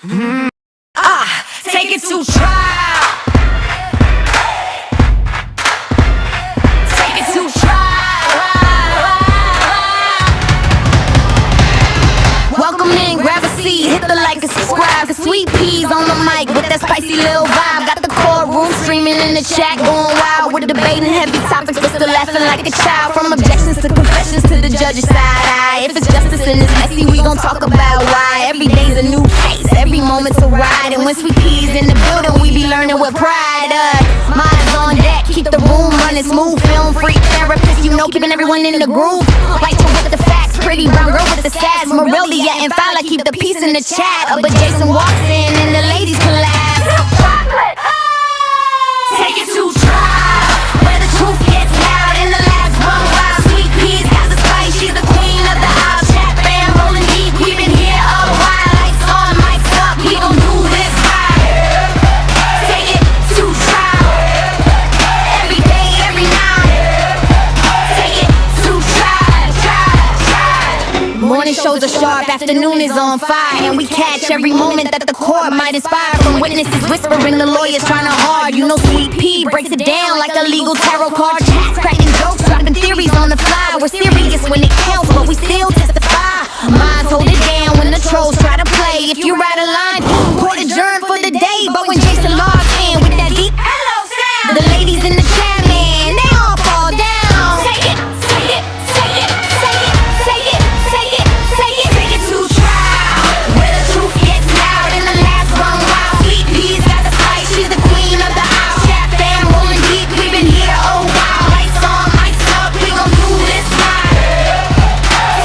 Take it to trial. Take it to trial. Welcome in, grab a seat, hit the like and subscribe. The sweet peas on the mic with that spicy little vibe. Got the courtroom streaming in the chat, going wild with debating heavy topics, but still laughing like a child. From objections to confessions to the judge's side eye. If it's justice and it's messy, we gon' talk about why. Every day's a new case, every moment's a ride. And when sweet peas in the building, we be learning with pride. Minds on deck, keep the room running smooth. Film freak therapist, you know, keeping everyone in the groove. Like to with the facts, pretty brown girl with the sass. Morelia and Fowler keep the peace in the chat. But Jason walks in and the ladies collapse. Take it to trial, where the truth gets loud and the laughs run wild. Sweet peas got the spice, she's the queen of the aisle. Chat fam rolling deep, we've been here a while. Lights on, mics up, we gon' do this right. Take it to trial, every day, every night. Take it to trial. Morning shows are sharp, afternoon is on fire, and we catch every moment that the court might inspire. From witnesses whispering, the lawyers trying to hard. You know, Sweet Pea breaks it down like a legal tarot card. Chats cracking jokes, dropping theories on the fly. We're serious when it counts, but we still testify. Minds hold it down when the trolls try to play. If you write a line, court adjourned for the day. But when Jason logs in with that deep hello sound, the ladies in the chat, man, they all fall down. Take it, take it, take it, take it, take it, take it, take it, take it to trial, where the truth gets loud and the laughs run wild. Sweet peas got the spice, she's the queen of the aisle. Chat fam rolling deep, we've been here a while. Lights on, mics up, we gon' do this right.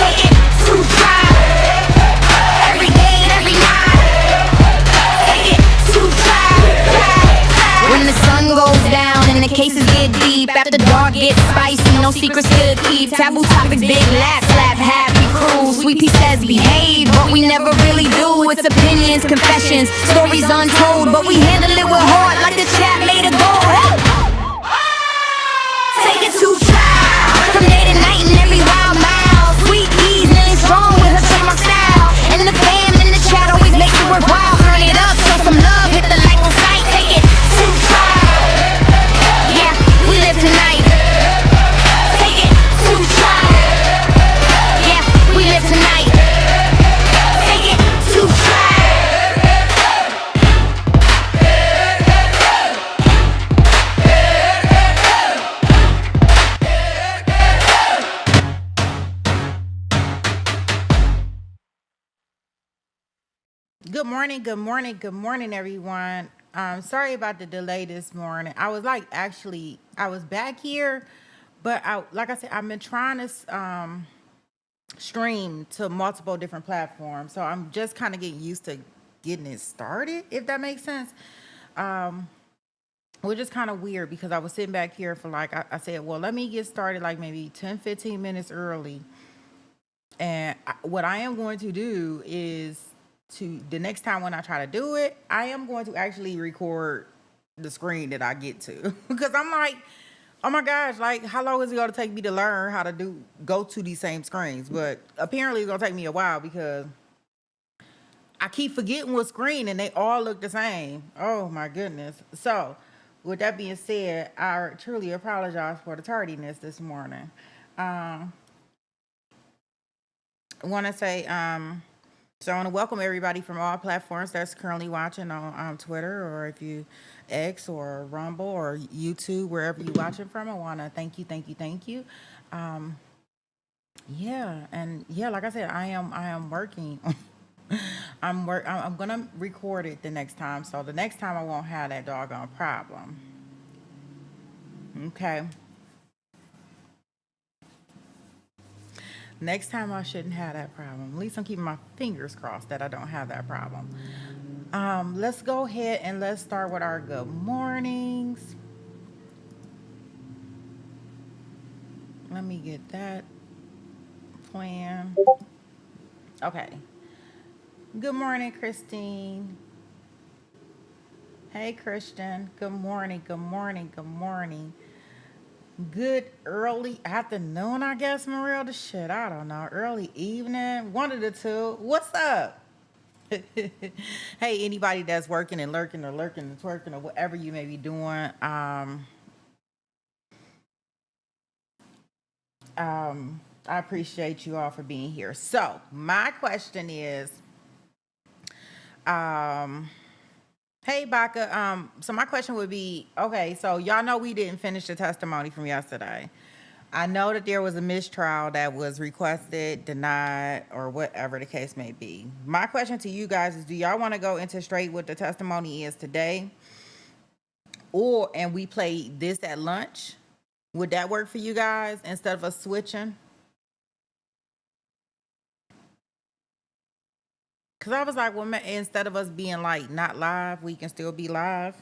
Take it to trial, every day, every night. Take it to trial. When the sun goes down and the cases get deep, after dark gets spicy, no secrets to keep. Taboo topics, big laugh, slap, happy crew. Sweet Pea says behave, but we never really do. It's opinions, confessions, stories untold, but we handle it with heart like the chat made a goal. Take it to trial, from day to night and every wild mile. Sweet Peas nearly strong with her trademark style, and the fam in the chat always makes it worthwhile. Turn it up, show some love, hit the like on sight. Take it to trial, yeah, we live tonight. Take it to trial, yeah, we live tonight. Take it to trial. Good morning, good morning, good morning, everyone. Sorry about the delay this morning. I was back here, but like I said, I've been trying to stream to multiple different platforms, so I'm just kind of getting used to getting it started, if that makes sense. Which is kind of weird because I was sitting back here for I said, well, let me get started like maybe 10, 15 minutes early. And what I am going to do is the next time when I try to do it, I am going to actually record the screen that I get to. Because I'm like, oh my gosh, like how long is it going to take me to learn how to go to these same screens? But apparently it's going to take me a while because I keep forgetting what screen and they all look the same. Oh my goodness. So with that being said, I truly apologize for the tardiness this morning. I want to say, so I want to welcome everybody from all platforms that's currently watching on Twitter, or if you X or Rumble or YouTube, wherever you're watching from. I want to thank you, thank you, thank you. Like I said, I am working. I'm gonna record it the next time, so the next time I won't have that doggone problem. Okay. Next time I shouldn't have that problem. At least I'm keeping my fingers crossed that I don't have that problem. Let's go ahead and let's start with our good mornings. Let me get that plan. Okay. Good morning, Christine. Hey, Christian. Good morning, good morning, good morning. Good early afternoon, I guess, Maria. The shit, I don't know. Early evening, one of the two. What's up? Hey, anybody that's working and lurking or lurking and twerking or whatever you may be doing, I appreciate you all for being here. So my question is, hey Baka, so my question would be, okay, so y'all know we didn't finish the testimony from yesterday. I know that there was a mistrial that was requested, denied, or whatever the case may be. My question to you guys is, do y'all want to go into straight what the testimony is today? And we play this at lunch? Would that work for you guys instead of us switching? Because I was like, well, instead of us being like not live, we can still be live.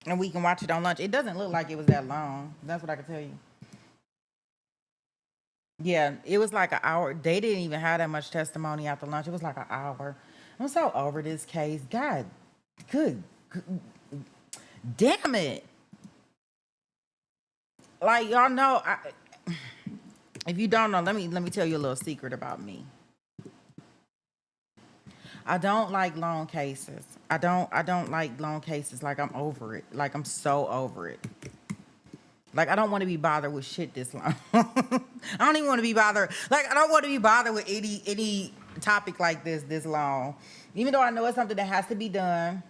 And we can watch it on lunch. It doesn't look like it was that long. That's what I can tell you. Yeah, it was like an hour. They didn't even have that much testimony after lunch. It was like an hour. I'm so over this case. God, good damn it. Like y'all know, if you don't know, let me tell you a little secret about me. I don't like long cases. I don't like long cases. Like I'm over it. Like I'm so over it. Like I don't want to be bothered with shit this long. I don't even want to be bothered. Like I don't want to be bothered with any topic like this long. Even though I know it's something that has to be done.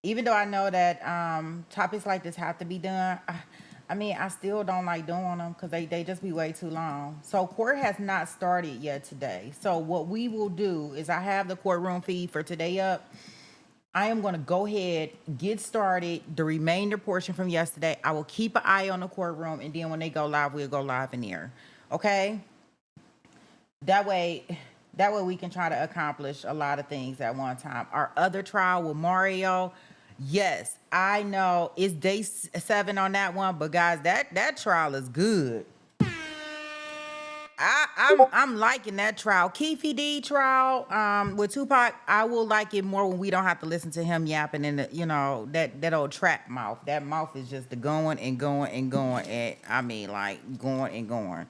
Even though I know that topics like this have to be done, I mean, I still don't like doing them because they just be way too long. So court has not started yet today. So what we will do is I have the courtroom feed for today up. I am going to go ahead, get started, the remainder portion from yesterday. I will keep an eye on the courtroom, and then when they go live, we'll go live in there. Okay? That way we can try to accomplish a lot of things at one time. Our other trial with Mario, yes, I know it's day 7 on that one, but guys, that trial is good. I'm liking that trial. Keefe D trial with Tupac, I will like it more when we don't have to listen to him yapping in the, that old trap mouth. That mouth is just the going and going and going, and I mean like going and going.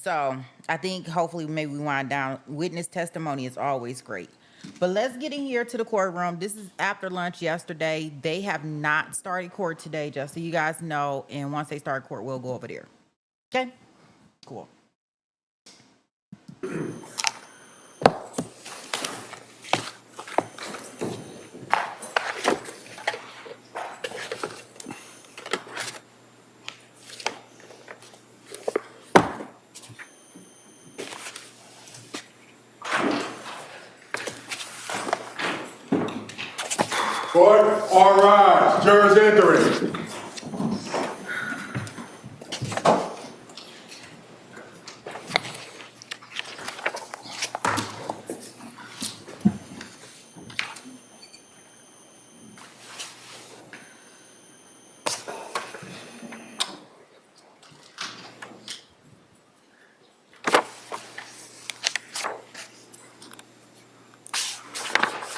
So I think hopefully maybe we wind down. Witness testimony is always great. But let's get in here to the courtroom. This is after lunch yesterday. They have not started court today, just so you guys know. And once they start court, we'll go over there. Okay? Cool. Court, all rise. Jurors entering.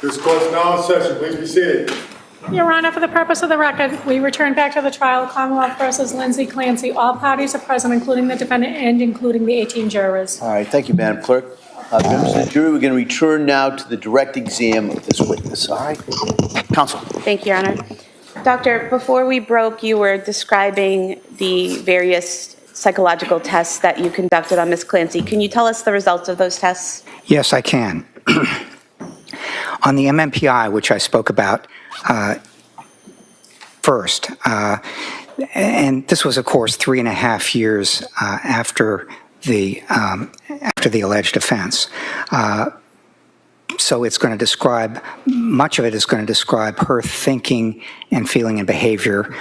This court's now in session. Please be seated. Your Honor, for the purpose of the record, we return back to the trial, Commonwealth versus Lindsay Clancy. All parties are present, including the defendant and including the 18 jurors. All right, thank you, Madam Clerk. Members of the jury, we're going to return now to the direct exam of this witness. All right, counsel. Thank you, Your Honor. Doctor, before we broke, you were describing the various psychological tests that you conducted on Ms. Clancy. Can you tell us the results of those tests? Yes, I can. On the MMPI, which I spoke about first, and this was, of course, 3.5 years after the alleged offense. So it's going to describe, much of it is going to describe her thinking and feeling and behavior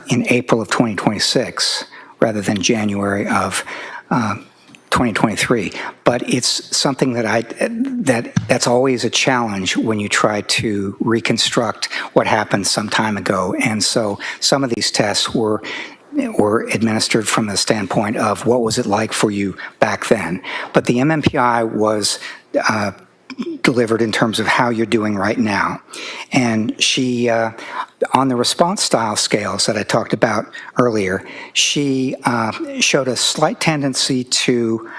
in April of 2026 rather than January of 2023. But it's something that's always a challenge when you try to reconstruct what happened some time ago. And so some of these tests were administered from the standpoint of what was it like for you back then. But the MMPI was delivered in terms of how you're doing right now. And she, on the response style scales that I talked about earlier, she showed a slight tendency to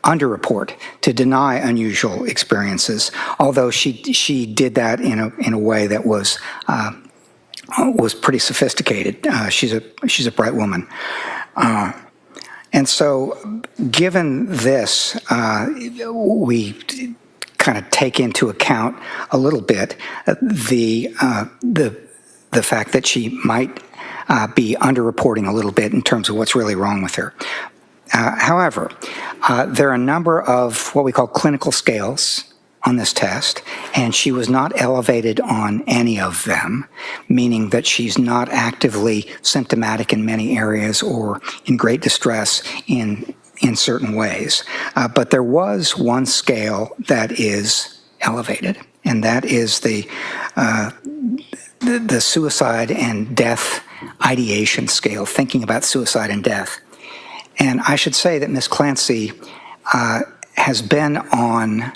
underreport, to deny unusual experiences, although she did that in a way that was pretty sophisticated. She's a bright woman. And so, given this, we kind of take into account a little bit the fact that she might be underreporting a little bit in terms of what's really wrong with her. However, there are a number of what we call clinical scales on this test, and she was not elevated on any of them, meaning that she's not actively symptomatic in many areas or in great distress in certain ways. But there was one scale that is elevated, and that is the suicide and death ideation scale, thinking about suicide and death. And I should say that Ms. Clancy has been on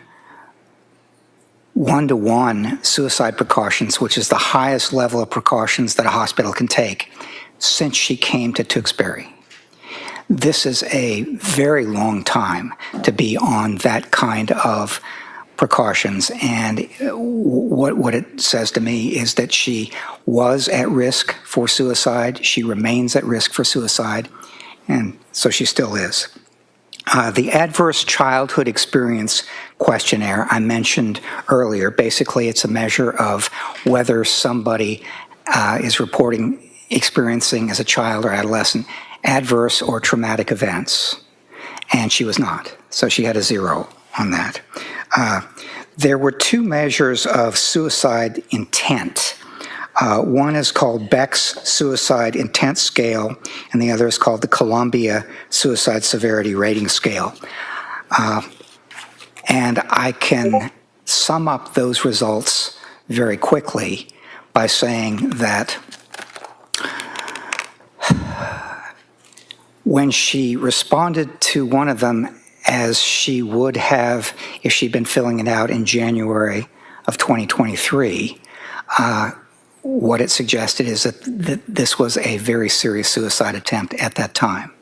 1-to-1 suicide precautions, which is the highest level of precautions that a hospital can take, since she came to Duxbury. This is a very long time to be on that kind of precautions, and what it says to me is that she was at risk for suicide, she remains at risk for suicide, and so she still is. The Adverse Childhood Experience Questionnaire I mentioned earlier, basically it's a measure of whether somebody is reporting experiencing as a child or adolescent adverse or traumatic events, and she was not. So she had a 0 on that. There were 2 measures of suicide intent. One is called Beck's Suicide Intent Scale, and the other is called the Columbia Suicide Severity Rating Scale. And I can sum up those results very quickly by saying that when she responded to one of them as she would have if she'd been filling it out in January of 2023, what it suggested is that this was a very serious suicide attempt at that time.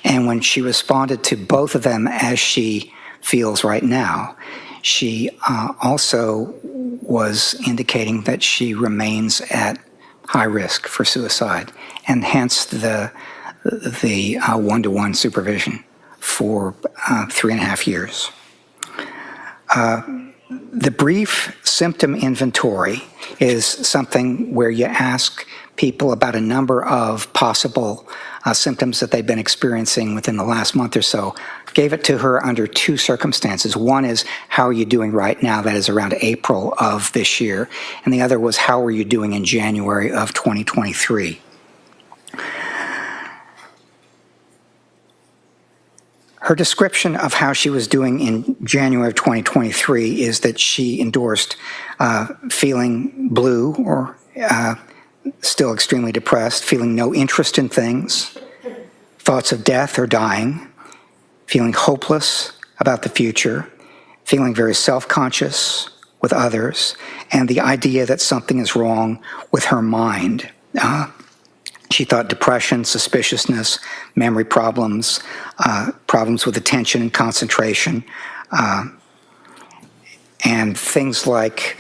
And when she responded to both of them as she feels right now, she also was indicating that she remains at high risk for suicide, and hence the 1-to-1 supervision for 3.5 years. The brief symptom inventory is something where you ask people about a number of possible symptoms that they've been experiencing within the last month or so. Gave it to her under 2 circumstances. One is, how are you doing right now? That is around April of this year. And the other was, how are you doing in January of 2023? Her description of how she was doing in January of 2023 is that she endorsed feeling blue or still extremely depressed, feeling no interest in things, thoughts of death or dying, feeling hopeless about the future, feeling very self-conscious with others, and the idea that something is wrong with her mind. She thought depression, suspiciousness, memory problems, problems with attention and concentration, and things like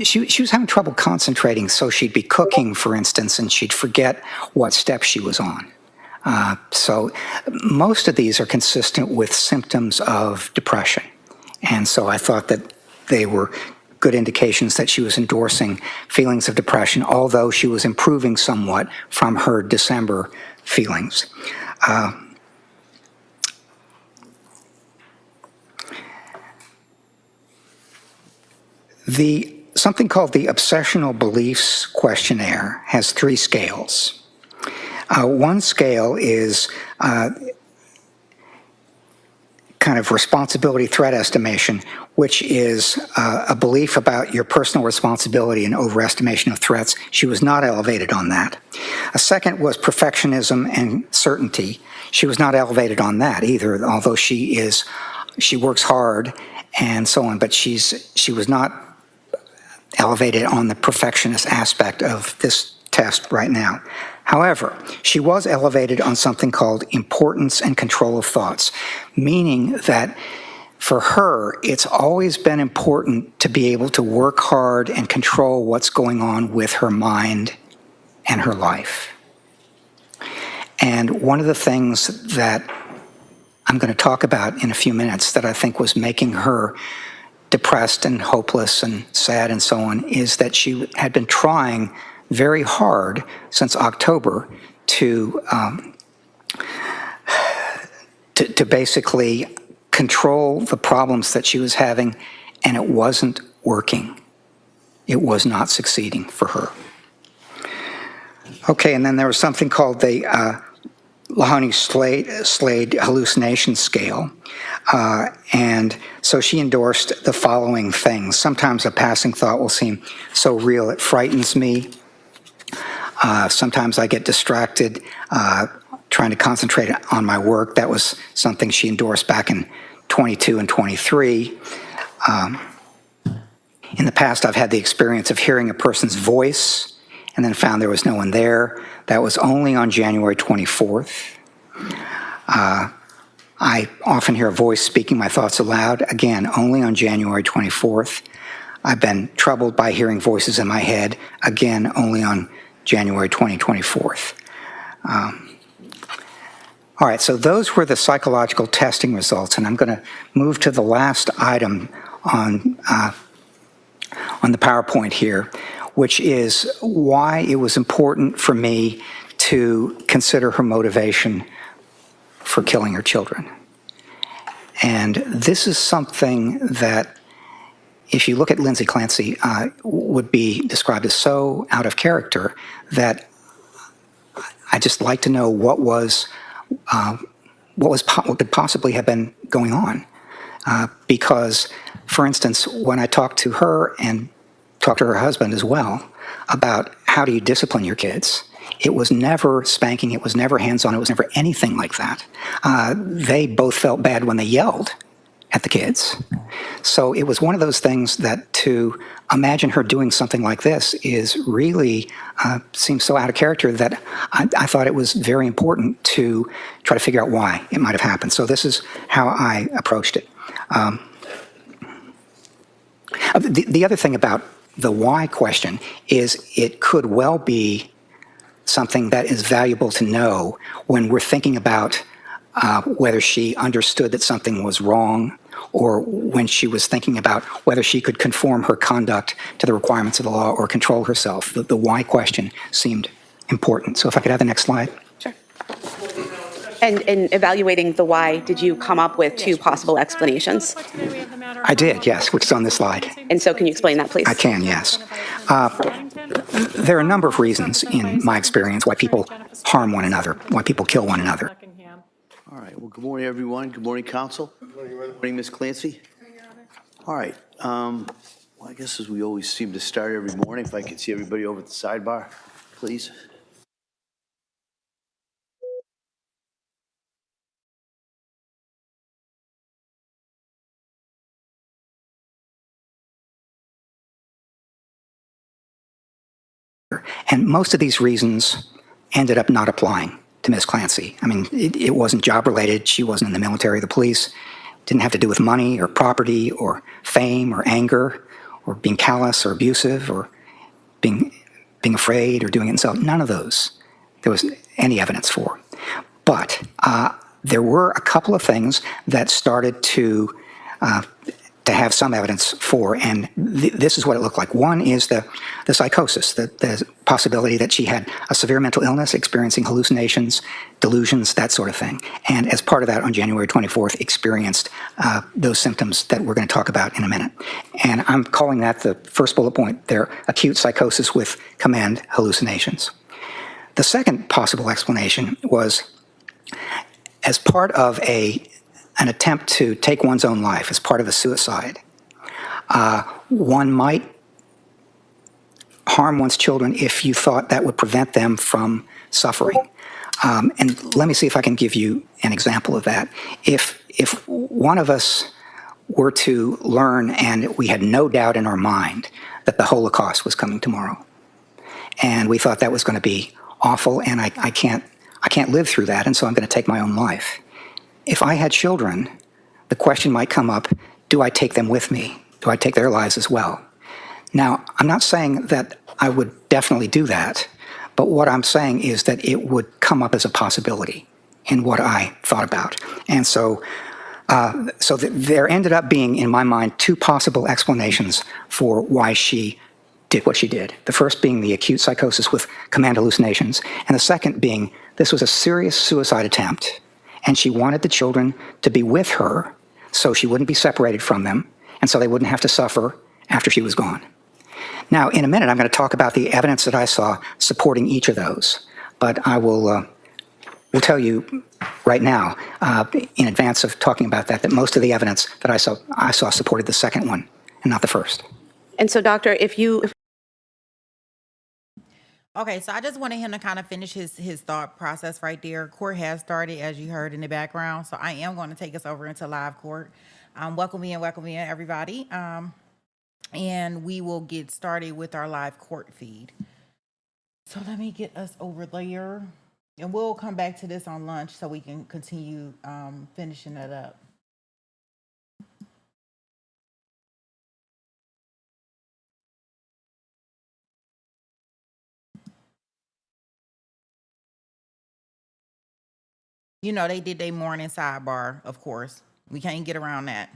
she was having trouble concentrating, so she'd be cooking, for instance, and she'd forget what step she was on. So most of these are consistent with symptoms of depression. And so I thought that they were good indications that she was endorsing feelings of depression, although she was improving somewhat from her December feelings. Something called the Obsessional Beliefs Questionnaire has 3 scales. One scale is kind of responsibility threat estimation, which is a belief about your personal responsibility and overestimation of threats. She was not elevated on that. A second was perfectionism and certainty. She was not elevated on that either, although she works hard and so on. But she was not elevated on the perfectionist aspect of this test right now. However, she was elevated on something called importance and control of thoughts, meaning that for her, it's always been important to be able to work hard and control what's going on with her mind and her life. And one of the things that I'm going to talk about in a few minutes that I think was making her depressed and hopeless and sad and so on is that she had been trying very hard since October to basically control the problems that she was having, and it wasn't working. It was not succeeding for her. Okay, and then there was something called the Mahoney-Slade hallucination scale. And so she endorsed the following things. Sometimes a passing thought will seem so real it frightens me. Sometimes I get distracted trying to concentrate on my work. That was something she endorsed back in 22 and 23. In the past, I've had the experience of hearing a person's voice and then found there was no one there. That was only on January 24th. I often hear a voice speaking my thoughts aloud, again, only on January 24th. I've been troubled by hearing voices in my head, again, only on January 24th. All right, so those were the psychological testing results, and I'm going to move to the last item on the PowerPoint here, which is why it was important for me to consider her motivation for killing her children. And this is something that, if you look at Lindsay Clancy, would be described as so out of character that I just like to know what could possibly have been going on. Because, for instance, when I talked to her and talked to her husband as well about how do you discipline your kids, it was never spanking, it was never hands-on, it was never anything like that. They both felt bad when they yelled at the kids. So it was one of those things that to imagine her doing something like this is really seems so out of character that I thought it was very important to try to figure out why it might have happened. So this is how I approached it. The other thing about the why question is it could well be something that is valuable to know when we're thinking about whether she understood that something was wrong, or when she was thinking about whether she could conform her conduct to the requirements of the law or control herself. The why question seemed important. So if I could have the next slide. Sure. And in evaluating the why, did you come up with two possible explanations? I did, yes, which is on this slide. And so can you explain that, please? I can, yes. There are a number of reasons in my experience why people harm one another, why people kill one another. All right, well, good morning, everyone. Good morning, counsel. Good morning, Ms. Clancy. All right, well, I guess as we always seem to start every morning, if I could see everybody over at the sidebar, please. And most of these reasons ended up not applying to Ms. Clancy. I mean, it wasn't job-related. She wasn't in the military or the police. It didn't have to do with money or property or fame or anger or being callous or abusive or being afraid or doing it himself. None of those there was any evidence for. But there were a couple of things that started to have some evidence for, and this is what it looked like. One is the psychosis, the possibility that she had a severe mental illness, experiencing hallucinations, delusions, that sort of thing. And as part of that, on January 24th, experienced those symptoms that we're going to talk about in a minute. And I'm calling that the first bullet point there, acute psychosis with command hallucinations. The second possible explanation was as part of an attempt to take one's own life, as part of a suicide. One might harm one's children if you thought that would prevent them from suffering. And let me see if I can give you an example of that. If one of us were to learn, and we had no doubt in our mind that the Holocaust was coming tomorrow. And we thought that was going to be awful, and I can't live through that, and so I'm going to take my own life. If I had children, the question might come up, do I take them with me? Do I take their lives as well? Now, I'm not saying that I would definitely do that, but what I'm saying is that it would come up as a possibility in what I thought about. And so there ended up being, in my mind, two possible explanations for why she did what she did. The first being the acute psychosis with command hallucinations, and the second being this was a serious suicide attempt, and she wanted the children to be with her so she wouldn't be separated from them, and so they wouldn't have to suffer after she was gone. Now, in a minute, I'm going to talk about the evidence that I saw supporting each of those, but I will tell you right now, in advance of talking about that most of the evidence that I saw supported the second one and not the first. And so, doctor, if you... Okay, so I just wanted him to kind of finish his thought process right there. Court has started, as you heard in the background, so I am going to take us over into live court. Welcome in, everybody. And we will get started with our live court feed. So let me get us over there, and we'll come back to this on lunch so we can continue finishing it up. You know, they did their morning sidebar, of course. We can't get around that.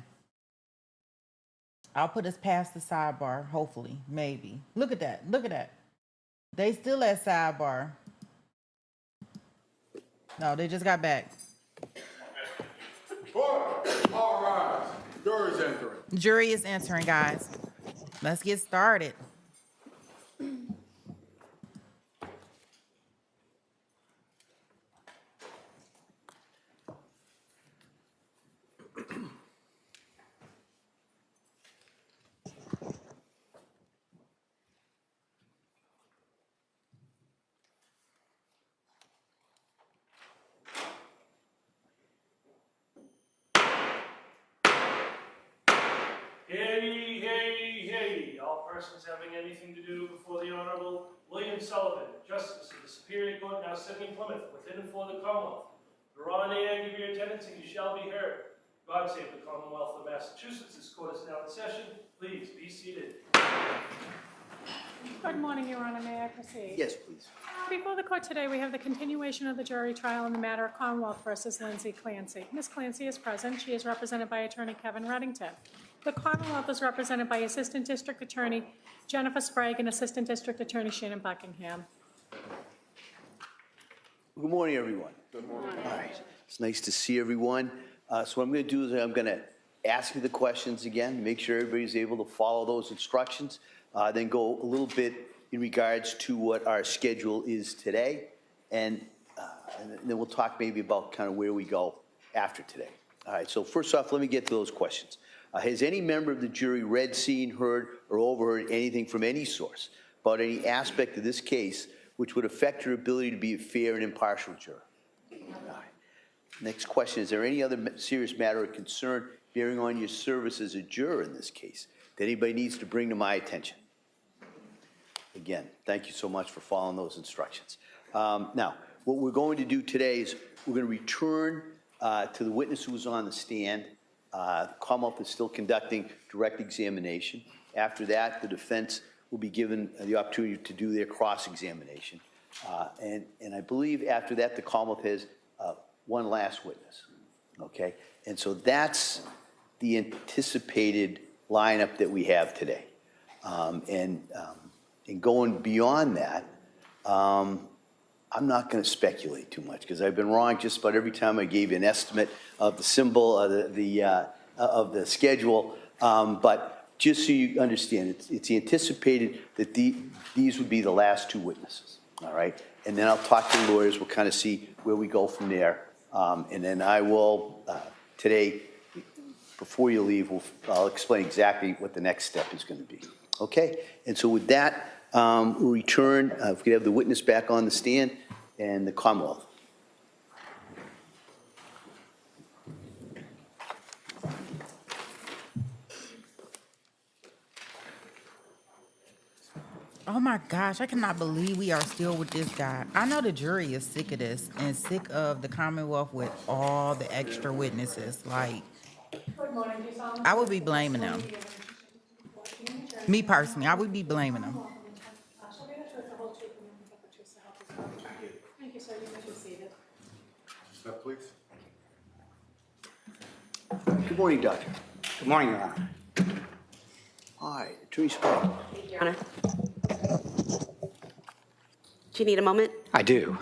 I'll put us past the sidebar, hopefully, maybe. Look at that. Look at that. They still at sidebar. No, they just got back. Court, all rise. Jury's entering. Jury is entering, guys. Let's get started. All persons having anything to do before the Honorable William Sullivan, Justice of the Superior Court, now sitting in Plymouth, within and for the Commonwealth. Draw an A, give your attendance, and you shall be heard. God save the Commonwealth of Massachusetts. This court is now in session. Please be seated. Good morning, Your Honor. May I proceed? Yes, please. Before the court today, we have the continuation of the jury trial in the matter of Commonwealth versus Lindsay Clancy. Ms. Clancy is present. She is represented by Attorney Kevin Reddington. The Commonwealth is represented by Assistant District Attorney Jennifer Sprague and Assistant District Attorney Shannon Buckingham. Good morning, everyone. Good morning. All right. It's nice to see everyone. So what I'm going to do is I'm going to ask you the questions again, make sure everybody's able to follow those instructions, then go a little bit in regards to what our schedule is today, and then we'll talk maybe about kind of where we go after today. All right, so first off, let me get to those questions. Has any member of the jury read, seen, heard, or overheard anything from any source about any aspect of this case which would affect your ability to be a fair and impartial juror? All right. Next question, is there any other serious matter of concern bearing on your service as a juror in this case that anybody needs to bring to my attention? Again, thank you so much for following those instructions. Now, what we're going to do today is we're going to return to the witness who was on the stand. Commonwealth is still conducting direct examination. After that, the defense will be given the opportunity to do their cross-examination. And I believe after that, the Commonwealth has one last witness, okay? And so that's the anticipated lineup that we have today. And going beyond that, I'm not going to speculate too much because I've been wrong just about every time I gave you an estimate of the symbol of the schedule. But just so you understand, it's anticipated that these would be the last two witnesses. All right, and then I'll talk to the lawyers. We'll kind of see where we go from there, and then I will today, before you leave, I'll explain exactly what the next step is going to be. Okay, and so with that, we'll return. If we could have the witness back on the stand and the Commonwealth. Oh my gosh, I cannot believe we are still with this guy. I know the jury is sick of this and sick of the Commonwealth with all the extra witnesses. Like, I would be blaming them. Me personally, I would be blaming them. She'll be the truth, the whole truth, and nothing but the truth, so help us God. Thank you, sir. You may be seated. Step, please. Good morning, Doctor. Good morning, Your Honor. All right, Attorney Sprague. Your Honor. Do you need a moment? I do.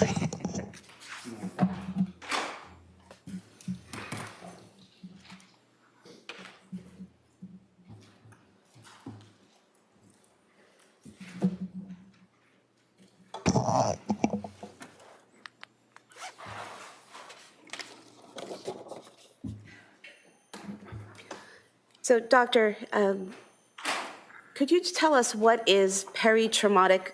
So, Doctor, could you tell us what is peritraumatic,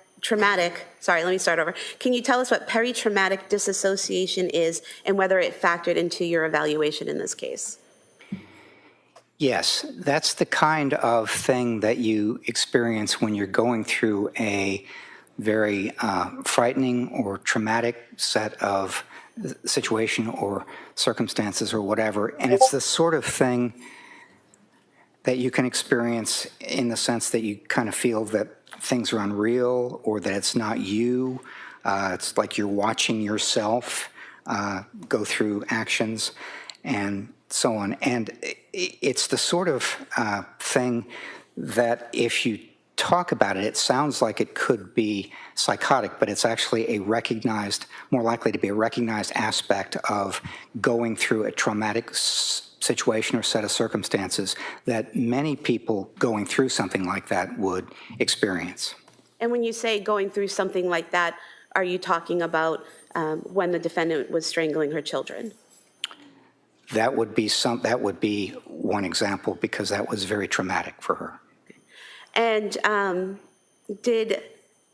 sorry, let me start over. Can you tell us what peritraumatic disassociation is and whether it factored into your evaluation in this case? Yes, that's the kind of thing that you experience when you're going through a very frightening or traumatic set of situation or circumstances or whatever. And it's the sort of thing that you can experience in the sense that you kind of feel that things are unreal or that it's not you. It's like you're watching yourself go through actions and so on. And it's the sort of thing that if you talk about it, it sounds like it could be psychotic, but it's actually a recognized, more likely to be a recognized aspect of going through a traumatic situation or set of circumstances that many people going through something like that would experience. And when you say going through something like that, are you talking about when the defendant was strangling her children? That would be one example because that was very traumatic for her. And did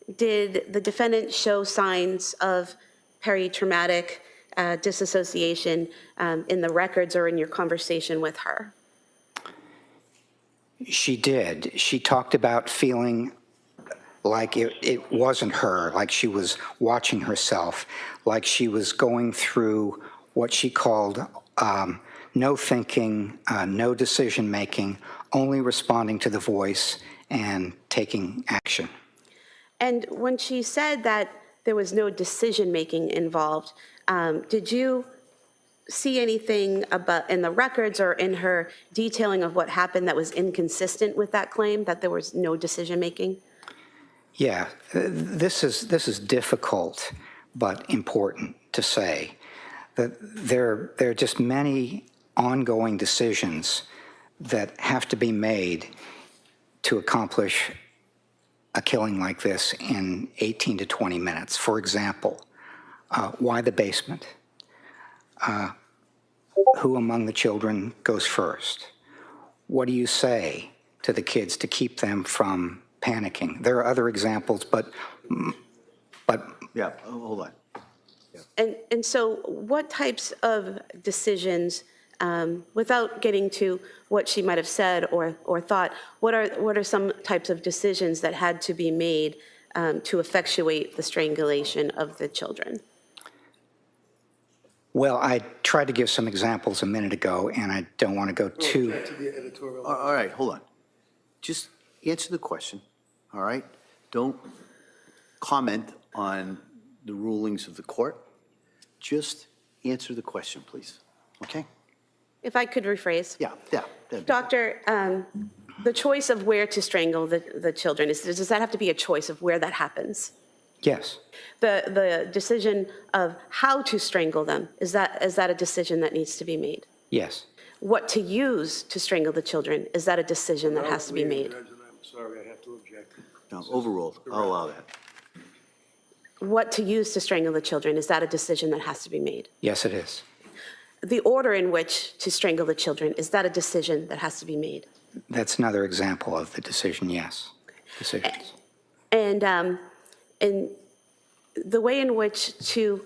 the defendant show signs of peritraumatic disassociation in the records or in your conversation with her? She did. She talked about feeling like it wasn't her, like she was watching herself, like she was going through what she called no thinking, no decision making, only responding to the voice and taking action. And when she said that there was no decision making involved, did you see anything about in the records or in her detailing of what happened that was inconsistent with that claim, that there was no decision making? Yeah, this is difficult but important to say. That there are just many ongoing decisions that have to be made to accomplish a killing like this in 18 to 20 minutes. For example, why the basement? Who among the children goes first? What do you say to the kids to keep them from panicking? There are other examples, but Yeah, hold on. And so what types of decisions, without getting to what she might have said or thought, what are some types of decisions that had to be made to effectuate the strangulation of the children? well, I tried to give some examples a minute ago, and I don't want to go too. All right, hold on. Just answer the question, all right? Don't comment on the rulings of the court. Just answer the question, please, okay? If I could rephrase. Yeah. Doctor, the choice of where to strangle the children, does that have to be a choice of where that happens? Yes, The decision of how to strangle them, is that a decision that needs to be made? yes, What to use to strangle the children, is that a decision that has to be made? I'm sorry, I have to object. No, overruled, I'll allow that. What to use to strangle the children, is that a decision that has to be made? yes, it is. The order in which to strangle the children, is that a decision that has to be made? That's another example of the decision, yes. Decisions. And the way in which to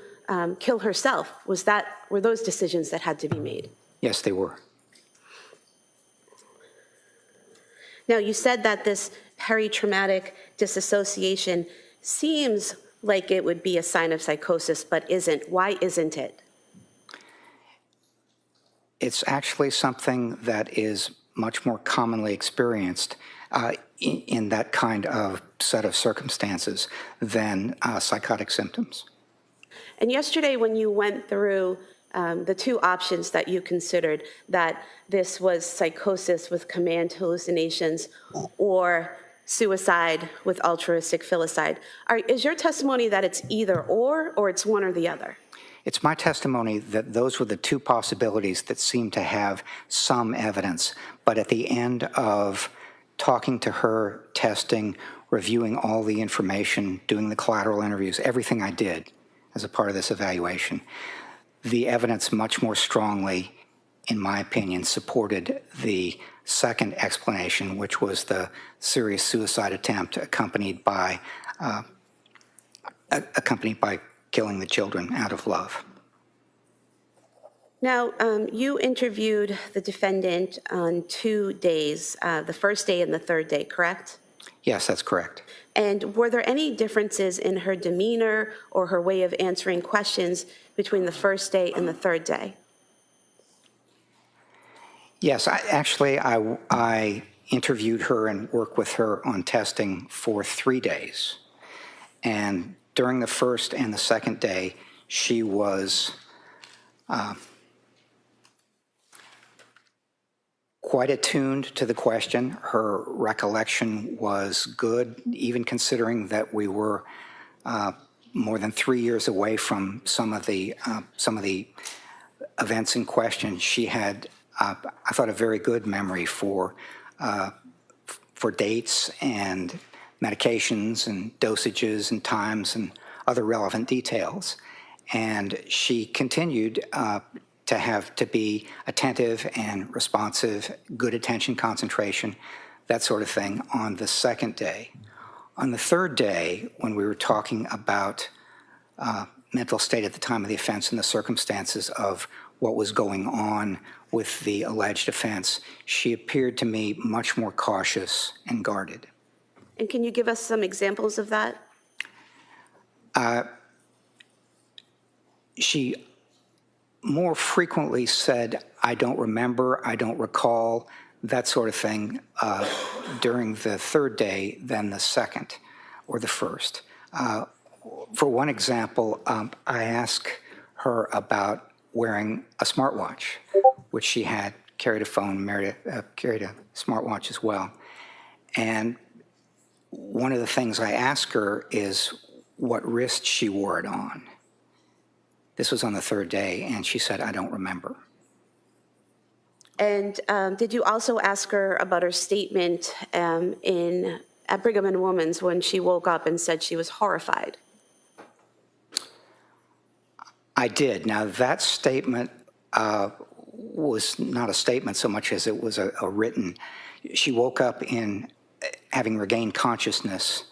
kill herself, were those decisions that had to be made? Yes, they were. Now, you said that this peritraumatic disassociation seems like it would be a sign of psychosis, but isn't. Why isn't it? It's actually something that is much more commonly experienced in that kind of set of circumstances than psychotic symptoms. And yesterday, when you went through the two options that you considered, that this was psychosis with command hallucinations or suicide with altruistic filicide, is your testimony that it's either or it's one or the other? It's my testimony that those were the two possibilities that seemed to have some evidence, but at the end of talking to her, testing, reviewing all the information, doing the collateral interviews, everything I did as a part of this evaluation, the evidence much more strongly, in my opinion, supported the second explanation, which was the serious suicide attempt accompanied by killing the children out of love. Now, you interviewed the defendant on 2 days, the first day and the third day, correct? Yes, that's correct. And were there any differences in her demeanor or her way of answering questions between the first day and the third day? Yes, I interviewed her and worked with her on testing for 3 days. And during the first and the second day, she was quite attuned to the question. Her recollection was good, even considering that we were more than 3 years away from some of the events in question. She had, I thought, a very good memory for dates and medications and dosages and times and other relevant details. And she continued to be attentive and responsive, good attention concentration, that sort of thing on the second day. On the third day, when we were talking about mental state at the time of the offense and the circumstances of what was going on with the alleged offense, she appeared to me much more cautious and guarded. And can you give us some examples of that? She more frequently said, "I don't remember, I don't recall," that sort of thing during the third day than the second or the first. For one example, I asked her about wearing a smartwatch, which she had, carried a phone, carried a smartwatch as well. And one of the things I asked her is what wrist she wore it on. This was on the third day, and she said, "I don't remember." And did you also ask her about her statement at Brigham and Women's when she woke up and said she was horrified? I did. Now, that statement was not a statement so much as it was a written. She woke up in having regained consciousness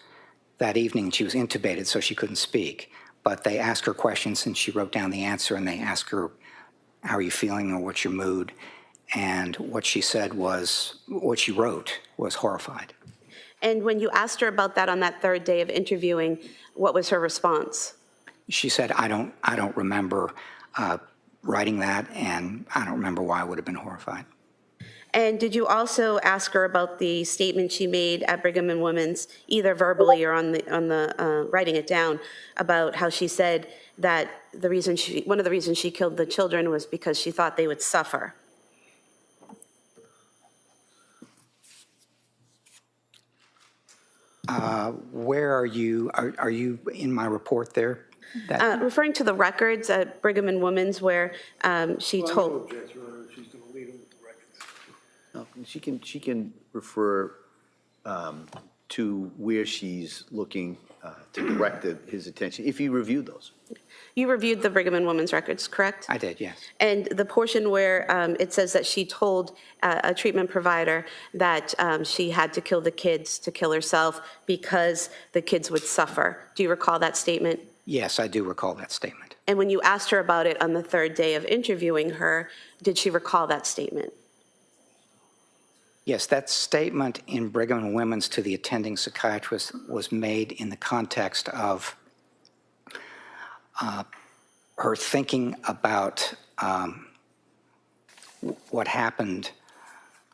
that evening. She was intubated, so she couldn't speak. But they asked her questions, and she wrote down the answer, and they asked her, "How are you feeling, or what's your mood?" And what she said was, what she wrote was horrified. And when you asked her about that on that third day of interviewing, what was her response? She said, I don't remember writing that, and I don't remember why I would have been horrified." And did you also ask her about the statement she made at Brigham and Women's, either verbally or on the writing it down, about how she said that one of the reasons she killed the children was because she thought they would suffer? Where are you? Are you in my report there? Referring to the records at Brigham and Women's where she told... She's going to lead him with the records. No, she can refer to where she's looking to direct his attention, if you reviewed those. You reviewed the Brigham and Women's records, correct? I did, yes. And the portion where it says that she told a treatment provider that she had to kill the kids to kill herself because the kids would suffer. Do you recall that statement? Yes, I do recall that statement. And when you asked her about it on the third day of interviewing her, did she recall that statement? Yes, that statement in Brigham and Women's to the attending psychiatrist was made in the context of her thinking about what happened.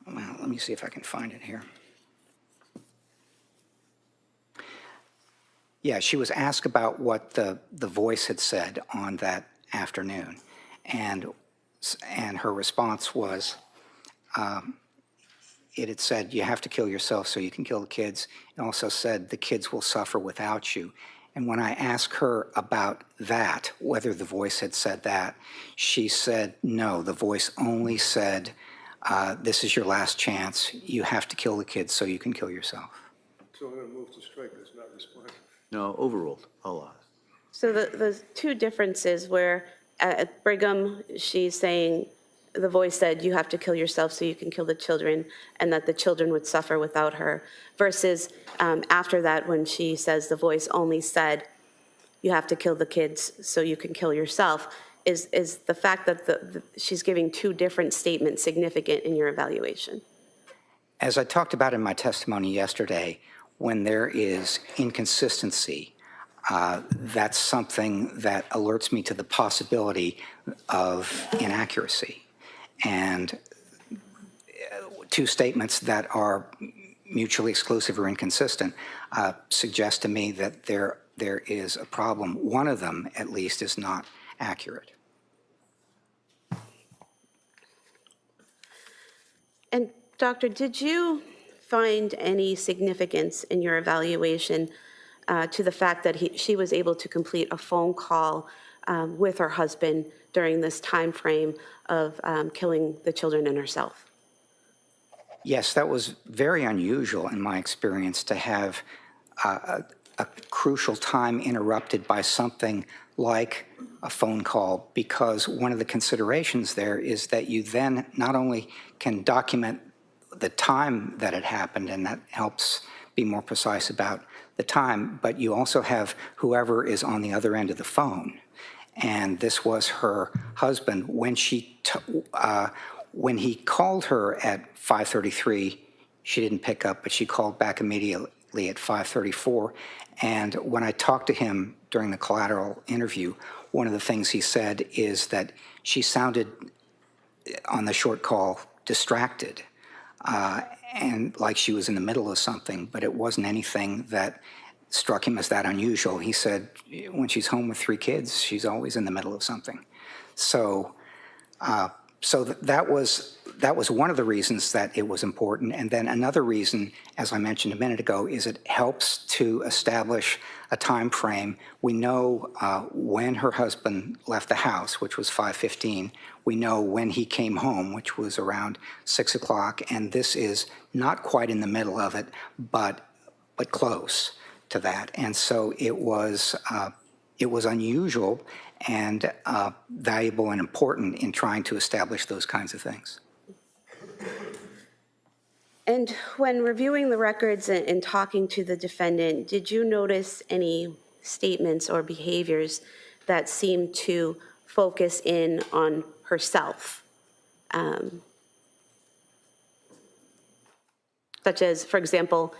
Well, let me see if I can find it here. Yeah, she was asked about what the voice had said on that afternoon, and her response was, it had said, you have to kill yourself so you can kill the kids. It also said, the kids will suffer without you. And when I asked her about that, whether the voice had said that, she said, no, the voice only said, this is your last chance. You have to kill the kids so you can kill yourself. So I'm going to move to strike this, not respond. No, overruled. Hold on. So the two differences where at Brigham, she's saying, the voice said, you have to kill yourself so you can kill the children, and that the children would suffer without her, versus after that when she says the voice only said, you have to kill the kids so you can kill yourself. Is the fact that she's giving two different statements significant in your evaluation? As I talked about in my testimony yesterday, when there is inconsistency, that's something that alerts me to the possibility of inaccuracy. And two statements that are mutually exclusive or inconsistent suggest to me that there is a problem. One of them, at least, is not accurate. And doctor, did you find any significance in your evaluation to the fact that she was able to complete a phone call with her husband during this time frame of killing the children and herself? Yes, that was very unusual in my experience, to have a crucial time interrupted by something like a phone call, because one of the considerations there is that you then not only can document the time that it happened, and that helps be more precise about the time, but you also have whoever is on the other end of the phone. And this was her husband. When he called her at 5:33, she didn't pick up, but she called back immediately at 5:34. And when I talked to him during the collateral interview, one of the things he said is that she sounded, on the short call, distracted, and like she was in the middle of something, but it wasn't anything that struck him as that unusual. He said when she's home with 3 kids, she's always in the middle of something. So that was one of the reasons that it was important. And then another reason, as I mentioned a minute ago, is it helps to establish a time frame. We know when her husband left the house, which was 5:15. We know when he came home, which was around 6 o'clock. And this is not quite in the middle of it, but close to that. And so it was unusual and valuable and important in trying to establish those kinds of things. And when reviewing the records and talking to the defendant, did you notice any statements or behaviors that seemed to focus in on herself? Such as, for example,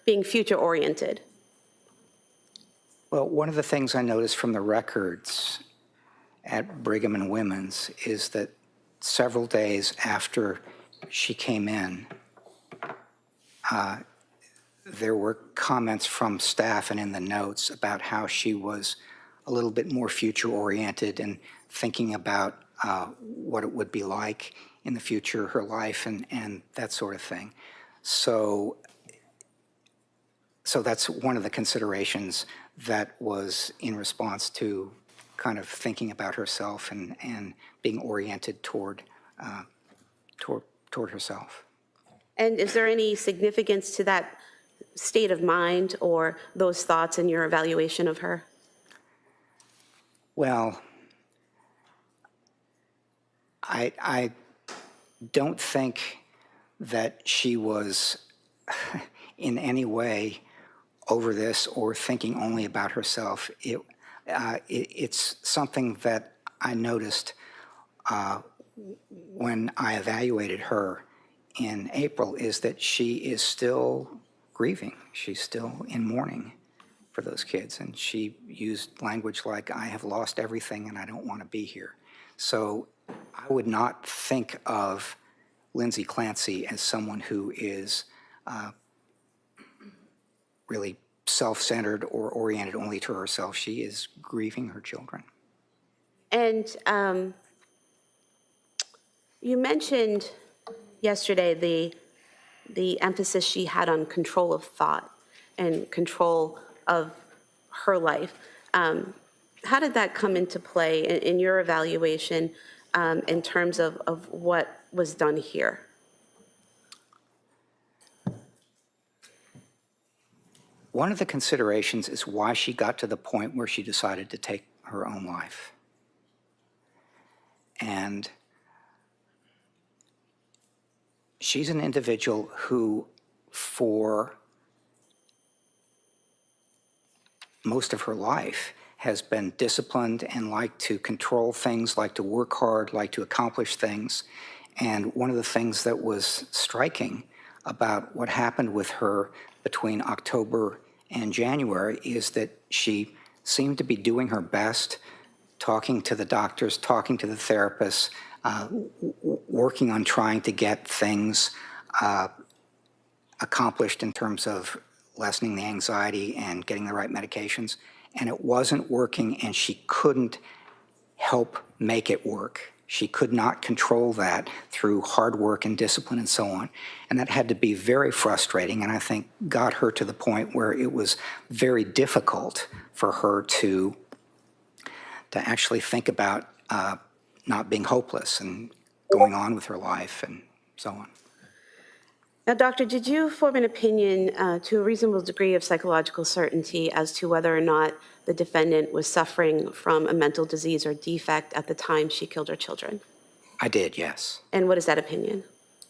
being future-oriented. Well, one of the things I noticed from the records at Brigham and Women's is that several days after she came in, there were comments from staff and in the notes about how she was a little bit more future-oriented and thinking about what it would be like in the future, her life, and that sort of thing. So that's one of the considerations that was in response to kind of thinking about herself and being oriented toward herself. And is there any significance to that state of mind or those thoughts in your evaluation of her? Well, I don't think that she was in any way over this or thinking only about herself. It's something that I noticed when I evaluated her in April is that she is still grieving. She's still in mourning for those kids. And she used language like, I have lost everything and I don't want to be here. So I would not think of Lindsay Clancy as someone who is really self-centered or oriented only to herself. She is grieving her children. And you mentioned yesterday the emphasis she had on control of thought and control of her life. How did that come into play in your evaluation in terms of what was done here? One of the considerations is why she got to the point where she decided to take her own life. And she's an individual who, for most of her life, has been disciplined and liked to control things, liked to work hard, liked to accomplish things. And one of the things that was striking about what happened with her between October and January is that she seemed to be doing her best, talking to the doctors, talking to the therapists, working on trying to get things accomplished in terms of lessening the anxiety and getting the right medications. And it wasn't working, and she couldn't help make it work. She could not control that through hard work and discipline and so on. And that had to be very frustrating, and I think got her to the point where it was very difficult for her to actually think about not being hopeless and going on with her life and so on. Now, doctor, did you form an opinion to a reasonable degree of psychological certainty as to whether or not the defendant was suffering from a mental disease or defect at the time she killed her children? I did, yes. And what is that opinion?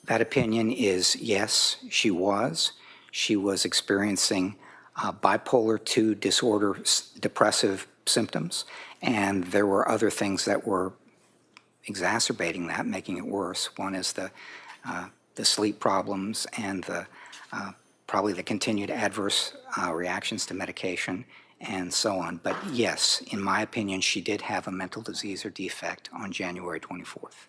That opinion is yes, she was. She was experiencing bipolar II disorder, depressive symptoms, and there were other things that were exacerbating that, making it worse. One is the sleep problems and probably the continued adverse reactions to medication and so on. But yes, in my opinion, she did have a mental disease or defect on January 24th.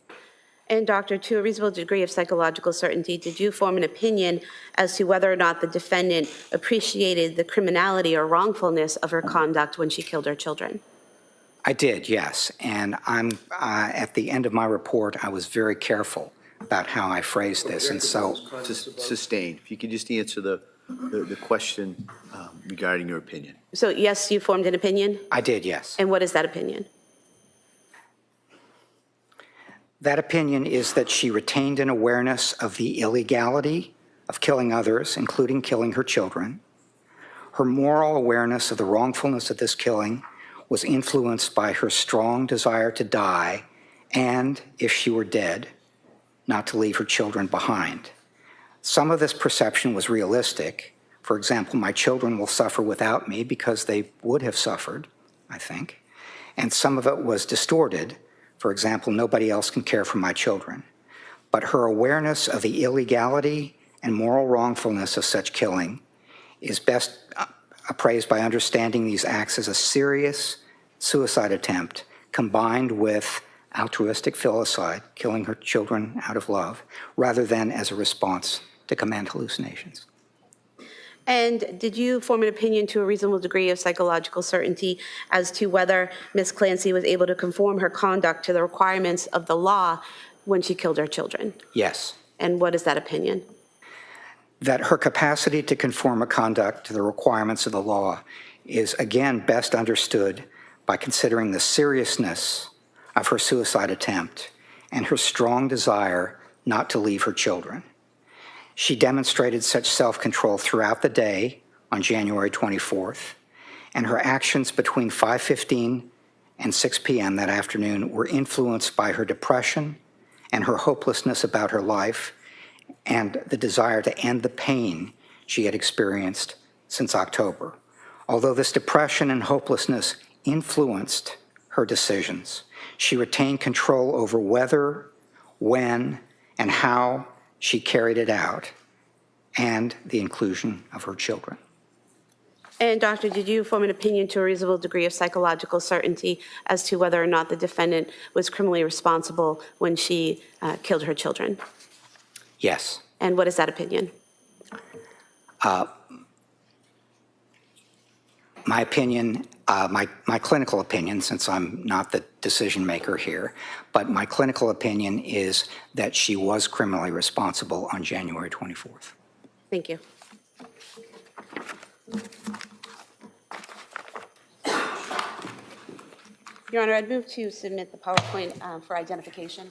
And doctor, to a reasonable degree of psychological certainty, did you form an opinion as to whether or not the defendant appreciated the criminality or wrongfulness of her conduct when she killed her children? I did, yes. And I'm at the end of my report, I was very careful about how I phrased this, and so Sustain. If you could just answer the question regarding your opinion. So yes, you formed an opinion? I did, yes. And what is that opinion? That opinion is that she retained an awareness of the illegality of killing others, including killing her children. Her moral awareness of the wrongfulness of this killing was influenced by her strong desire to die and, if she were dead, not to leave her children behind. Some of this perception was realistic. For example, my children will suffer without me because they would have suffered, I think. And some of it was distorted. For example, nobody else can care for my children. But her awareness of the illegality and moral wrongfulness of such killing is best appraised by understanding these acts as a serious suicide attempt combined with altruistic filicide, killing her children out of love, rather than as a response to command hallucinations. And did you form an opinion to a reasonable degree of psychological certainty as to whether Ms. Clancy was able to conform her conduct to the requirements of the law when she killed her children? Yes. And what is that opinion? That her capacity to conform her conduct to the requirements of the law is, again, best understood by considering the seriousness of her suicide attempt and her strong desire not to leave her children. She demonstrated such self-control throughout the day on January 24th, and her actions between 5:15 and 6 p.m. that afternoon were influenced by her depression and her hopelessness about her life and the desire to end the pain she had experienced since October. Although this depression and hopelessness influenced her decisions, she retained control over whether, when, and how she carried it out, and the inclusion of her children. And doctor, did you form an opinion to a reasonable degree of psychological certainty as to whether or not the defendant was criminally responsible when she killed her children? Yes. And what is that opinion? My opinion, my clinical opinion, since I'm not the decision maker here, but my clinical opinion is that she was criminally responsible on January 24th. Thank you. Your Honor, I'd move to submit the PowerPoint for identification.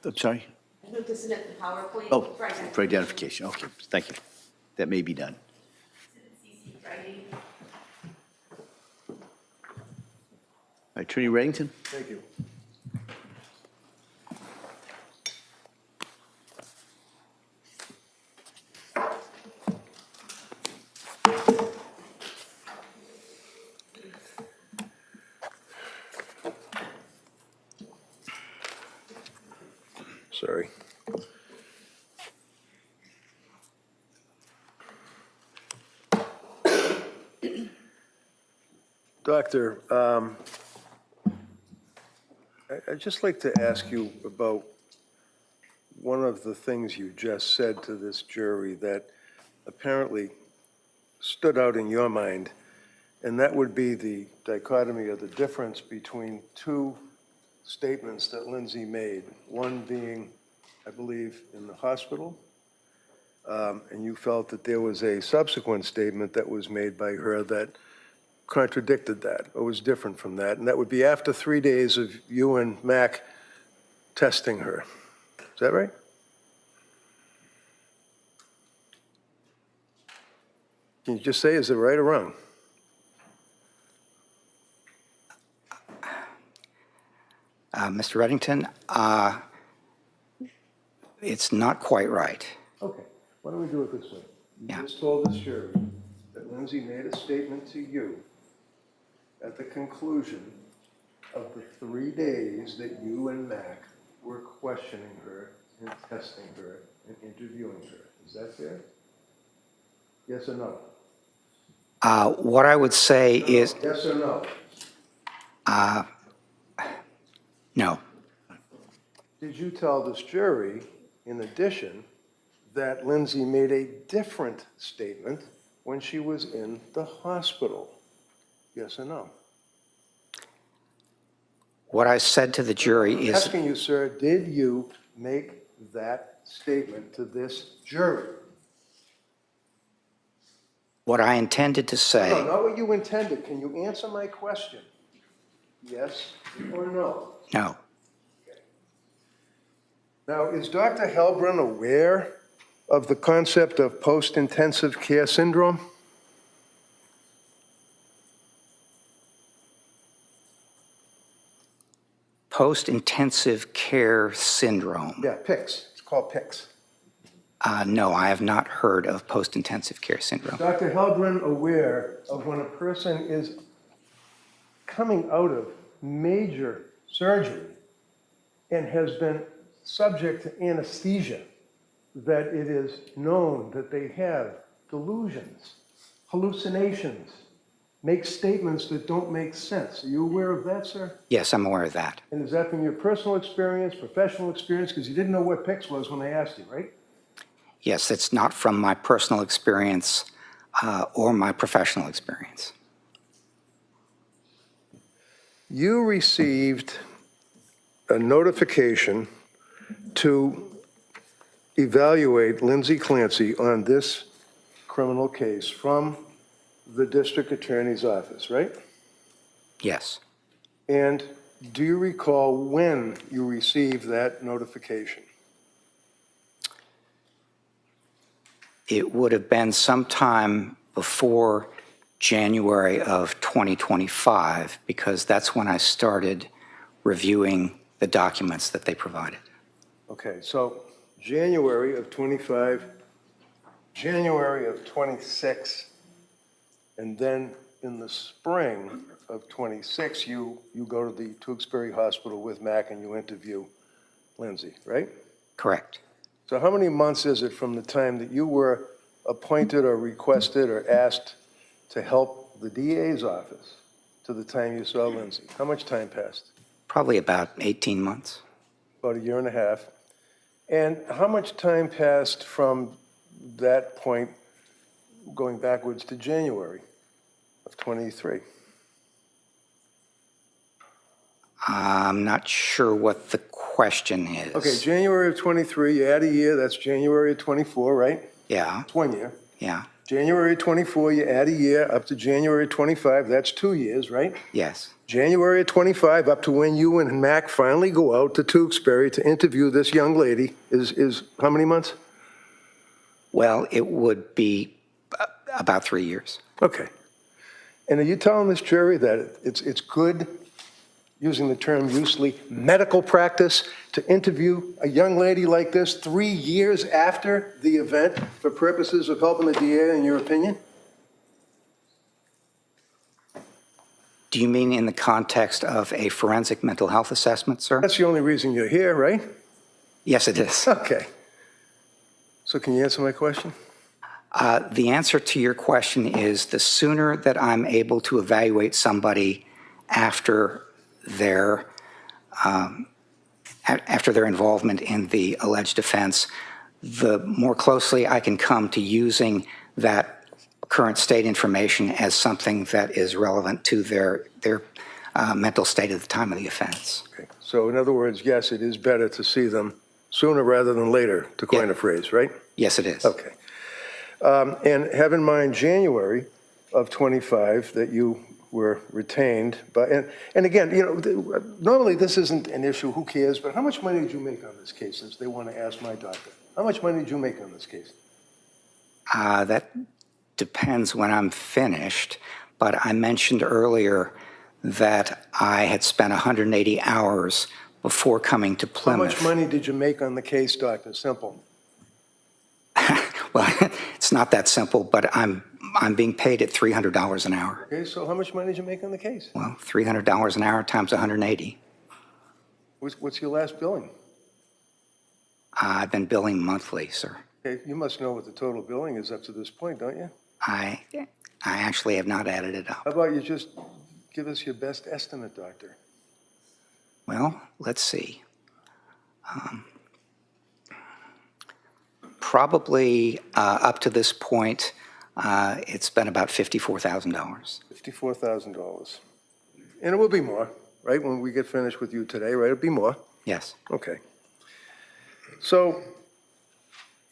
I'm sorry? I'd move to submit the PowerPoint Oh, for identification. for identification, okay, thank you. That may be done. Attorney Reddington? Thank you. Sorry. Doctor, I'd just like to ask you about one of the things you just said to this jury that apparently stood out in your mind, and that would be the dichotomy of the difference between two statements that Lindsay made, one being, I believe, in the hospital, and you felt that there was a subsequent statement that was made by her that contradicted that, or was different from that, and that would be after 3 days of you and Mac testing her. Is that right? Can you just say, is it right or wrong? Mr. Reddington, it's not quite right. Okay, why don't we do it this way? Yeah. You just told this jury that Lindsay made a statement to you at the conclusion of the 3 days that you and Mac were questioning her and testing her and interviewing her. Is that fair? Yes or no? What I would say is, Yes or no? no. Did you tell this jury, in addition, that Lindsay made a different statement when she was in the hospital? Yes or no? What I said to the jury I'm is, asking you, sir, did you make that statement to this jury? what I intended to No, say, not what you intended. Can you answer my question? Yes or no? no. Now, is Dr. Helbron aware of the concept of post-intensive care syndrome? Post-intensive care syndrome. Yeah, PICS. It's called PICS. No, I have not heard of post-intensive care syndrome. Dr. Helbron aware of when a person is coming out of major surgery and has been subject to anesthesia, that it is known that they have delusions, hallucinations, make statements that don't make sense. Are you aware of that, sir? Yes, I'm aware of that. And is that from your personal experience, professional experience? Because you didn't know what PICS was when they asked you, right? Yes, it's not from my personal experience or my professional experience. You received a notification to evaluate Lindsay Clancy on this criminal case from the district attorney's office, right? Yes. And do you recall when you received that notification? It would have been sometime before January of 2025, because that's when I started reviewing the documents that they provided. Okay, so January of 25, January of 26, and then in the spring of 26, you go to the Duxbury Hospital with Mac and you interview Lindsay, right? Correct. So how many months is it from the time that you were appointed or requested or asked to help the DA's office to the time you saw Lindsay? How much time passed? Probably about 18 months. About a year and a half. And how much time passed from that point going backwards to January of 23? I'm not sure what the question is. Okay, January of 23, you add a year, that's January of 24, right? Yeah, It's 1 year. yeah, January 24, you add a year up to January 25, that's 2 years, right? yes. January 25 up to when you and Mac finally go out to Duxbury to interview this young lady is how many months? Well, it would be about 3 years. Okay. And are you telling this jury that it's good, using the term loosely, medical practice to interview a young lady like this 3 years after the event for purposes of helping the DA, in your opinion? Do you mean in the context of a forensic mental health assessment, sir? That's the only reason you're here, right? Yes, it is. Okay. So can you answer my question? The answer to your question is the sooner that I'm able to evaluate somebody after their involvement in the alleged offense, the more closely I can come to using that current state information as something that is relevant to their mental state at the time of the offense. Okay. So in other words, yes, it is better to see them sooner rather than later, to coin a phrase, right? Yes, it is. Okay. And have in mind January of 25 that you were retained, and again, you know, normally this isn't an issue, who cares, but how much money did you make on this case, since they want to ask my doctor? How much money did you make on this case? That depends when I'm finished, but I mentioned earlier that I had spent 180 hours before coming to How Plymouth. much money did you make on the case, Doctor? Simple. Well, it's not that simple, but I'm being paid at $300 an hour. Okay, so how much money did you make on the case? Well, $300 an hour times 180. What's your last billing? I've been billing monthly, sir. Okay, you must know what the total billing is up to this point, don't you? I actually have not added it up. How about you just give us your best estimate, Doctor? Well, let's see. Probably up to this point, it's been about $54,000. $54,000. And it will be more, right, when we get finished with you today, right? It'll be more. Yes. Okay. So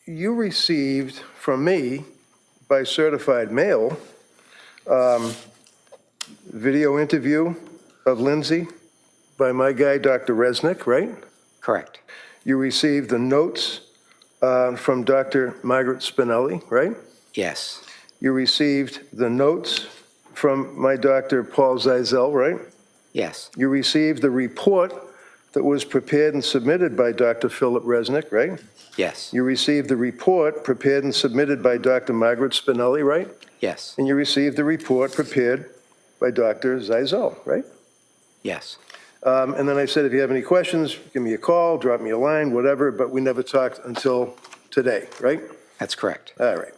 you received from me by certified mail video interview of Lindsay by my guy, Dr. Resnick, right? Correct. You received the notes from Dr. Margaret Spinelli, right? Yes. You received the notes from my Dr. Paul Zeisel, right? Yes. You received the report that was prepared and submitted by Dr. Philip Resnick, right? Yes. You received the report prepared and submitted by Dr. Margaret Spinelli, right? Yes. And you received the report prepared by Dr. Zeisel, right? Yes. And then I said, if you have any questions, give me a call, drop me a line, whatever, but we never talked until today, right? That's correct. All right.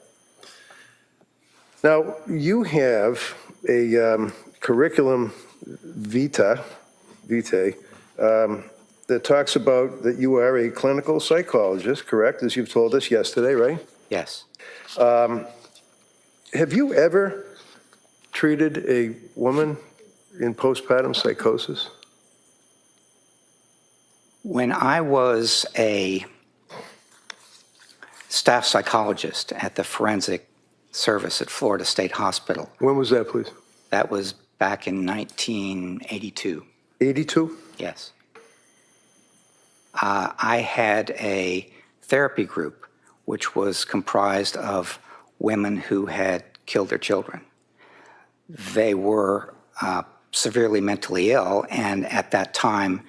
Now, you have a curriculum vitae that talks about that you are a clinical psychologist, correct, as you've told us yesterday, right? Yes. Have you ever treated a woman in postpartum psychosis? When I was a staff psychologist at the forensic service at Florida State Hospital, When was that, please? that was back in 1982. 82? Yes. I had a therapy group which was comprised of women who had killed their children. They were severely mentally ill, and at that time,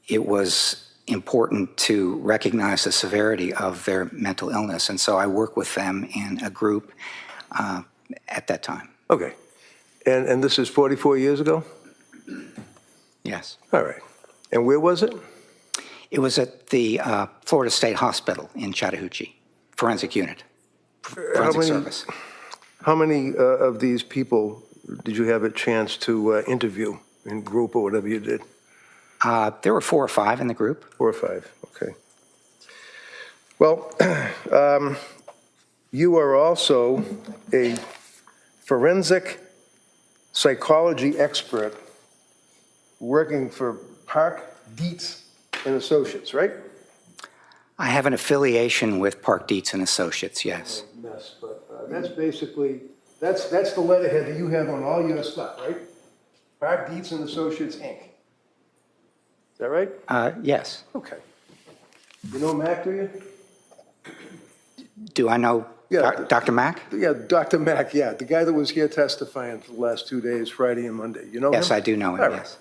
it was important to recognize the severity of their mental illness, and so I worked with them in a group at that time. Okay. And this is 44 years ago? Yes. All right. And where was it? It was at the Florida State Hospital in Chattahoochee, forensic unit, forensic service. How many of these people did you have a chance to interview in group or whatever you did? There were 4 or 5 in the group. 4 or 5, okay. Well, you are also a forensic psychology expert working for Park, Dietz and Associates, right? I have an affiliation with Park Dietz and Associates, yes. Mess, but that's basically, that's the letterhead that you have on all your stuff, right? Park, Dietz and Associates, Inc. Is that right? Yes. Okay. You know Mac, do you? Do I know Yeah. Dr. Mack? Yeah, Dr. Mack, yeah, the guy that was here testifying for the last 2 days, Friday and Monday. You know him? Yes, I do know him, All right. yes.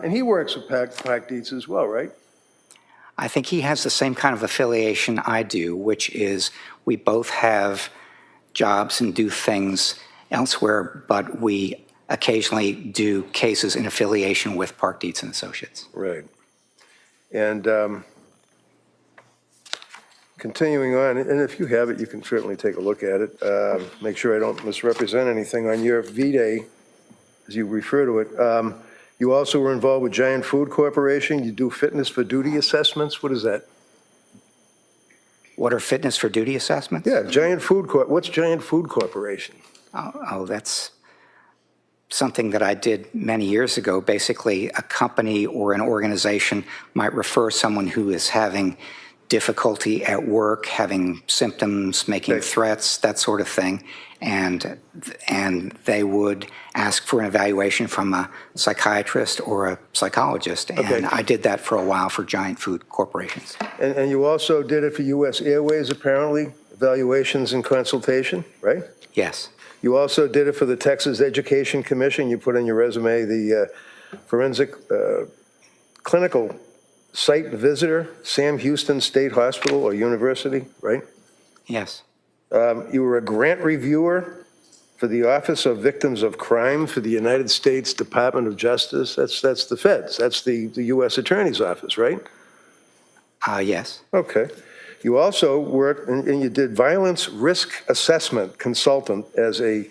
And he works with Park Dietz as well, right? I think he has the same kind of affiliation I do, which is we both have jobs and do things elsewhere, but we occasionally do cases in affiliation with Park Dietz and Associates. Right. And continuing on, and if you have it, you can certainly take a look at it. Make sure I don't misrepresent anything on your V-Day, as you refer to it. You also were involved with Giant Food Corporation. You do fitness for duty assessments. What is that? What are fitness for duty assessments? Yeah, Giant Food Corp. What's Giant Food Corporation? Oh, that's something that I did many years ago. Basically, a company or an organization might refer someone who is having difficulty at work, having symptoms, making Okay. threats, that sort of thing, and they ask for an evaluation from a psychiatrist or a psychologist. Okay. And I did that for a while for Giant Food Corporations. And you also did it for U.S. Airways, apparently, evaluations and consultation, right? Yes. You also did it for the Texas Education Commission. You put in your resume the forensic clinical site visitor, Sam Houston State Hospital or University, right? Yes. You were a grant reviewer for the Office of Victims of Crime for the United States Department of Justice. That's the feds. That's the U.S. Attorney's Office, right? Yes. Okay. You also worked, and you did violence risk assessment consultant as a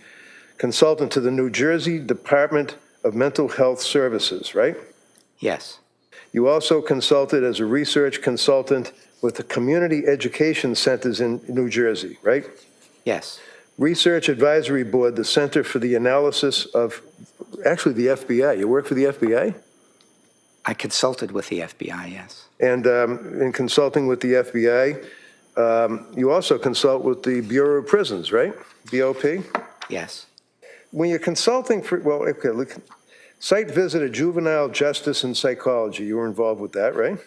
consultant to the New Jersey Department of Mental Health Services, right? Yes. You also consulted as a research consultant with the community education centers in New Jersey, right? Yes. Research Advisory Board, the Center for the Analysis of, actually the FBI. You work for the FBI? I consulted with the FBI, yes. And in consulting with the FBI, you also consult with the Bureau of Prisons, right? BOP? Yes. When you're consulting for, well, okay, look, site visit of juvenile justice and psychology, you were involved with that, right?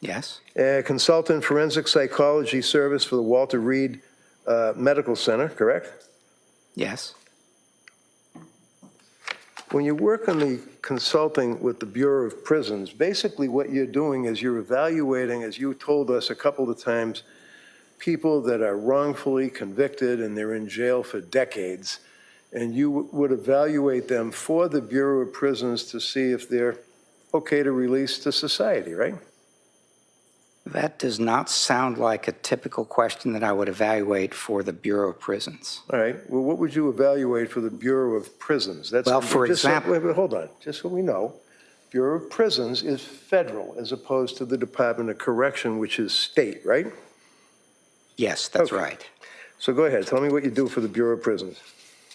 Yes. Consultant forensic psychology service for the Walter Reed Medical Center, correct? Yes. When you work on the consulting with the Bureau of Prisons, basically what you're doing is you're evaluating, as you told us a couple of times, people that are wrongfully convicted and they're in jail for decades, and you would evaluate them for the Bureau of Prisons to see if they're okay to release to society, right? That does not sound like a typical question that I would evaluate for the Bureau of Prisons. All right, well, what would you evaluate for the Bureau of Prisons? That's Well, for just so- example- Wait, hold on, just so we know, Bureau of Prisons is federal as opposed to the Department of Correction, which is state, right? Yes, that's Okay. right. So go ahead, tell me what you do for the Bureau of Prisons.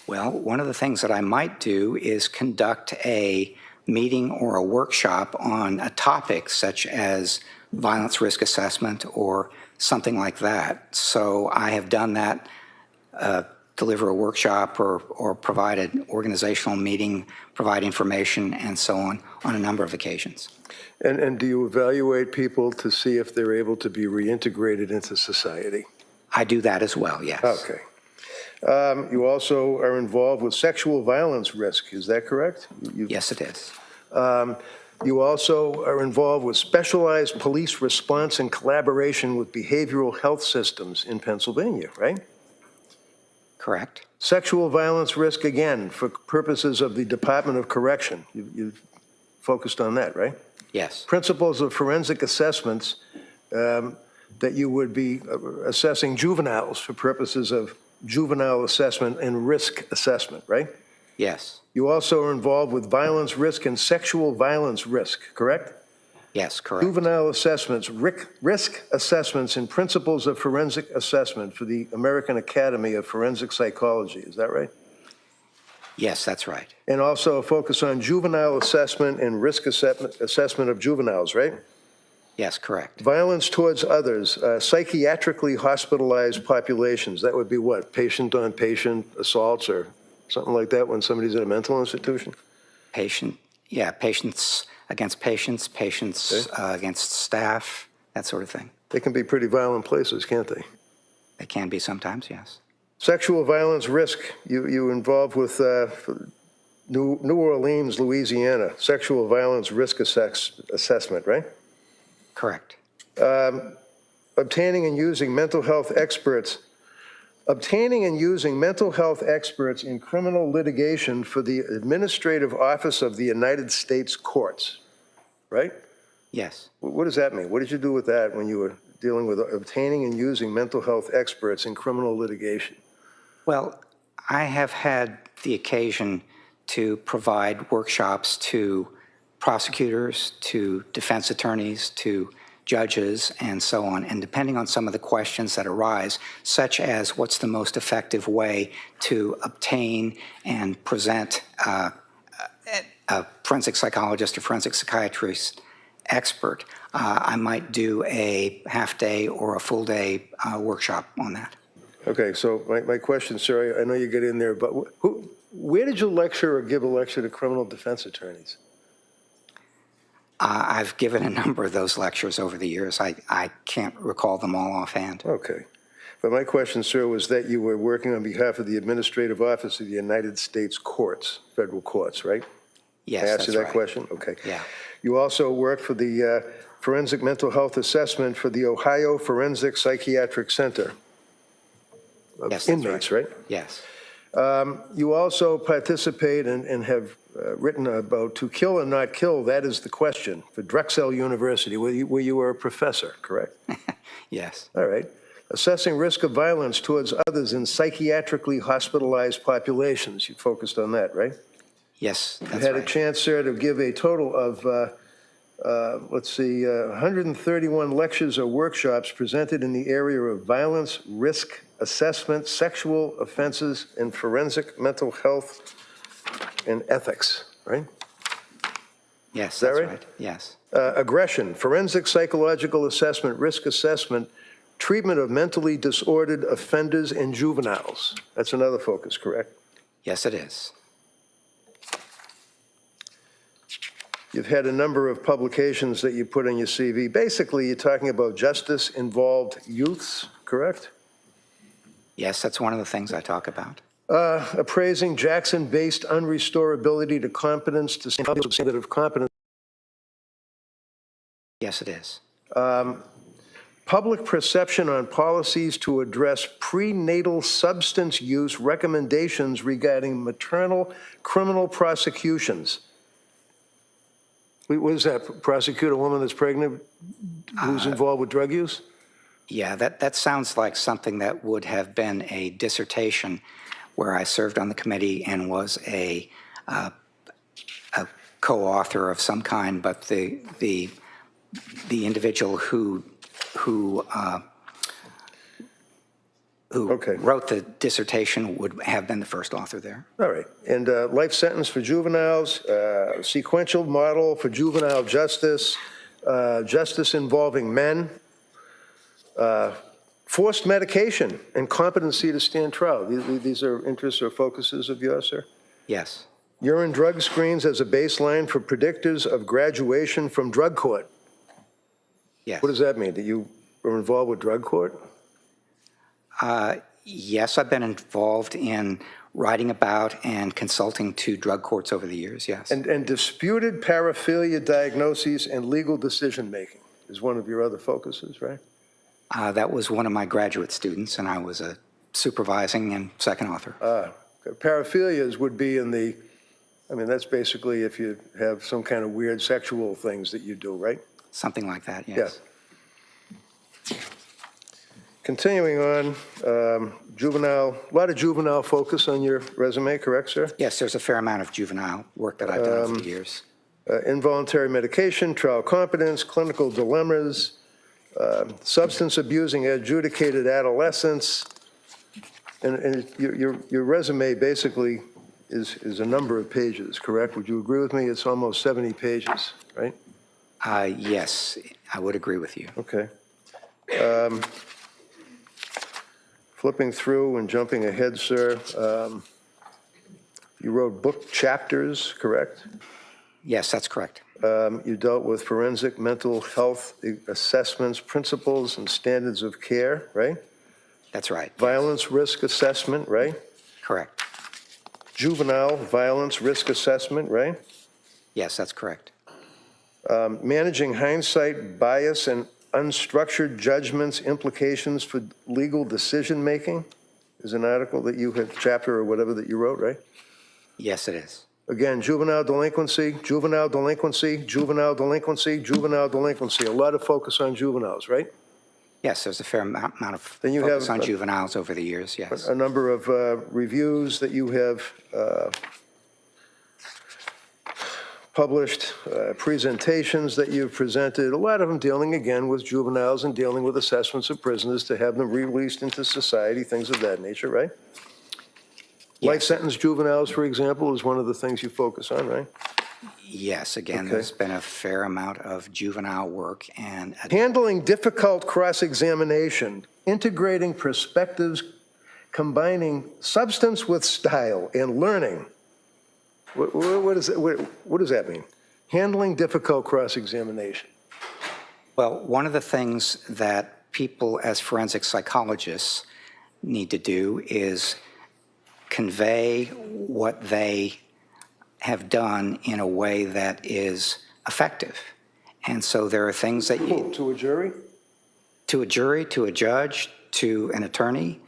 Well, one of the things that I might do is conduct a meeting or a workshop on a topic such as violence risk assessment or something like that. So I have done that, deliver a workshop or provide an organizational meeting, provide information and so on a number of occasions. And do you evaluate people to see if they're able to be reintegrated into society? I do that as well, yes. Okay. You also are involved with sexual violence risk, is that correct? Yes, it is. You also are involved with specialized police response and collaboration with behavioral health systems in Pennsylvania, right? Correct. Sexual violence risk, again, for purposes of the Department of Correction. You focused on that, right? Yes, principles of forensic assessments, that you would be assessing juveniles for purposes of juvenile assessment and risk assessment, right? yes, You also are involved with violence risk and sexual violence risk, correct? yes, correct. Juvenile assessments, risk assessments and principles of forensic assessment for the American Academy of Forensic Psychology, is that right? Yes, that's right. And also a focus on juvenile assessment and risk assessment of juveniles, right? Yes, correct. Violence towards others, psychiatrically hospitalized populations, that would be what? Patient-on-patient assaults or something like that when somebody's in a mental institution? Patients against patients, patients against staff, that sort of thing. They can be pretty violent places, can't they? They can be sometimes, yes. Sexual violence risk, you involved with New Orleans, Louisiana, sexual violence risk assessment, right? Correct. Obtaining and using mental health experts. Obtaining and using mental health experts in criminal litigation for the Administrative Office of the United States Courts, right? Yes. What does that mean? What did you do with that when you were dealing with obtaining and using mental health experts in criminal litigation? Well, I have had the occasion to provide workshops to prosecutors, to defense attorneys, to judges, and so on. And depending on some of the questions that arise, such as what's the most effective way to obtain and present a forensic psychologist or forensic psychiatrist expert, I might do a half-day or a full-day workshop on that. Okay, so my question, sir, I know you get in there, but where did you lecture or give a lecture to criminal defense attorneys? I've given a number of those lectures over the years. I can't recall them all offhand. Okay. But my question, sir, was that you were working on behalf of the Administrative Office of the United States Courts, federal courts, right? Yes, I asked that's you that right. question? Okay. Yeah. You also worked for the Forensic Mental Health Assessment for the Ohio Forensic Psychiatric Center of Yes, that's inmates, right? Yes. You also participate and have written about To Kill or Not Kill, That Is the Question, for Drexel University, where you were a professor, correct? Yes. All right. Assessing risk of violence towards others in psychiatrically hospitalized populations. You focused on that, right? Yes, You that's had a right. chance, sir, to give a total of, 131 lectures or workshops presented in the area of violence, risk assessment, sexual offenses, and forensic mental health and ethics, right? Yes, that that's right? right. Yes. Aggression, forensic psychological assessment, risk assessment, treatment of mentally disordered offenders and juveniles. That's another focus, correct? Yes, it is. You've had a number of publications that you put on your CV. Basically, you're talking about justice-involved youths, correct? Yes, that's one of the things I talk about. Appraising Jackson-based unrestorability to competence to standard of competence. Yes, it is. Public perception on policies to address prenatal substance use recommendations regarding maternal criminal prosecutions. What is that? Prosecute a woman that's pregnant who's involved with drug use? Yeah, that sounds like something that would have been a dissertation where I served on the committee and was a co-author of some kind, but the individual who Okay. wrote the dissertation would have been the first author there. All right. And life sentence for juveniles, sequential model for juvenile justice, justice involving men, forced medication, and competency to stand trial. These are interests or focuses of yours, sir? Yes. Urine drug screens as a baseline for predictors of graduation from drug court. Yes. What does that mean? That you were involved with drug court? Yes, I've been involved in writing about and consulting to drug courts over the years, yes. And disputed paraphilia diagnoses and legal decision-making is one of your other focuses, right? That was one of my graduate students, and I was a supervising and second author. Paraphilias would be in the I mean, that's basically if you have some kind of weird sexual things that you do, right? Something like that, yes. Yeah. Continuing on, juvenile, a lot of juvenile focus on your resume, correct, sir? Yes, there's a fair amount of juvenile work that I've done over the years. Involuntary medication, trial competence, clinical dilemmas, substance abusing adjudicated adolescents. And your resume basically is a number of pages, correct? Would you agree with me? It's almost 70 pages, right? Yes, I would agree with you. Okay. Flipping through and jumping ahead, sir, you wrote book chapters, correct? Yes, that's correct. You dealt with forensic mental health assessments, principles, and standards of care, right? That's right. Violence risk assessment, right? Correct. Juvenile violence risk assessment, right? Yes, that's correct. Managing hindsight bias and unstructured judgments, implications for legal decision-making is an article that you had, chapter or whatever that you wrote, right? Yes, it is. Again, juvenile delinquency, juvenile delinquency, juvenile delinquency, juvenile delinquency. A lot of focus on juveniles, right? Yes, there's a fair amount of Then you focus have on juveniles over the years, yes. A number of reviews that you have published, presentations that you've presented, a lot of them dealing again with juveniles and dealing with assessments of prisoners to have them released into society, things of that nature, right? Life Yes. sentence juveniles, for example, is one of the things you focus on, right? Yes, again, Okay. there's been a fair amount of juvenile work and Handling difficult cross-examination, integrating perspectives, combining substance with style and learning. What does that mean? Handling difficult cross-examination. well, one of the things that people as forensic psychologists need to do is convey what they have done in a way that is effective. And so there are things that you, To a jury? to a jury, to a judge, to an attorney,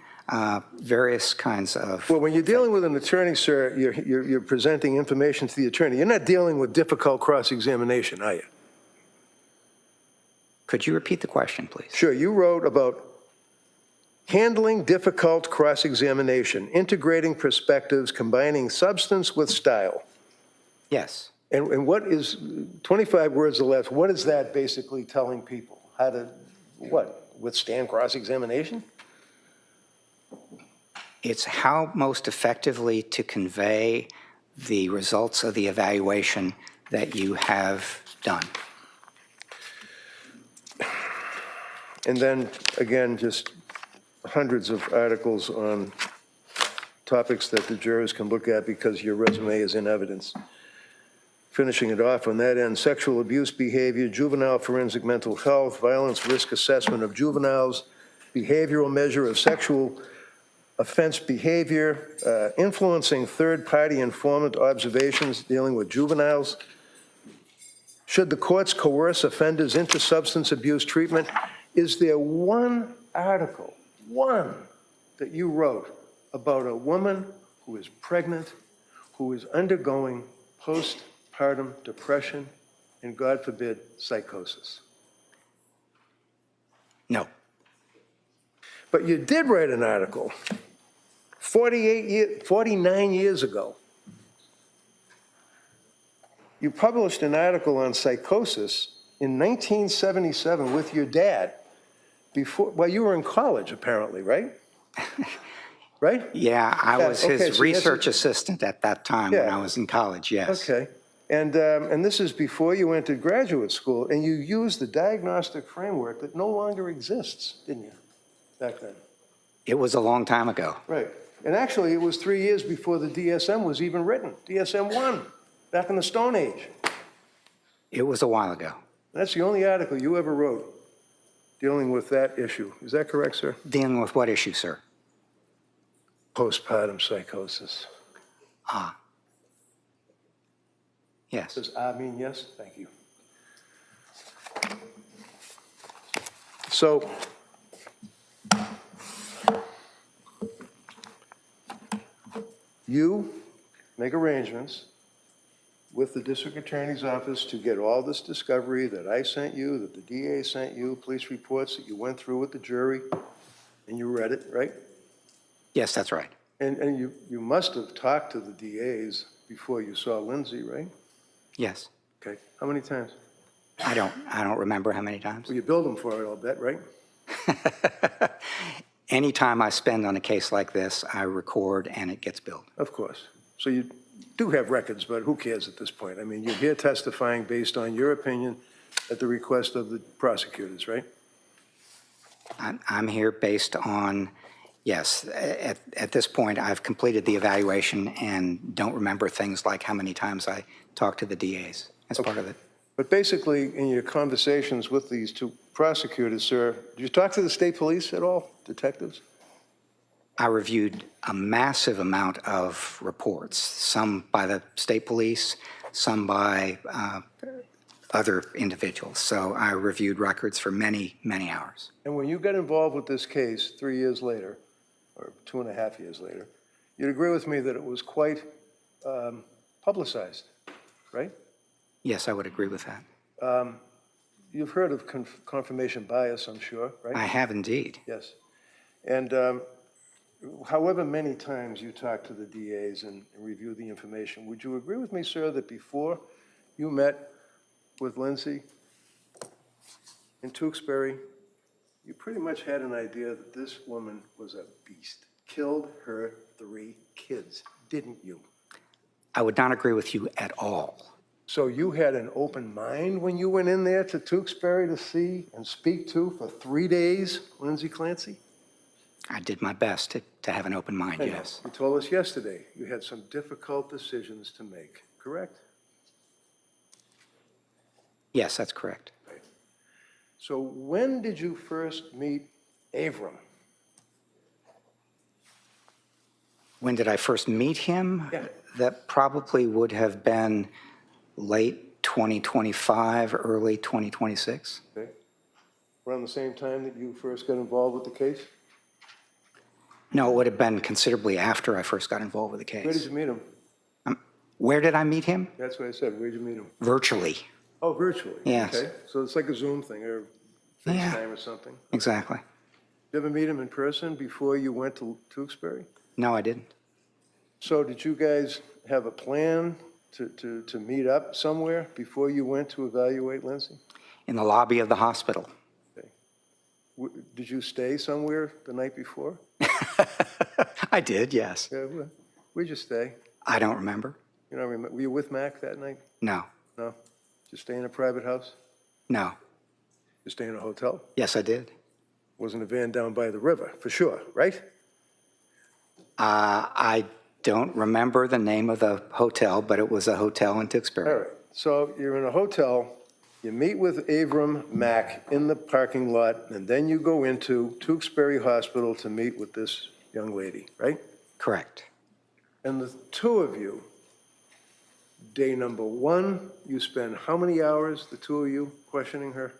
various kinds of, Well, when you're dealing with an attorney, sir, you're presenting information to the attorney. You're not dealing with difficult cross-examination, are you? could you repeat the question, please? Sure, you wrote about handling difficult cross-examination, integrating perspectives, combining substance with style. Yes. And what is, 25 words or less, what is that basically telling people? How to, what, withstand cross-examination? It's how most effectively to convey the results of the evaluation that you have done. And then, again, just hundreds of articles on topics that the jurors can look at because your resume is in evidence. Finishing it off on that end, sexual abuse behavior, juvenile forensic mental health, violence risk assessment of juveniles, behavioral measure of sexual offense behavior, influencing third-party informant observations dealing with juveniles. Should the courts coerce offenders into substance abuse treatment? Is there one article, one, that you wrote about a woman who is pregnant, who is undergoing postpartum depression, and God forbid, psychosis? No. But you did write an article 49 years ago. You published an article on psychosis in 1977 with your dad before, well, you were in college apparently, right? Right? Yeah, I was okay, his so research assistant at that time when Yeah. I was in college, yes. Okay. And this is before you entered graduate school, and you used the diagnostic framework that no longer exists, didn't you, back then? It was a long time ago. Right. And actually, it was 3 years before the DSM was even written, DSM-1, back in the Stone Age. It was a while ago. That's the only article you ever wrote dealing with that issue. Is that correct, sir? Dealing with what issue, sir? Postpartum psychosis. Ah. Yes. Does I mean yes? Thank you. So, you make arrangements with the district attorney's office to get all this discovery that I sent you, that the DA sent you, police reports that you went through with the jury, and you read it, right? Yes, that's right. And you must have talked to the DAs before you saw Lindsay, right? Yes. Okay, how many times? I don't remember how many times. Well, you billed them for it, I'll bet, right? Any time I spend on a case like this, I record and it gets billed. Of course. So you do have records, but who cares at this point? I mean, you're here testifying based on your opinion at the request of the prosecutors, right? I'm here based on, yes, at this point, I've completed the evaluation and don't remember things like how many times I talked to the DAs as part of it. But basically, in your conversations with these two prosecutors, sir, did you talk to the state police at all, detectives? I reviewed a massive amount of reports, some by the state police, some by other individuals. So I reviewed records for many, many hours. And when you got involved with this case 3 years later, or 2.5 years later, you'd agree with me that it was quite publicized, right? Yes, I would agree with that. You've heard of confirmation bias, I'm sure, right? I have indeed. Yes. And however many times you talk to the DAs and review the information, would you agree with me, sir, that before you met with Lindsay in Duxbury, you pretty much had an idea that this woman was a beast, killed her 3 kids, didn't you? I would not agree with you at all. So you had an open mind when you went in there to Duxbury to see and speak to for 3 days, Lindsay Clancy? I did my best to have an open mind, I know. yes. You told us yesterday you had some difficult decisions to make, correct? Yes, that's correct. So when did you first meet Avram? When did I first meet him? Yeah. That probably would have been late 2025, early 2026. Okay. Around the same time that you first got involved with the case? No, it would have been considerably after I first got involved with the Where did case. you meet him? Where did I meet him? That's what I said. Where did you meet him? Virtually. Oh, virtually? Yes. Okay. So it's like a Zoom thing or Yeah. FaceTime or something? Exactly. Did you ever meet him in person before you went to Duxbury? No, I didn't. So did you guys have a plan to meet up somewhere before you went to evaluate Lindsay? In the lobby of the hospital. Did you stay somewhere the night before? I did, yes. Yeah, where'd you stay? I don't remember. You know, were you with Mac that night? No, No? Did you stay in a private house? no. You stay in a hotel? Yes, I did. Wasn't a van down by the river, for sure, right? I don't remember the name of the hotel, but it was a hotel in All Duxbury. right, so you're in a hotel, you meet with Avram Mack in the parking lot, and then you go into Tewksbury Hospital to meet with this young lady, right? Correct. And the two of you, day number 1, you spend how many hours, the two of you, questioning her?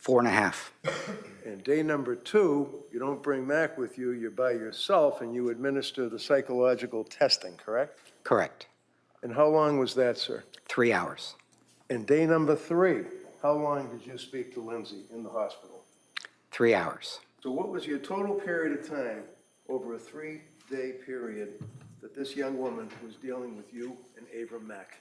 4.5. And day number 2, you don't bring Mac with you, you're by yourself, and you administer the psychological testing, correct? Correct. And how long was that, sir? 3 hours. And day number 3, how long did you speak to Lindsay in the hospital? 3 hours. So what was your total period of time over a 3-day period that this young woman was dealing with you and Avram Mack?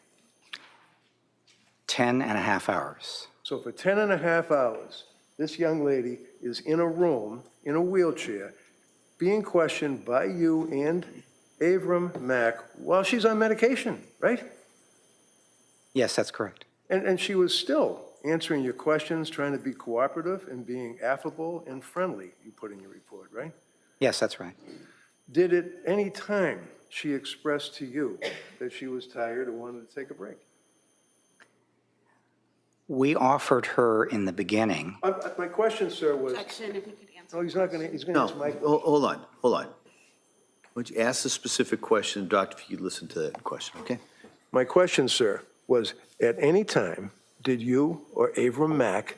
10.5 hours. So for 10.5 hours, this young lady is in a room, in a wheelchair, being questioned by you and Avram Mack while she's on medication, right? Yes, that's correct. And she was still answering your questions, trying to be cooperative and being affable and friendly, you put in your report, right? Yes, that's right. Did at any time she express to you that she was tired and wanted to take a break? We offered her in the beginning. My question, sir, was, Objection, if you could answer. no, he's not going to, he's going to No, answer my hold on. Would you ask the specific question, Doctor, if you could listen to that question, okay? My question, sir, was at any time, did you or Avram Mack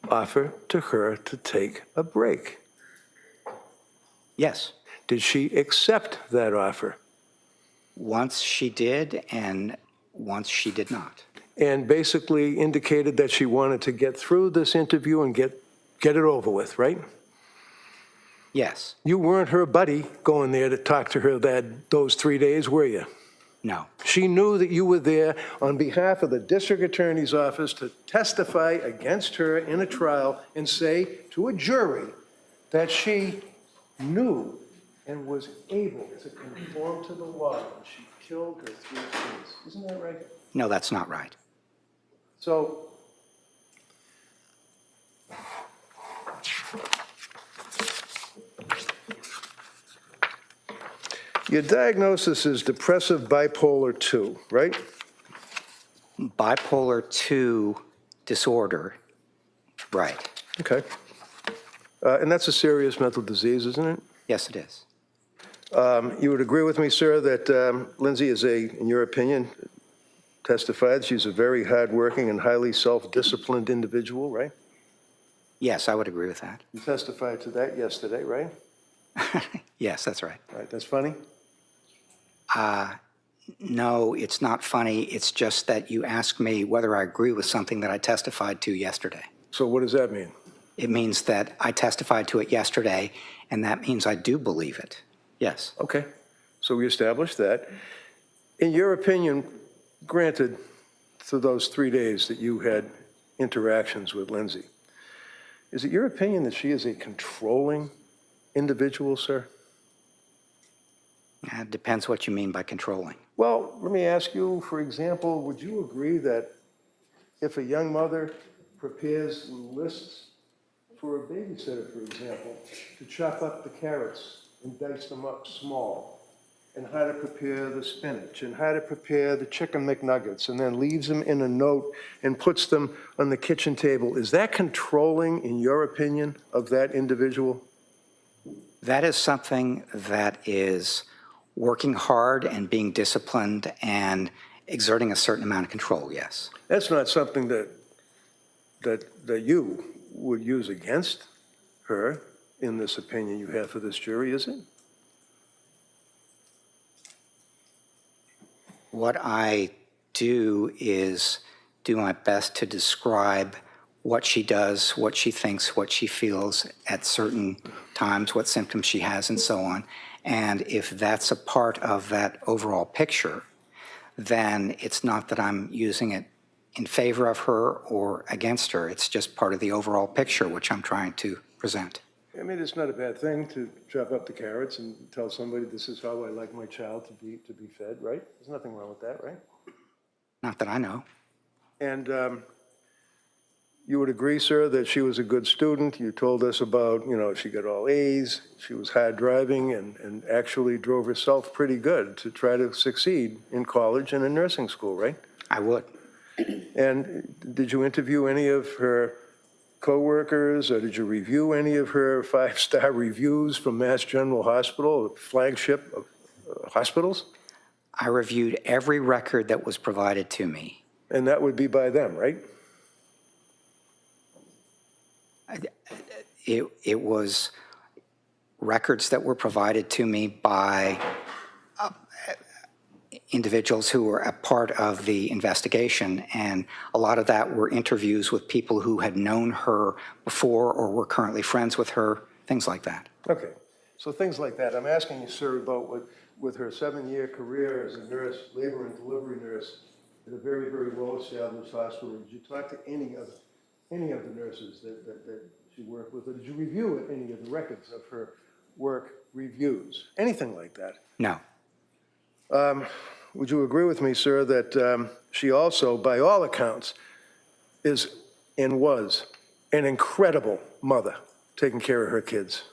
offer to her to take a break? Yes. Did she accept that offer? Once she did, and once she did not. And basically indicated that she wanted to get through this interview and get it over with, right? Yes. You weren't her buddy going there to talk to her those 3 days, were you? No. She knew that you were there on behalf of the district attorney's office to testify against her in a trial and say to a jury that she knew and was able to conform to the law when she killed her 3 kids. Isn't that right? No, that's not right. So, your diagnosis is depressive bipolar 2, right? Bipolar 2 disorder, right. Okay. And that's a serious mental disease, isn't it? Yes, it is. You would agree with me, sir, that Lindsay is in your opinion, testified she's a very hardworking and highly self-disciplined individual, right? Yes, I would agree with that. You testified to that yesterday, right? Yes, that's right. All right, that's funny? No, it's not funny. It's just that you asked me whether I agree with something that I testified to yesterday. So what does that mean? It means that I testified to it yesterday, and that means I do believe it. Yes. Okay, so we established that. In your opinion, granted, through those 3 days that you had interactions with Lindsay, is it your opinion that she is a controlling individual, sir? It depends what you mean by controlling. Well, let me ask you, for example, would you agree that if a young mother prepares lists for a babysitter, for example, to chop up the carrots and dice them up small, and how to prepare the spinach, and how to prepare the chicken McNuggets, and then leaves them in a note and puts them on the kitchen table, is that controlling, in your opinion, of that individual? That is something that is working hard and being disciplined and exerting a certain amount of control, yes. That's not something that you would use against her in this opinion you have for this jury, is it? What I do is do my best to describe what she does, what she thinks, what she feels at certain times, what symptoms she has, and so on. And if that's a part of that overall picture, then it's not that I'm using it in favor of her or against her. It's just part of the overall picture, which I'm trying to present. I mean, it's not a bad thing to chop up the carrots and tell somebody this is how I like my child to be fed, right? There's nothing wrong with that, right? Not that I know. And you would agree, sir, that she was a good student. You told us about, she got all A's, she was hard driving, and actually drove herself pretty good to try to succeed in college and in nursing school, right? I would. And did you interview any of her coworkers, or did you review any of her 5-star reviews from Mass General Hospital, flagship of hospitals? I reviewed every record that was provided to me. And that would be by them, right? It was records that were provided to me by individuals who were a part of the investigation, and a lot of that were interviews with people who had known her before or were currently friends with her, things like that. Okay, so things like that. I'm asking you, sir, about with her 7-year career as a nurse, labor and delivery nurse at a very, very well-established hospital. Did you talk to any of the nurses that she worked with, or did you review any of the records of her work reviews? Anything like that? No. Would you agree with me, sir, that she also, by all accounts, is and was an incredible mother, taking care of her kids?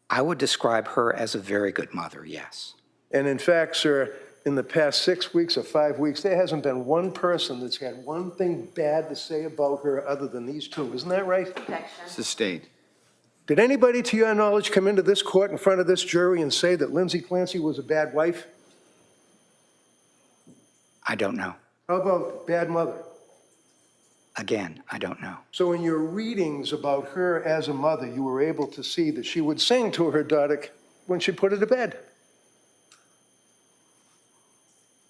I would describe her as a very good mother, yes. And in fact, sir, in the past 6 weeks or 5 weeks, there hasn't been one person that's had one thing bad to say about her other than these two. Isn't that right? Sustained. Did anybody, to your knowledge, come into this court in front of this jury and say that Lindsay Clancy was a bad wife? I don't know. How about bad mother? Again, I don't know. So in your readings about her as a mother, you were able to see that she would sing to her daughter when she put her to bed.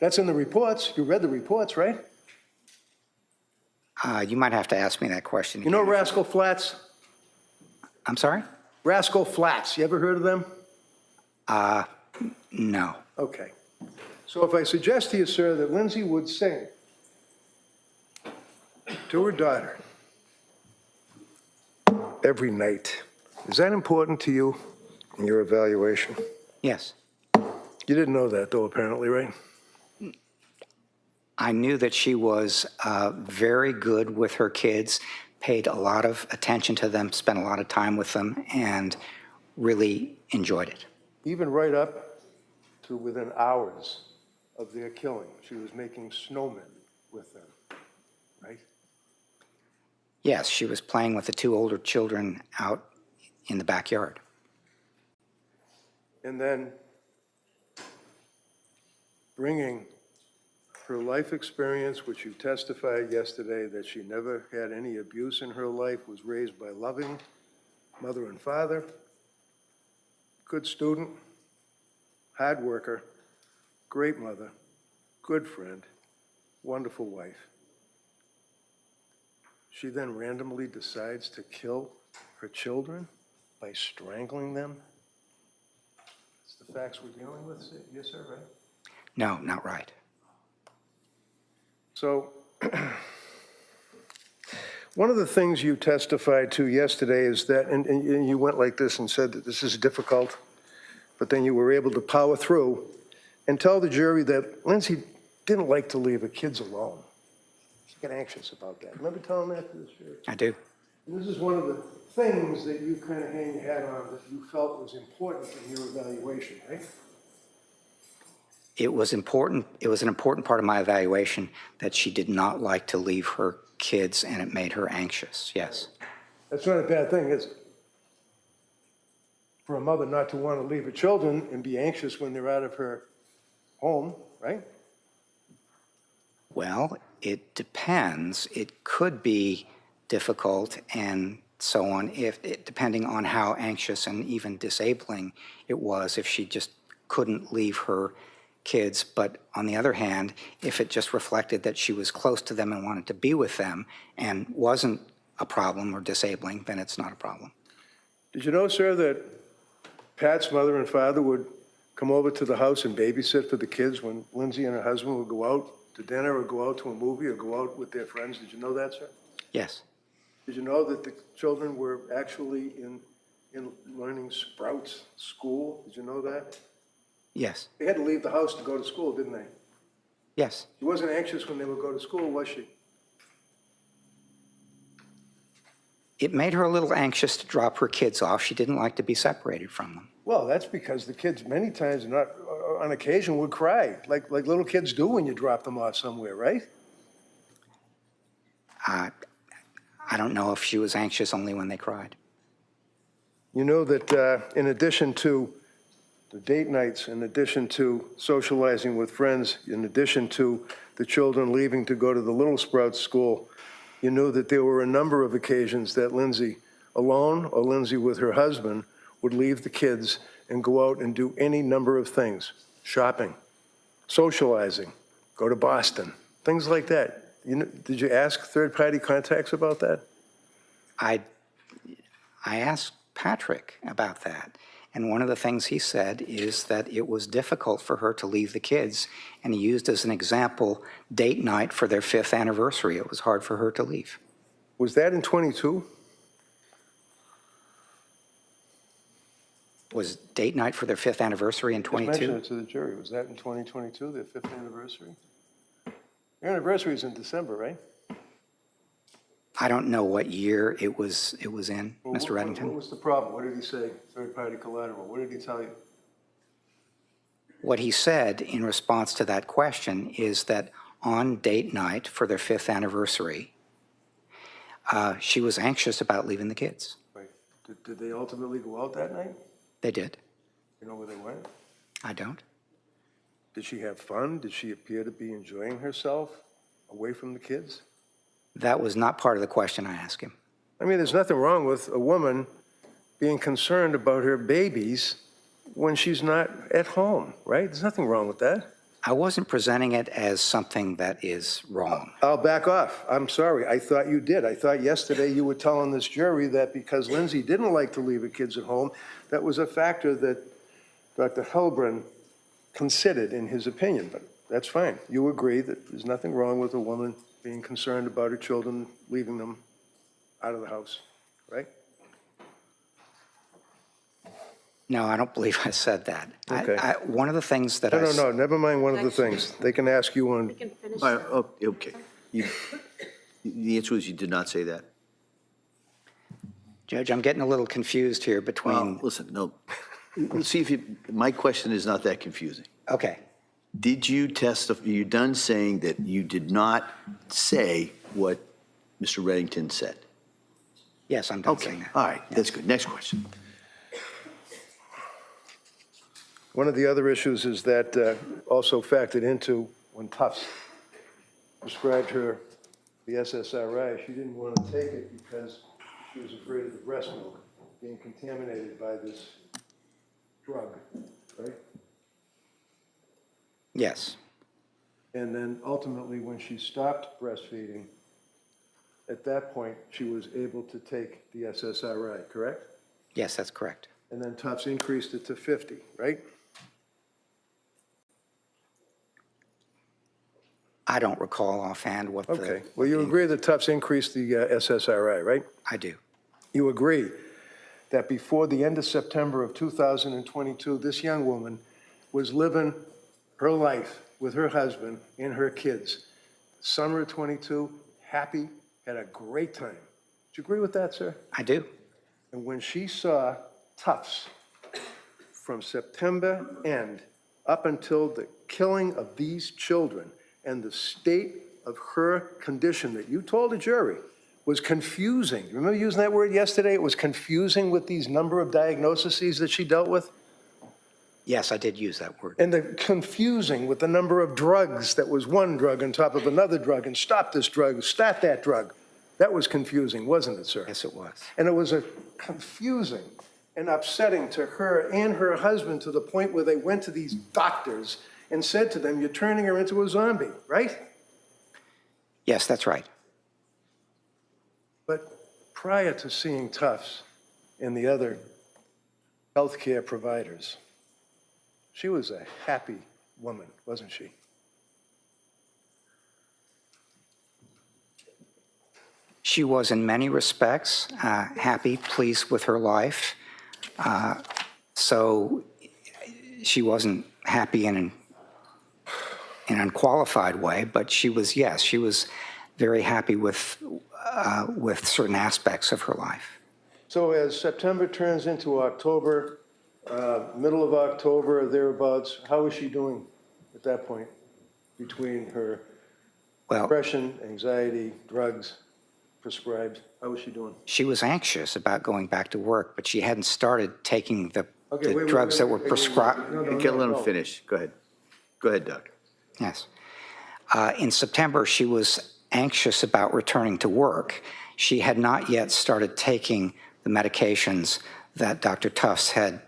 That's in the reports. You read the reports, right? You might have to ask me that question You know again. Rascal Flats? I'm sorry? Rascal Flats, you ever heard of them? No. Okay. So if I suggest to you, sir, that Lindsay would sing to her daughter every night, is that important to you in your evaluation? Yes. You didn't know that, though, apparently, right? I knew that she was very good with her kids, paid a lot of attention to them, spent a lot of time with them, and really enjoyed it. Even right up to within hours of their killing, she was making snowmen with them, right? Yes, she was playing with the two older children out in the backyard. And then bringing her life experience, which you testified yesterday that she never had any abuse in her life, was raised by loving mother and father, good student, hard worker, great mother, good friend, wonderful wife. She then randomly decides to kill her children by strangling them. It's the facts we're dealing with, yes, sir, right? No, not right. So, one of the things you testified to yesterday is that, and you went like this and said that this is difficult, but then you were able to power through and tell the jury that Lindsay didn't like to leave her kids alone. She got anxious about that. Remember telling that to the jury? I do. And this is one of the things that you kind of hang your hat on that you felt was important in your evaluation, right? It was important. It was an important part of my evaluation that she did not like to leave her kids, and it made her anxious. Yes. That's not a bad thing, is it? For a mother not to want to leave her children and be anxious when they're out of her home, right? Well, it depends. It could be difficult and so on, depending on how anxious and even disabling it was if she just couldn't leave her kids. But on the other hand, if it just reflected that she was close to them and wanted to be with them and wasn't a problem or disabling, then it's not a problem. Did you know, sir, that Pat's mother and father would come over to the house and babysit for the kids when Lindsay and her husband would go out to dinner or go out to a movie or go out with their friends? Did you know that, sir? Yes. Did you know that the children were actually in learning Sprouts school? Did you know that? Yes. They had to leave the house to go to school, didn't they? Yes. She wasn't anxious when they would go to school, was she? It made her a little anxious to drop her kids off. She didn't like to be separated from them. Well, that's because the kids many times, not on occasion, would cry, like little kids do when you drop them off somewhere, right? I don't know if she was anxious only when they cried. You know that in addition to the date nights, in addition to socializing with friends, in addition to the children leaving to go to the Little Sprouts school, you knew that there were a number of occasions that Lindsay, alone or Lindsay with her husband, would leave the kids and go out and do any number of things. Shopping, socializing, go to Boston, things like that. You know, did you ask third-party contacts about that? I asked Patrick about that, and one of the things he said is that it was difficult for her to leave the kids, and he used as an example date night for their 5th anniversary. It was hard for her to leave. Was that in 22? Was date night for their 5th anniversary in Just mention 22? it to the jury. Was that in 2022, their 5th anniversary? Your anniversary is in December, right? I don't know what year it was in, Well, Mr. What Reddington. was the problem? What did he say, third-party collateral? What did he tell you? What he said in response to that question is that on date night for their 5th anniversary, she was anxious about leaving the kids. Right. Did they ultimately go out that night? They did. You know where they went? I don't. Did she have fun? Did she appear to be enjoying herself away from the kids? That was not part of the question I asked him. I mean, there's nothing wrong with a woman being concerned about her babies when she's not at home, right? There's nothing wrong with that. I wasn't presenting it as something that is wrong. I'll back off. I'm sorry. I thought you did. I thought yesterday you were telling this jury that because Lindsay didn't like to leave her kids at home, that was a factor that Dr. Helbrin considered in his opinion, but that's fine. You agree that there's nothing wrong with a woman being concerned about her children, leaving them out of the house, right? No, I don't believe I said that. Okay. One of the things that No, never mind one of the things. They can ask you on, We can finish. All right, okay. The answer is you did not say that? Judge, I'm getting a little confused here Well, between, listen, no. Let's see if you, my question is not that confusing. okay, Did you testify, you done saying that you did not say what Mr. Reddington said? yes, I'm done Okay, saying that. all right, that's good. Next question. one of the other issues is that also factored into when Tufts prescribed her the SSRI, she didn't want to take it because she was afraid of the breast milk being contaminated by this drug, right? Yes, And then ultimately, when she stopped breastfeeding, at that point, she was able to take the SSRI, correct? yes, that's correct. And then Tufts increased it to 50, right? I don't recall offhand what the. Okay. Well, you agree that Tufts increased the SSRI, right? I do. You agree that before the end of September of 2022, this young woman was living her life with her husband and her kids. Summer of 22, happy, had a great time. Do you agree with that, sir? I do. And when she saw Tufts from September end up until the killing of these children and the state of her condition that you told the jury was confusing. Remember using that word yesterday? It was confusing with these number of diagnoses that she dealt with? Yes, I did use that word. And the confusing with the number of drugs that was one drug on top of another drug, and stop this drug, start that drug. That was confusing, wasn't it, sir? Yes, it was. And it was a confusing and upsetting to her and her husband to the point where they went to these doctors and said to them, you're turning her into a zombie, right? Yes, that's right. But prior to seeing Tufts and the other healthcare providers, she was a happy woman, wasn't she? She was in many respects happy, pleased with her life. So she wasn't happy in an unqualified way, but she was, yes, she was very happy with certain aspects of her life. So as September turns into October, middle of October or thereabouts, how is she doing at that point between her Well, depression, anxiety, drugs prescribed? How is she doing? she was anxious about going back to work, but she hadn't started taking the Okay, wait, drugs that were wait, prescribed. no, Okay, let him no. finish. Go ahead. Go ahead, Doug. Yes. In September, she was anxious about returning to work. She had not yet started taking the medications that Dr. Tufts had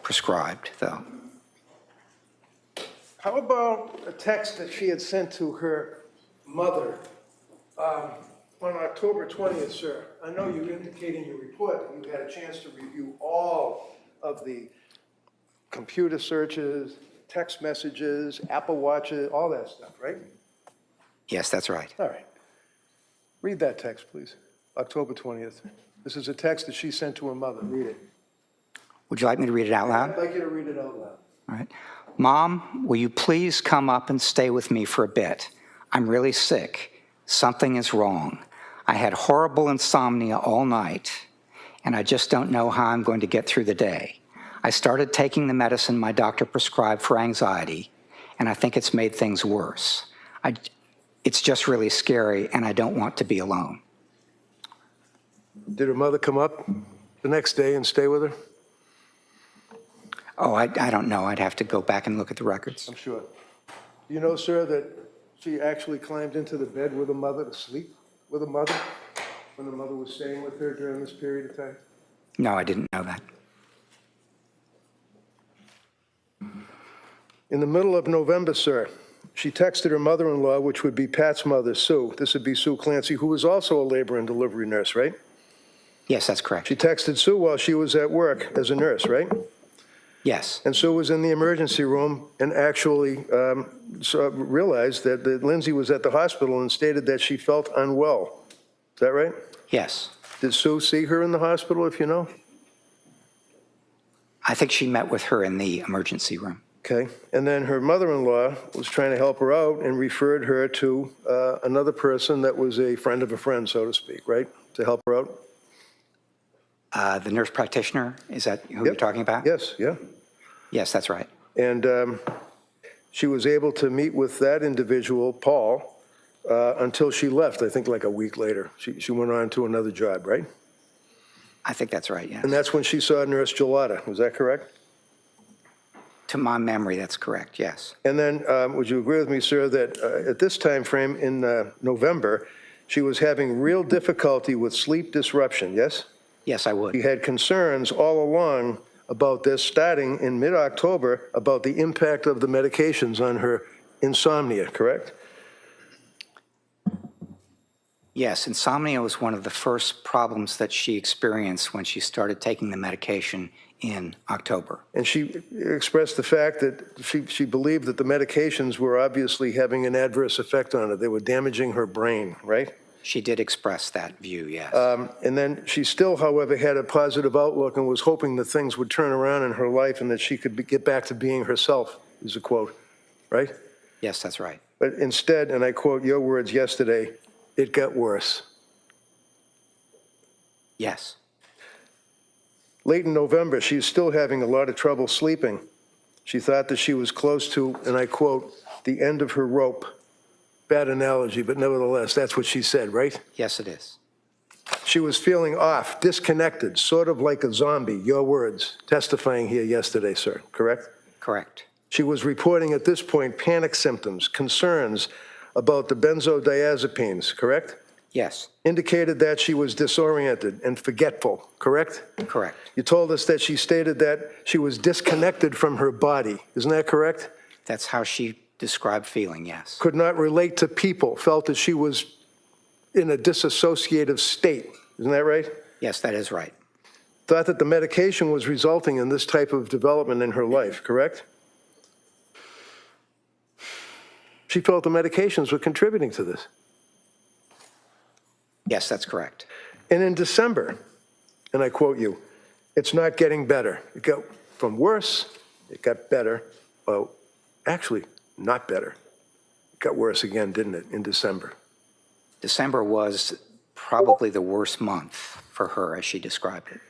prescribed, though. How about a text that she had sent to her mother on October 20th, sir? I know you indicate in your report that you had a chance to review all of the computer searches, text messages, Apple Watches, all that stuff, right? Yes, that's right. All right. Read that text, please. October 20th. This is a text that she sent to her mother. Read it. Would you like me to read it out loud? I'd like you to read it out loud. All right. Mom, will you please come up and stay with me for a bit? I'm really sick. Something is wrong. I had horrible insomnia all night, and I just don't know how I'm going to get through the day. I started taking the medicine my doctor prescribed for anxiety, and I think it's made things worse. It's just really scary, and I don't want to be alone. Did her mother come up the next day and stay with her? Oh, I don't know. I'd have to go back and look at the records. I'm sure. Do you know, sir, that she actually climbed into the bed with her mother to sleep with her mother when the mother was staying with her during this period of time? No, I didn't know that. In the middle of November, sir, she texted her mother-in-law, which would be Pat's mother, Sue. This would be Sue Clancy, who was also a labor and delivery nurse, right? Yes, that's correct. She texted Sue while she was at work as a nurse, right? Yes, And Sue was in the emergency room and actually realized that Lindsay was at the hospital and stated that she felt unwell. Is that right? yes. Did Sue see her in the hospital, if you know? I think she met with her in the emergency room. Okay. And then her mother-in-law was trying to help her out and referred her to another person that was a friend of a friend, so to speak, right? To help her out? The nurse practitioner, is that who you're talking about? Yes, yeah. Yes, that's right. And she was able to meet with that individual, Paul, until she left, I think like a week later. She went on to another job, right? I think that's right, yes. And that's when she saw Nurse Gelada, was that correct? To my memory, that's correct, yes. And then, would you agree with me, sir, that at this time frame in November, she was having real difficulty with sleep disruption, yes? Yes, I would. She had concerns all along about this, starting in mid-October, about the impact of the medications on her insomnia, correct? Yes, insomnia was one of the first problems that she experienced when she started taking the medication in October. And she expressed the fact that she believed that the medications were obviously having an adverse effect on her. They were damaging her brain, right? She did express that view, yes. And then she still, however, had a positive outlook and was hoping that things would turn around in her life and that she could get back to being herself, is a quote, right? Yes, that's right. But instead, and I quote your words yesterday, it got worse. Yes. Late in November, she's still having a lot of trouble sleeping. She thought that she was close to, and I quote, the end of her rope. Bad analogy, but nevertheless, that's what she said, right? Yes, it is. She was feeling off, disconnected, sort of like a zombie, your words, testifying here yesterday, sir, correct? Correct. She was reporting at this point panic symptoms, concerns about the benzodiazepines, correct? Yes, Indicated that she was disoriented and forgetful, correct? correct. You told us that she stated that she was disconnected from her body. Isn't that correct? That's how she described feeling, yes. Could not relate to people, felt that she was in a disassociative state. Isn't that right? Yes, that is right. Thought that the medication was resulting in this type of development in her life, correct? She felt the medications were contributing to this. Yes, that's correct. And in December, and I quote you, it's not getting better. It got from worse, it got better. Well, actually, not better. It got worse again, didn't it, in December? December was probably the worst month for her, as she described it.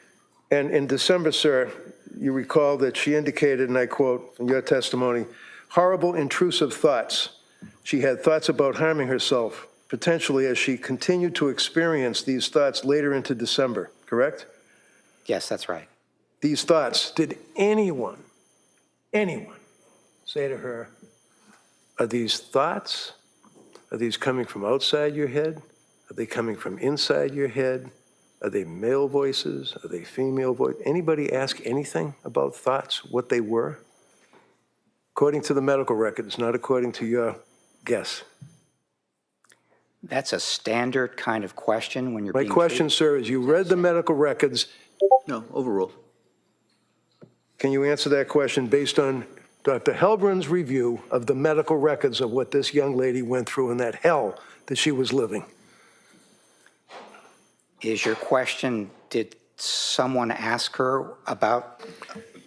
And in December, sir, you recall that she indicated, and I quote from your testimony, horrible intrusive thoughts. She had thoughts about harming herself, potentially as she continued to experience these thoughts later into December, correct? Yes, that's right. These thoughts, did anyone say to her, are these thoughts, are these coming from outside your head? Are they coming from inside your head? Are they male voices? Are they female voices? Anybody ask anything about thoughts, what they were? According to the medical records, not according to your guess. That's a standard kind of question when you're My being question, treated. sir, is you read the medical records. No, overruled. Can you answer that question based on Dr. Helbrin's review of the medical records of what this young lady went through in that hell that she was living? Is your question, did someone ask her about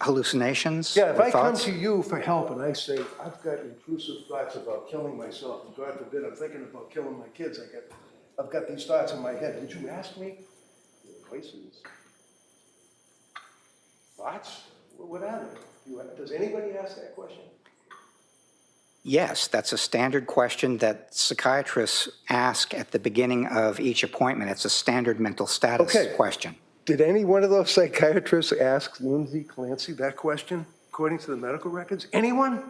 hallucinations? Yeah, if or I come thoughts? to you for help and I say, I've got intrusive thoughts about killing myself, and God forbid I'm thinking about killing my kids, I've got these thoughts in my head. Did you ask me? Voices? Thoughts? What are they? Does anybody ask that question? Yes, that's a standard question that psychiatrists ask at the beginning of each appointment. It's a standard mental status Okay. question. Did any one of those psychiatrists ask Lindsay Clancy that question, according to the medical records? Anyone?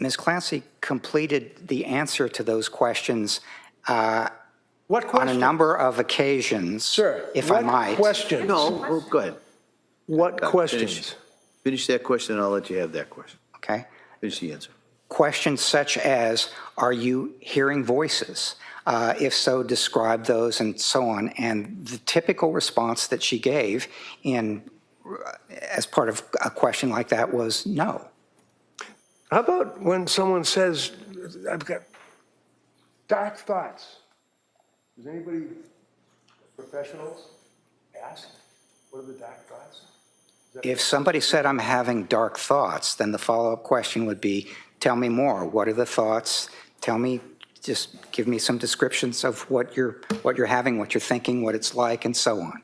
Ms. Clancy completed the answer to those questions What on question? a number of occasions, Sir, if I what might. questions? No, well, go ahead. What Finish. questions? Finish that question, and I'll let you have that question. Okay? Finish the answer. Questions such as, are you hearing voices? If so, describe those and so on. And the typical response that she gave as part of a question like that was no. How about when someone says, I've got dark thoughts? Does anybody, professionals, ask, what are the dark thoughts? If somebody said, I'm having dark thoughts, then the follow-up question would be, tell me more. What are the thoughts? Tell me, just give me some descriptions of what you're having, what you're thinking, what it's like, and so on.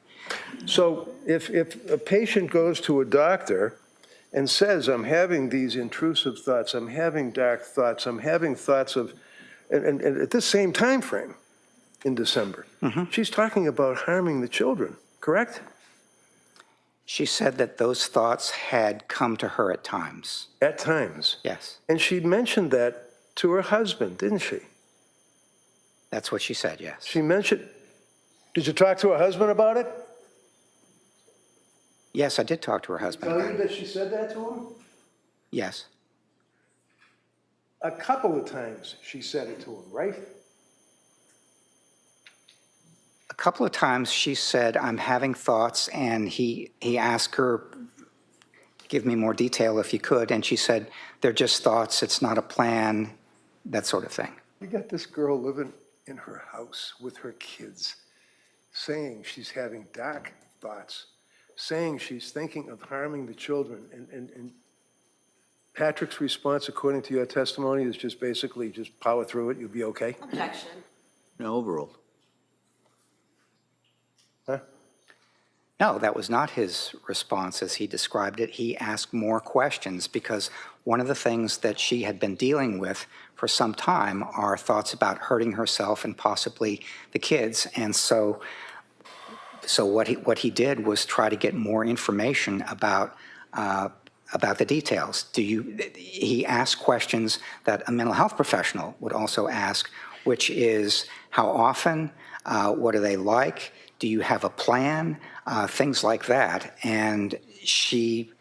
So if a patient goes to a doctor and says, I'm having these intrusive thoughts, I'm having dark thoughts, I'm having thoughts of, and at this same time frame in December, she's talking about harming the children, correct? She said that those thoughts had come to her at times. At times. Yes, And she mentioned that to her husband, didn't she? that's what she said, yes. She mentioned, did you talk to her husband about it? Yes, I did talk to her husband Tell about you it. that she said that to him? Yes. A couple of times she said it to him, right? A couple of times she said, I'm having thoughts, and he asked her, give me more detail if you could, and she said, they're just thoughts, it's not a plan, that sort of thing. You got this girl living in her house with her kids, saying she's having dark thoughts, saying she's thinking of harming the children, and Patrick's response, according to your testimony, is just basically just power through it, you'll be okay? Objection. No, overruled. Huh? No, that was not his response as he described it. He asked more questions because one of the things that she had been dealing with for some time are thoughts about hurting herself and possibly the kids. And so what he did was try to get more information about the details. He asked questions that a mental health professional would also ask, which is how often, what are they like? Do you have a plan? Things like that. And she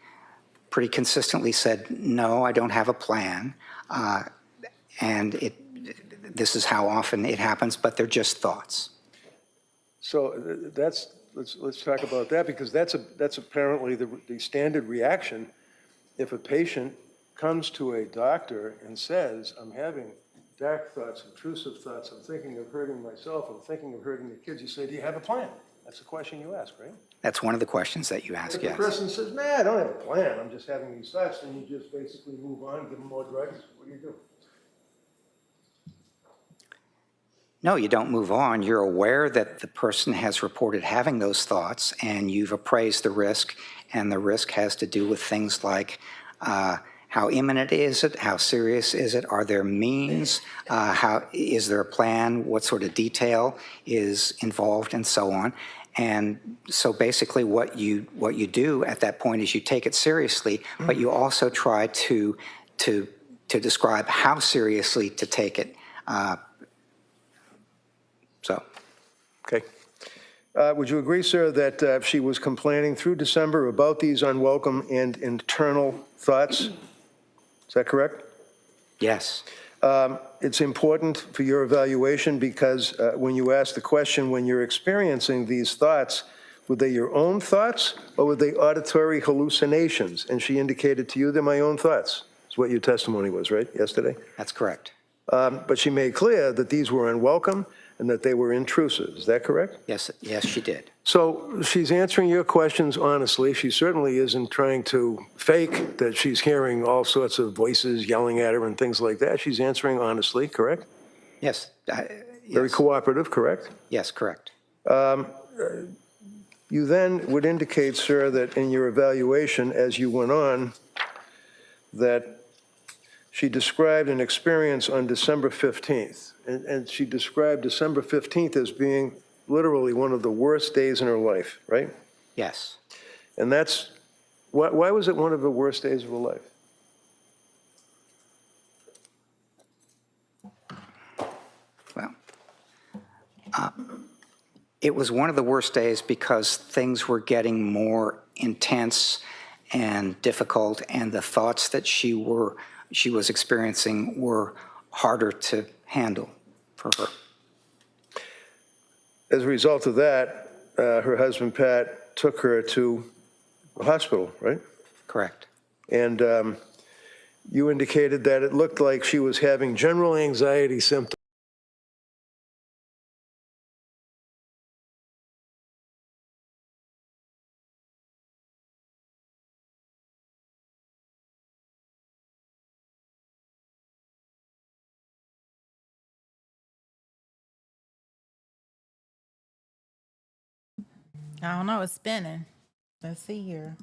pretty consistently said, no, I don't have a plan. And this is how often it happens, but they're just thoughts. So let's talk about that, because that's apparently the standard reaction if a patient comes to a doctor and says, I'm having dark thoughts, intrusive thoughts, I'm thinking of hurting myself, I'm thinking of hurting the kids. You say, do you have a plan? That's the question you ask, right? That's one of the questions that you ask, If yes. the person says, nah, I don't have a plan, I'm just having these thoughts, then you just basically move on, give them more drugs. What do you do? No, you don't move on. You're aware that the person has reported having those thoughts, and you've appraised the risk, and the risk has to do with things like how imminent is it? How serious is it? Are there means? Is there a plan? What sort of detail is involved, and so on? And so basically what you do at that point is you take it seriously, but you also try to describe how seriously to take it. Okay. Would you agree, sir, that she was complaining through December about these unwelcome and internal thoughts? Is that correct? Yes. It's important for your evaluation because when you ask the question, when you're experiencing these thoughts, were they your own thoughts or were they auditory hallucinations? And she indicated to you they're my own thoughts. That's what your testimony was, right, yesterday? That's correct. But she made clear that these were unwelcome and that they were intrusive. Is that correct? Yes, she did. So she's answering your questions honestly. She certainly isn't trying to fake that she's hearing all sorts of voices yelling at her and things like that. She's answering honestly, correct? Yes. Very cooperative, correct? Yes, correct. You then would indicate, sir, that in your evaluation as you went on, that she described an experience on December 15th. And she described December 15th as being literally one of the worst days in her life, right? Yes. And that's, why was it one of the worst days of her life? Well, it was one of the worst days because things were getting more intense and difficult, and the thoughts that she was experiencing were harder to handle for her. As a result of that, her husband, Pat, took her to the hospital, right? Correct. And you indicated that it looked like she was having general anxiety symptoms. I don't know, it's spinning. Let's see here.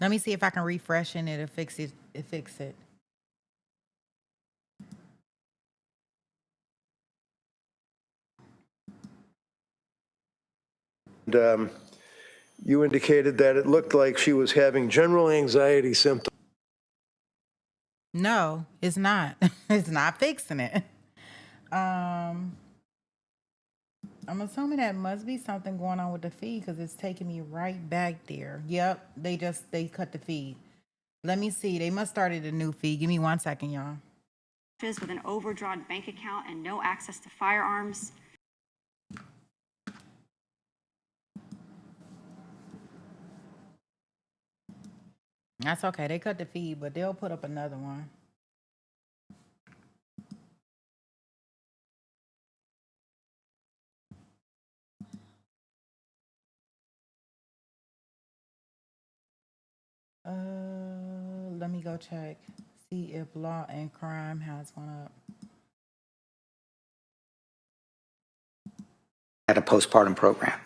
Let me see if I can refresh it and fix it. And you indicated that it looked like she was having general anxiety symptoms. No, it's not. It's not fixing it. I'm assuming that must be something going on with the feed because it's taking me right back there. Yep, they cut the feed. Let me see. They must started a new feed. Give me 1 second, y'all. With an overdrawn bank account and no access to firearms. That's okay. They cut the feed, but they'll put up another one. Let me go check. See if Law and Crime has one up. At a postpartum program.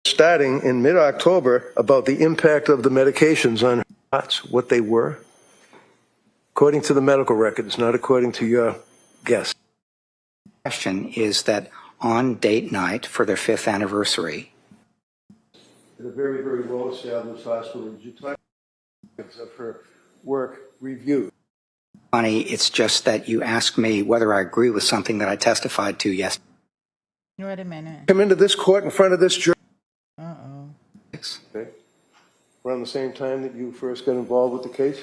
Starting in mid-October about the impact of the medications on her thoughts, what they were, according to the medical records, not according to your guess. The question is that on date night for their 5th anniversary, At a very, very well-established hospital, did you talk of her work review? Honey, it's just that you asked me whether I agree with something that I testified to yesterday. Wait a minute. Come into this court in front of this jury. Uh-oh. Okay. Around the same time that you first got involved with the case?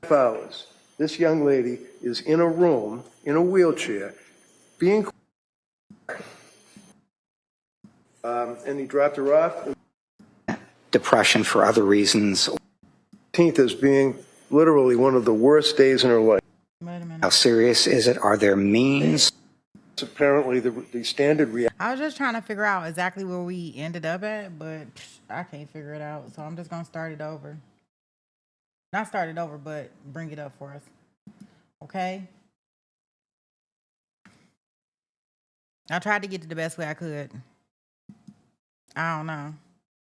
5 hours. This young lady is in a room, in a wheelchair, being... and he dropped her off. Depression for other reasons. 18th as being literally one of the worst days in her life. Wait a minute. How serious is it? Are there means? It's apparently the standard reaction. I was just trying to figure out exactly where we ended up at, but I can't figure it out. So I'm just going to start it over. Not start it over, but bring it up for us. Okay? I tried to get it the best way I could. I don't know.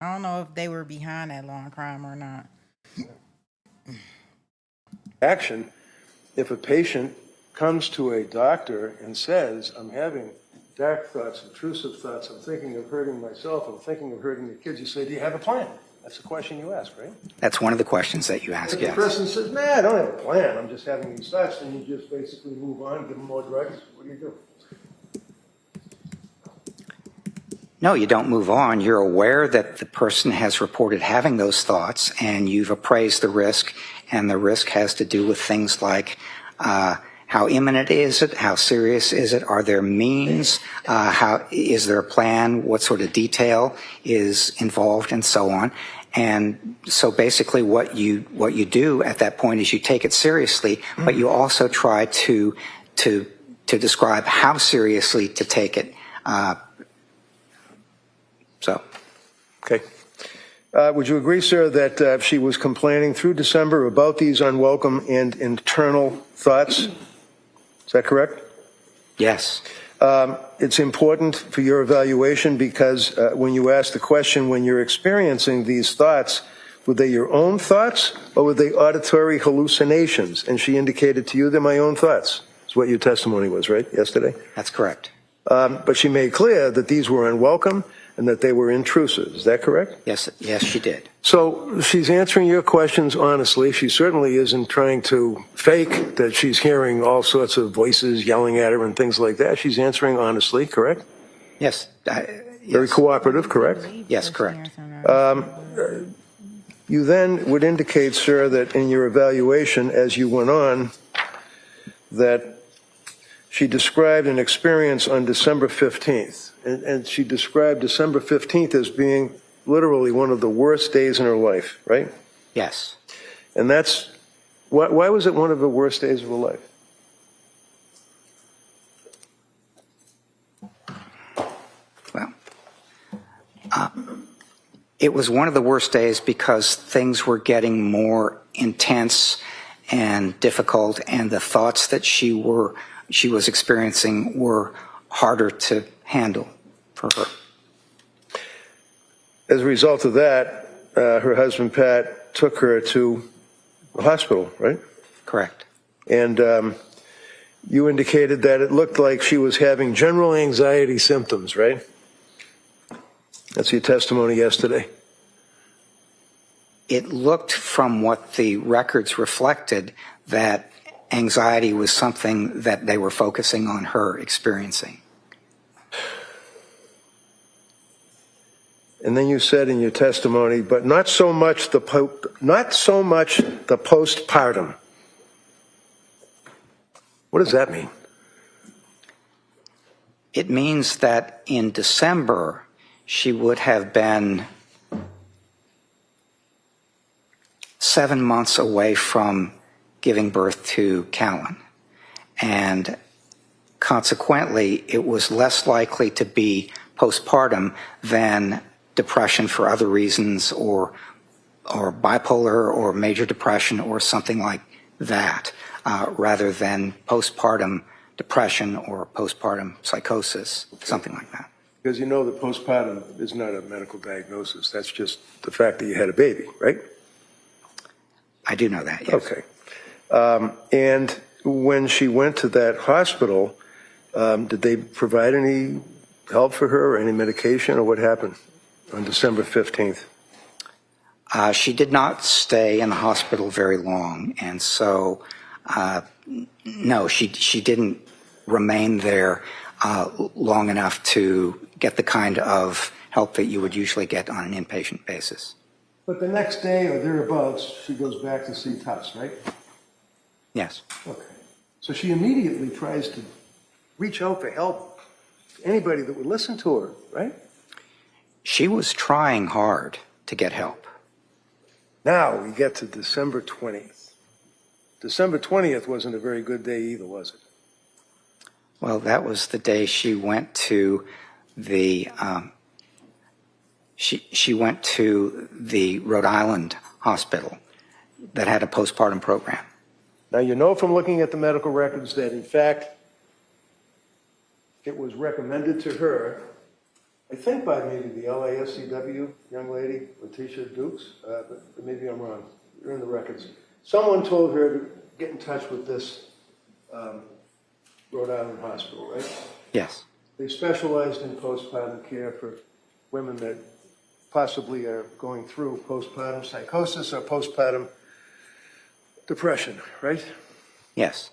I don't know if they were behind that law and crime or not. Action, if a patient comes to a doctor and says, I'm having dark thoughts, intrusive thoughts, I'm thinking of hurting myself, I'm thinking of hurting the kids, you say, do you have a plan? That's the question you ask, right? That's one of the questions that you ask, If the yes. person says, nah, I don't have a plan, I'm just having these thoughts, then you just basically move on, give them more drugs. What do you do? No, you don't move on. You're aware that the person has reported having those thoughts, and you've appraised the risk, and the risk has to do with things like how imminent is it? How serious is it? Are there means? How is there a plan? What sort of detail is involved, and so on? And so basically what you do at that point is you take it seriously, but you also try to describe how seriously to take it. Okay. Would you agree, sir, that she was complaining through December about these unwelcome and internal thoughts? Is that correct? Yes. It's important for your evaluation because when you ask the question, when you're experiencing these thoughts, were they your own thoughts or were they auditory hallucinations? And she indicated to you they're my own thoughts. That's what your testimony was, right, yesterday? That's correct. But she made clear that these were unwelcome, and that they were intrusive. Is that correct? Yes, she did. So she's answering your questions honestly. She certainly isn't trying to fake that she's hearing all sorts of voices yelling at her and things like that. She's answering honestly, correct? Yes. Very cooperative, correct? Yes, correct. You then would indicate, sir, that in your evaluation as you went on, that she described an experience on December 15th. And she described December 15th as being literally one of the worst days in her life, right? Yes. And that's, why was it one of the worst days of her life? Well, it was one of the worst days because things were getting more intense and difficult, and the thoughts that she was experiencing were harder to handle for her. As a result of that, her husband, Pat, took her to the hospital, right? Correct. And you indicated that it looked like she was having general anxiety symptoms, right? That's your testimony yesterday. It looked from what the records reflected that anxiety was something that they were focusing on her experiencing. And then you said in your testimony, but not so much the postpartum. What does that mean? It means that in December, she would have been 7 months away from giving birth to Callan. And consequently, it was less likely to be postpartum than depression for other reasons, or bipolar or major depression or something like that, rather than postpartum depression or postpartum psychosis, something like that. Because you know that postpartum is not a medical diagnosis. That's just the fact that you had a baby, right? I do know that, yes. Okay. And when she went to that hospital, did they provide any help for her or any medication, or what happened on December 15th? She did not stay in the hospital very long, and so, no, she didn't remain there long enough to get the kind of help that you would usually get on an inpatient basis. But the next day or thereabouts, she goes back to see Tuss, right? Yes. Okay. So she immediately tries to reach out for help to anybody that would listen to her, right? She was trying hard to get help. Now we get to December 20th. December 20th wasn't a very good day either, was it? Well, that was the day she went to the she went to the Rhode Island hospital that had a postpartum program. Now, you know from looking at the medical records that, in fact, it was recommended to her, I think by maybe the LASCW young lady, Letitia Dukes, but maybe I'm wrong. You're in the records. Someone told her to get in touch with this Rhode Island hospital, right? Yes. They specialized in postpartum care for women that possibly are going through postpartum psychosis or postpartum depression, right? Yes.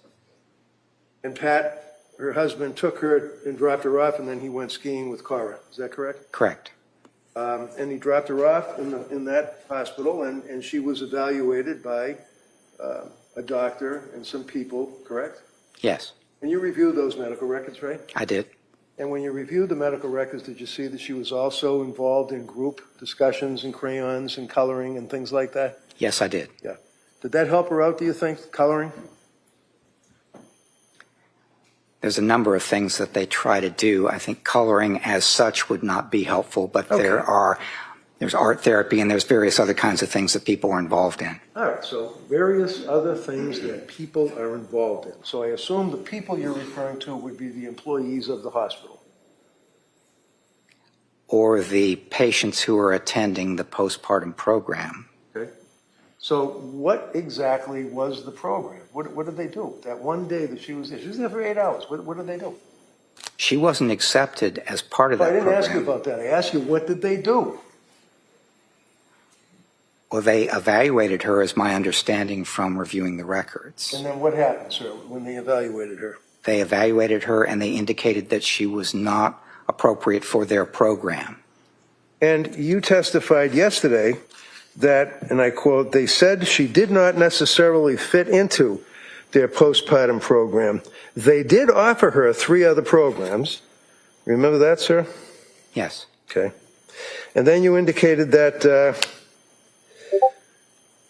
And Pat, her husband, took her and dropped her off, and then he went skiing with Cora. Is that correct? Correct. And he dropped her off in that hospital, and she was evaluated by a doctor and some people, correct? Yes, And you reviewed those medical records, right? I did. And when you reviewed the medical records, did you see that she was also involved in group discussions and crayons and coloring and things like that? Yes, I did. Yeah. Did that help her out, do you think, coloring? There's a number of things that they try to do. I think coloring as such would not be helpful, but Okay. there's art therapy and there's various other kinds of things that people are involved in. All right, so various other things that people are involved in. So I assume the people you're referring to would be the employees of the hospital. Or the patients who are attending the postpartum program. Okay. So what exactly was the program? What did they do? That one day that she was there for 8 hours, what did they do? She wasn't accepted as part of I that didn't ask you program. about that. I asked you, what did they do? Well, they evaluated her, as my understanding from reviewing the records. And then what happened, sir, when they evaluated her? They evaluated her and they indicated that she was not appropriate for their program. And you testified yesterday that, and I quote, they said she did not necessarily fit into their postpartum program. They did offer her 3 other programs. Remember that, sir? Yes. Okay. And then you indicated that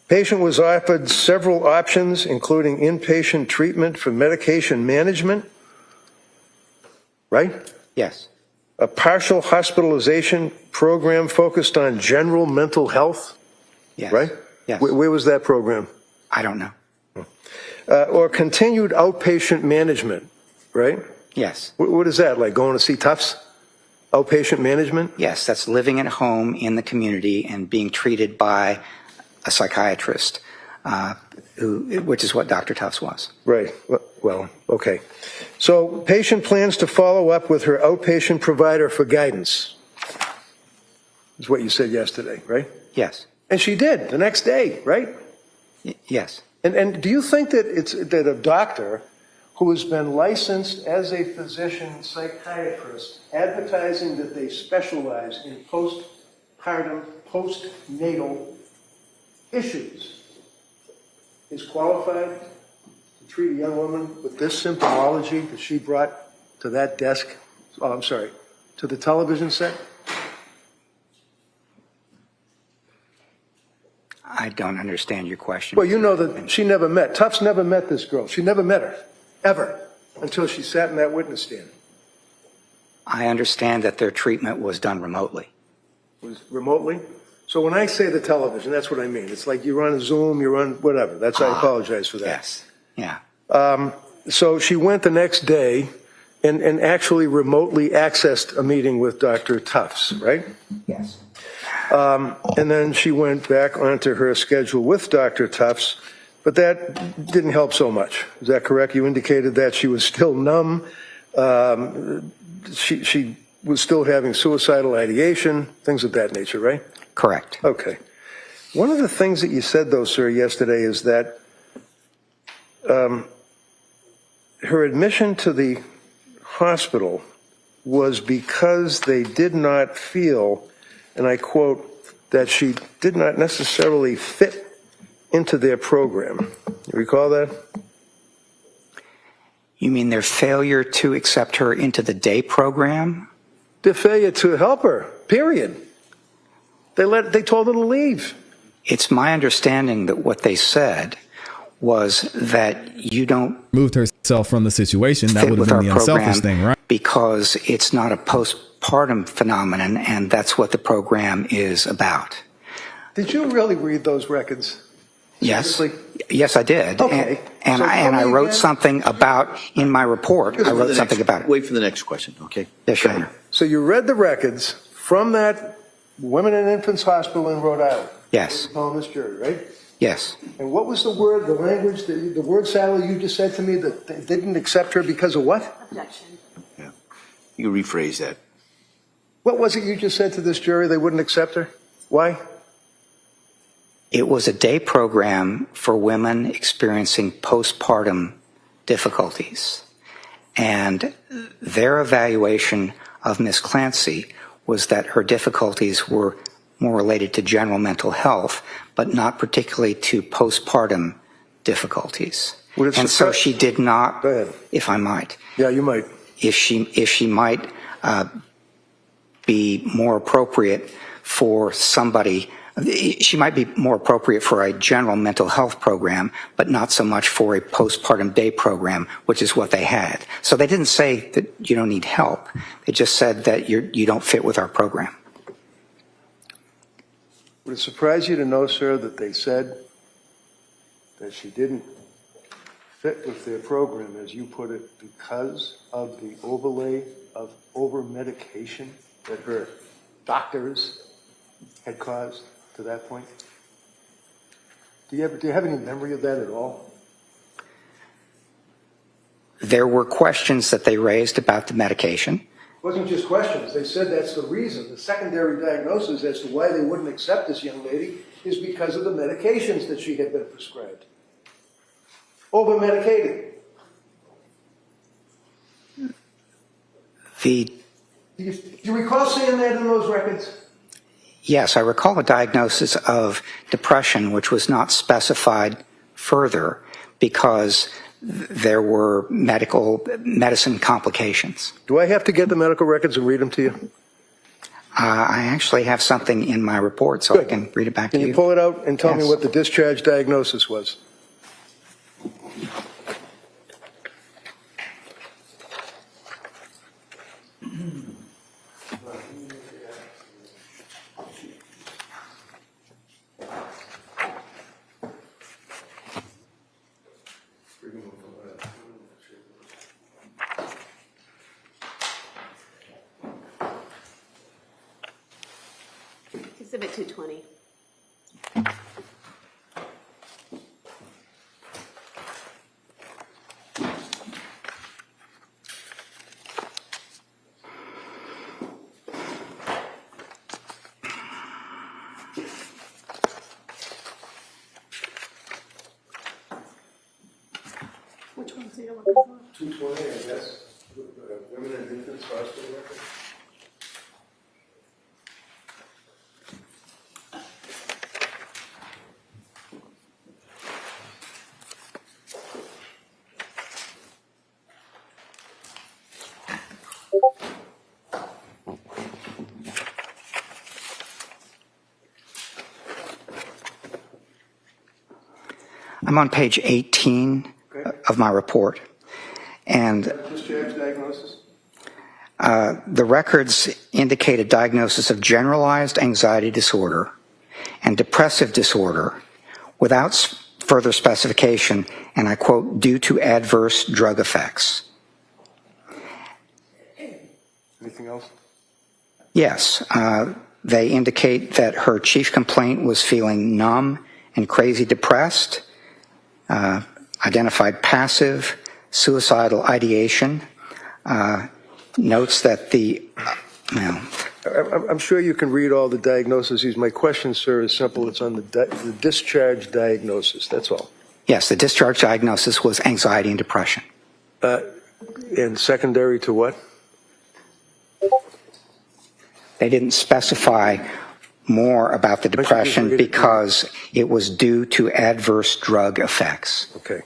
patient was offered several options, including inpatient treatment for medication management, right? Yes. A partial hospitalization program focused on general mental health, Yes. right? Yes. Where was that program? I don't know. Or continued outpatient management, right? Yes. What is that, like going to see Tufts? Outpatient management? Yes, that's living at home in the community and being treated by a psychiatrist, which is what Dr. Tufts was. Right. Well, okay. So patient plans to follow up with her outpatient provider for guidance, is what you said yesterday, right? Yes. And she did the next day, right? Yes. And do you think that that a doctor who has been licensed as a physician psychiatrist, advertising that they specialize in postpartum, postnatal issues, is qualified to treat a young woman with this symptomology that she brought to that desk, to the television set? I don't understand your question. Well, you know that she never met, Tufts never met this girl. She never met her, ever, until she sat in that witness stand. I understand that their treatment was done remotely. Was remotely? So when I say the television, that's what I mean. It's like you're on Zoom, you're on whatever. I apologize for that. Yes. Yeah. So she went the next day and actually remotely accessed a meeting with Dr. Tufts, right? Yes. And then she went back onto her schedule with Dr. Tufts, but that didn't help so much. Is that correct? You indicated that she was still numb. She was still having suicidal ideation, things of that nature, right? Correct. Okay. One of the things that you said, though, sir, yesterday is that her admission to the hospital was because they did not feel, and I quote, that she did not necessarily fit into their program. You recall that? You mean their failure to accept her into the day program? Their failure to help her, period. They told her to leave. It's my understanding that what they said was that you don't moved herself from the situation. That fit would have with been our the program unselfish thing, right? because it's not a postpartum phenomenon, and that's what the program is about. Did you really read those records? Yes. Seriously? Yes, I did. Okay. And So tell I me wrote again. something about, in my report, I wrote something about it. Wait for the next question, okay? Yeah, sure. So you read the records from that Women and Infants Hospital in Rhode Island? Yes. On this jury, right? Yes. And what was the word, the language, the word salad you just said to me that they didn't accept her because of what? Objection. You rephrase that. What was it you just said to this jury they wouldn't accept her? Why? It was a day program for women experiencing postpartum difficulties. And their evaluation of Miss Clancy was that her difficulties were more related to general mental health, but not particularly to postpartum difficulties. And so she did not, Go ahead. if I might, Yeah, you might. if she might be more appropriate for somebody, she might be more appropriate for a general mental health program, but not so much for a postpartum day program, which is what they had. So they didn't say that you don't need help. They just said that you don't fit with our program. Would it surprise you to know, sir, that they said that she didn't fit with their program, as you put it, because of the overlay of over-medication that her doctors had caused to that point? Do you have any memory of that at all? There were questions that they raised about the medication. It wasn't just questions. They said that's the reason. The secondary diagnosis as to why they wouldn't accept this young lady is because of the medications that she had been prescribed. Over-medicated. Do you recall seeing that in those records? Yes, I recall a diagnosis of depression which was not specified further because there were medicine complications. Do I have to get the medical records and read them to you? I actually have something in my report, so I can read it back to you. Can you pull it out and tell me Yes. what the discharge diagnosis was? Exhibit 220. Which ones are you looking for? 220, I guess. Women and infants hospital record. I'm on page 18 of my report, and Discharge diagnosis? the records indicate a diagnosis of generalized anxiety disorder and depressive disorder without further specification, and I quote, due to adverse drug effects. Anything else? Yes, they indicate that her chief complaint was feeling numb and crazy depressed, identified passive, suicidal ideation, notes that I'm sure you can read all the diagnoses. My question, sir, is simple. It's on the discharge diagnosis. That's all. yes, the discharge diagnosis was anxiety and depression. And secondary to what? They didn't specify more about the just depression read it? because it was due to adverse drug effects. Okay.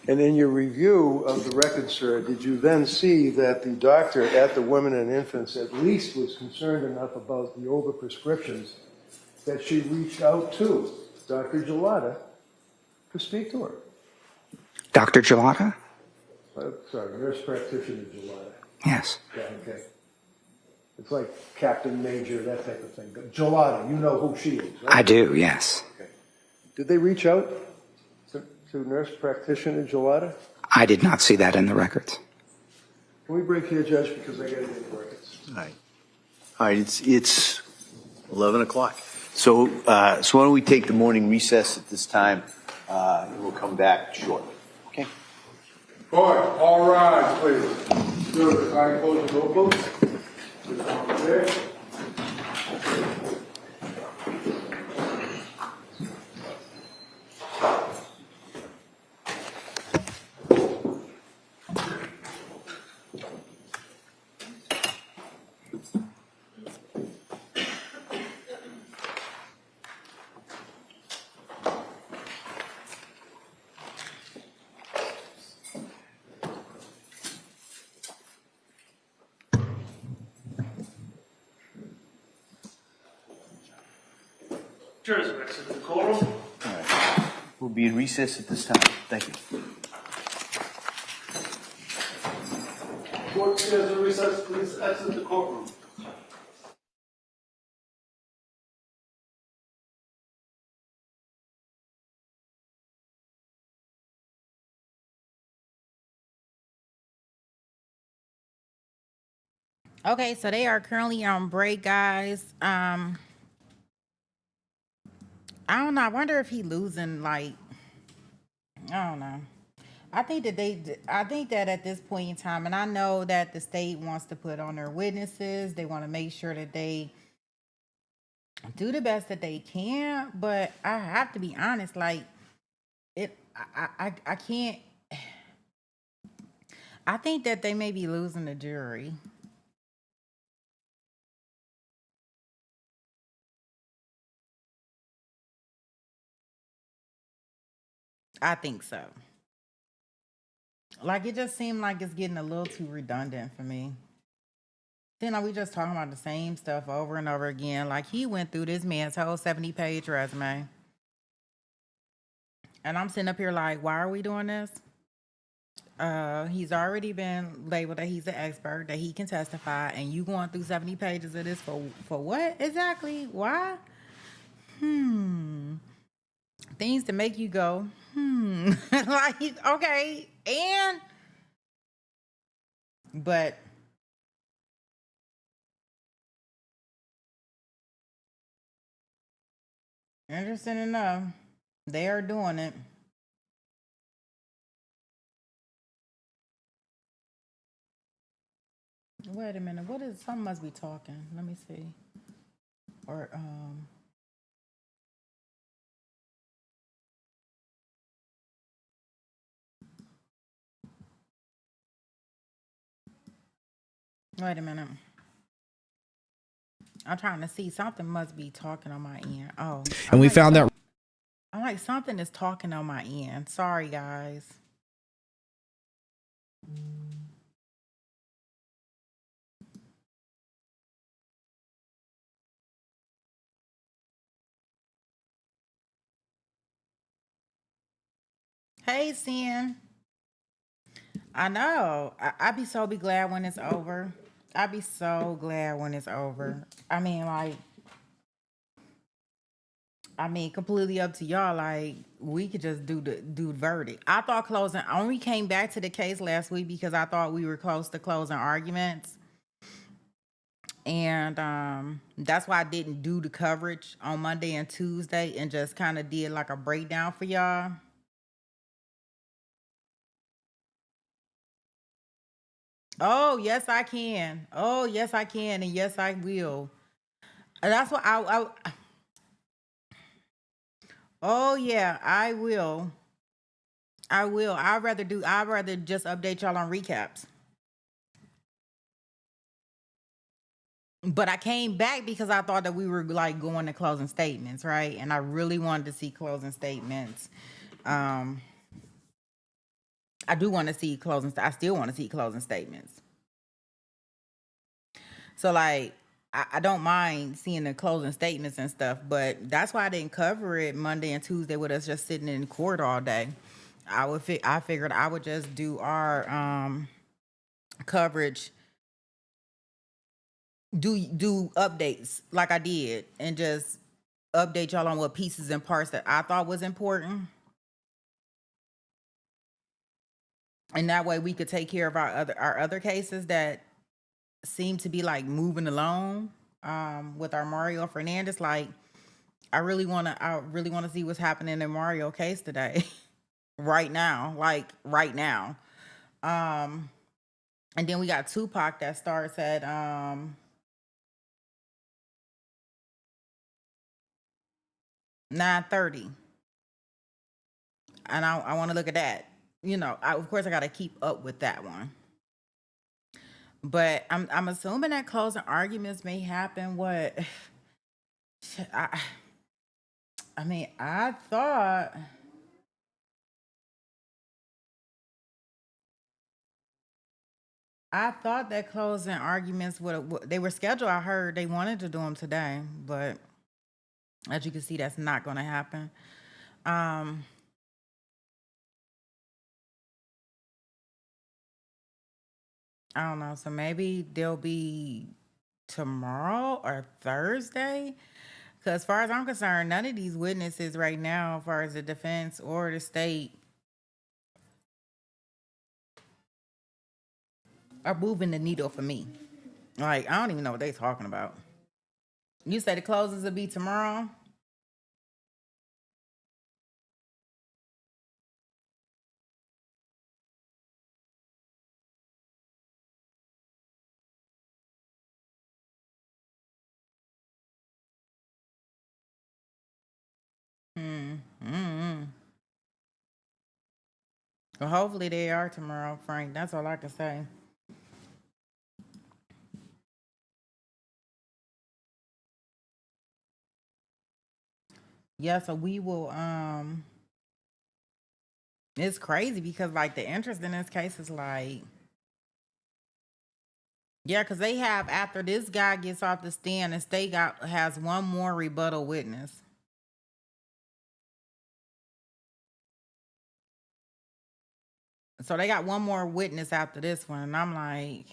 And in your review of the record, sir, did you then see that the doctor at the Women and Infants at least was concerned enough about the overprescriptions that she reached out to Dr. Gelada to speak to her? Dr. Gelada? Sorry, nurse practitioner Gelada. Yes. Yeah, okay. It's like Captain Major, that type of thing. Gelada, you know who she is, right? I do, yes. Okay. Did they reach out to nurse practitioner Gelada? I did not see that in the records. Can we break here, Judge, because I got to get the records? All right, it's 11 o'clock. So why don't we take the morning recess at this time, and we'll come back shortly. Okay? All rise, please. Good. I close the door, please. Okay. Jurors are exit the courtroom. All right. We'll be in recess at this time. Thank you. Court stands in recess. Please exit the courtroom. Okay, so they are currently on break, guys. I don't know. I wonder if he losing, like, I don't know. I think that at this point in time, and I know that the state wants to put on their witnesses, they want to make sure that they do the best that they can, but I have to be honest, like I can't. I think that they may be losing the jury. I think so. Like it just seemed like it's getting a little too redundant for me. Then are we just talking about the same stuff over and over again? Like he went through this man's whole 70-page resume. And I'm sitting up here like, why are we doing this? He's already been labeled that he's an expert, that he can testify, and you going through 70 pages of this for what exactly? Why? Things to make you go, like, okay, but interesting enough, they are doing it. Wait a minute. What is? Something must be talking. Let me see. Or wait a minute. I'm trying to see. Something must be talking on my end. Oh, And we found that I'm like something is talking on my end. Sorry, guys. Hey, Sin. I know. I be so glad when it's over. I be so glad when it's over. I mean, completely up to y'all. Like, we could just do the verdict. I thought closing. I only came back to the case last week because I thought we were close to closing arguments, and that's why I didn't do the coverage on Monday and Tuesday, and just kind of did like a breakdown for y'all. Oh yes, I can. Oh yes, I can, and yes, I will. And that's what I. Oh yeah, I will. I will. I'd rather just update y'all on recaps. But I came back because I thought that we were like going to closing statements, right? And I really wanted to see closing statements. I do want to see closing. I still want to see closing statements. So like, I don't mind seeing the closing statements and stuff, but that's why I didn't cover it Monday and Tuesday with us just sitting in court all day. I figured I would just do our coverage, do updates like I did, and just update y'all on what pieces and parts that I thought was important. And that way we could take care of our other cases that seem to be like moving along with our Mario Fernandez. Like I really want to see what's happening in Mario case today. Right now, like right now. And then we got Tupac that starts at 9:30. And I want to look at that. You know, of course I got to keep up with that one. But I'm assuming that closing arguments may happen. What I I mean, I thought that closing arguments they were scheduled. I heard they wanted to do them today, but as you can see, that's not going to happen. Um, I don't know. So maybe they'll be tomorrow or Thursday. Because as far as I'm concerned, none of these witnesses right now, as far as the defense or the state, are moving the needle for me. Like, I don't even know what they're talking about. You say the closings will be tomorrow? Well, hopefully they are tomorrow, Frank. That's all I can say. Yeah, so we will it's crazy because like the interest in this case is like yeah, because they have after this guy gets off the stand, the state has one more rebuttal witness. So they got one more witness after this one, and I'm like,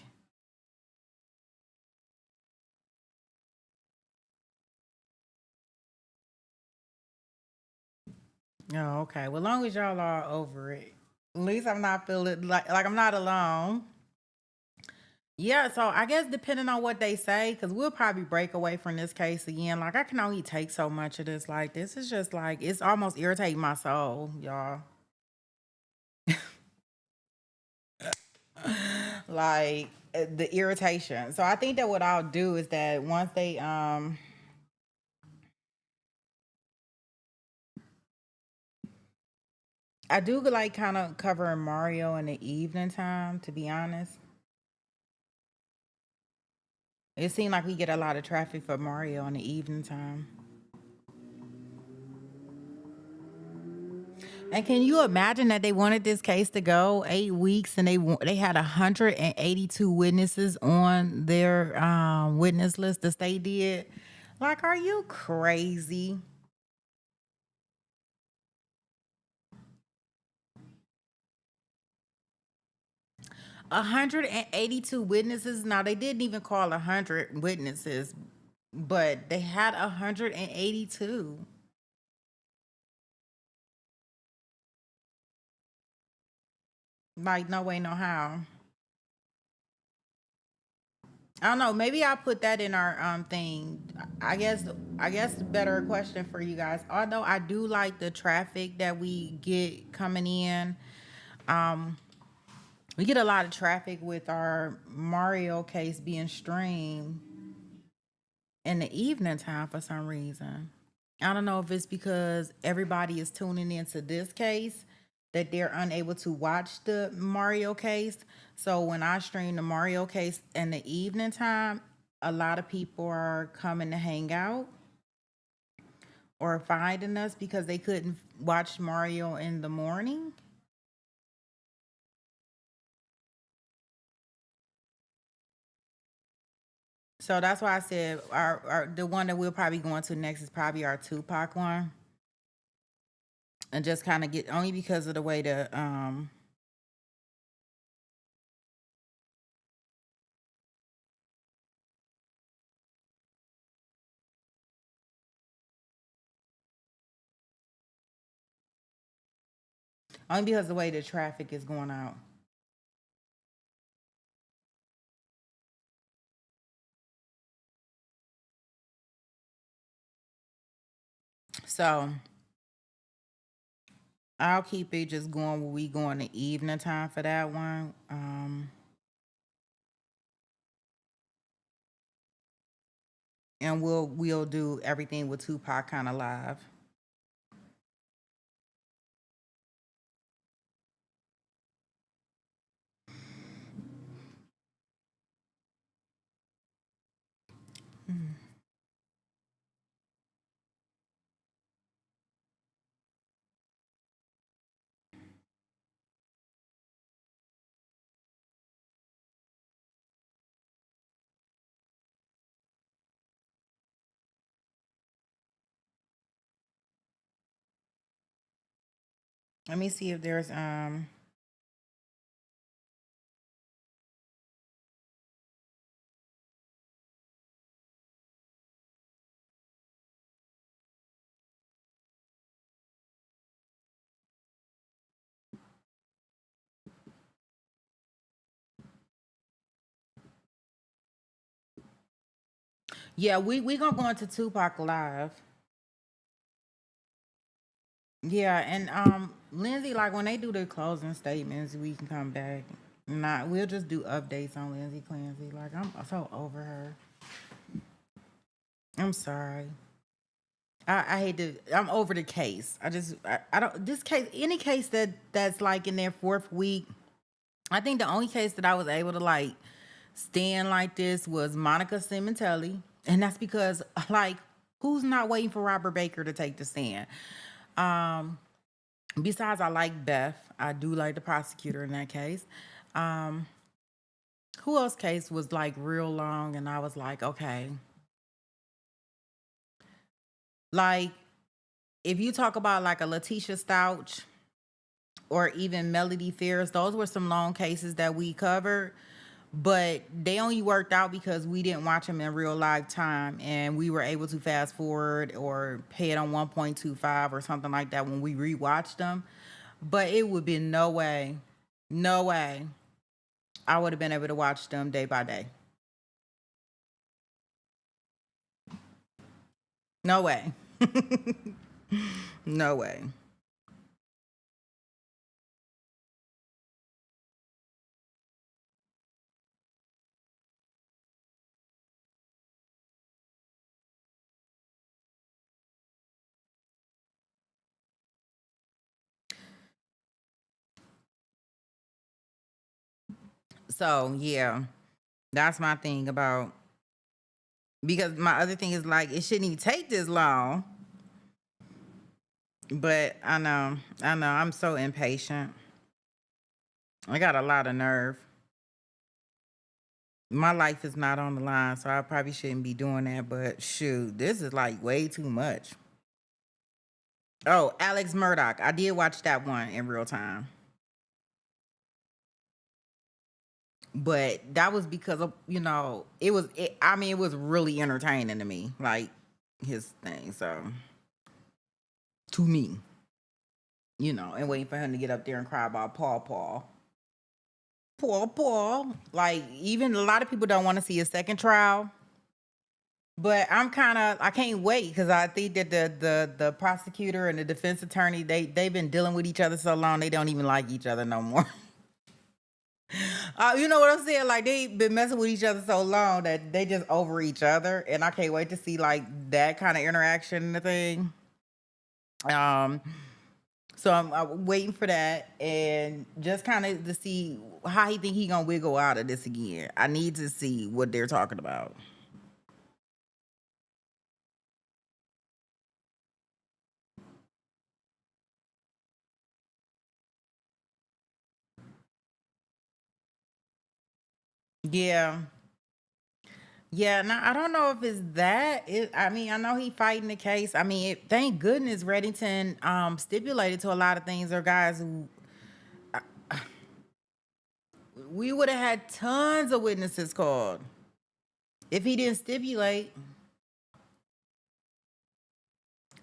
oh, okay. Well, as long as y'all are over it, at least I'm not feeling like I'm not alone. Yeah, so I guess depending on what they say, because we'll probably break away from this case again. Like I can only take so much of this. Like this is just like it's almost irritating my soul, y'all. Like the irritation. So I think that what I'll do is that once they I do like kind of covering Mario in the evening time, to be honest. It seemed like we get a lot of traffic for Mario in the evening time. And can you imagine that they wanted this case to go 8 weeks and they had 182 witnesses on their witness list? The state did. Like, are you crazy? 182 witnesses. Now they didn't even call 100 witnesses, but they had 182. Like, no way, no how. I don't know. Maybe I'll put that in our thing. I guess the better question for you guys. Although I do like the traffic that we get coming in. We get a lot of traffic with our Mario case being streamed in the evening time for some reason. I don't know if it's because everybody is tuning into this case that they're unable to watch the Mario case. So when I stream the Mario case in the evening time, a lot of people are coming to hang out or finding us because they couldn't watch Mario in the morning. So that's why I said our the one that we'll probably go into next is probably our Tupac one. And just kind of get only because of the way the only because the way the traffic is going out. So I'll keep it just going when we go in the evening time for that one. And we'll do everything with Tupac kind of live. Let me see if there's yeah, we gonna go into Tupac live. Yeah, and Lindsay, like when they do their closing statements, we can come back. Not we'll just do updates on Lindsay Clancy. Like I'm so over her. I'm sorry. I hate to. I'm over the case. I don't. This case, any case that's like in their fourth week. I think the only case that I was able to like stand like this was Monica Simontelli, and that's because like who's not waiting for Robert Baker to take the stand? Besides, I like Beth. I do like the prosecutor in that case. Who else case was like real long, and I was like, okay, like if you talk about like a Letitia Stouch or even Melody Ferris, those were some long cases that we covered, but they only worked out because we didn't watch them in real live time and we were able to fast forward or pay it on 1.25 or something like that when we rewatched them. But it would be no way I would have been able to watch them day by day. No way. No way. So yeah, that's my thing about, because my other thing is like it shouldn't even take this long. But I know, I'm so impatient. I got a lot of nerve. My life is not on the line, so I probably shouldn't be doing that. But shoot, this is like way too much. Oh, Alex Murdoch. I did watch that one in real time. But that was because of, it was really entertaining to me, like his thing. So to me, and waiting for him to get up there and cry about Paul. Like, even a lot of people don't want to see a second trial. But I can't wait because I think that the prosecutor and the defense attorney, they've been dealing with each other so long, they don't even like each other no more. You know what I'm saying? Like, they've been messing with each other so long that they just over each other. And I can't wait to see like that kind of interaction in the thing. So I'm waiting for that and just kind of to see how he think he gonna wiggle out of this again. I need to see what they're talking about. Yeah. Yeah, now I don't know if it's that. I know he fighting the case. Thank goodness Reddington stipulated to a lot of things. Or guys who we would have had tons of witnesses called if he didn't stipulate.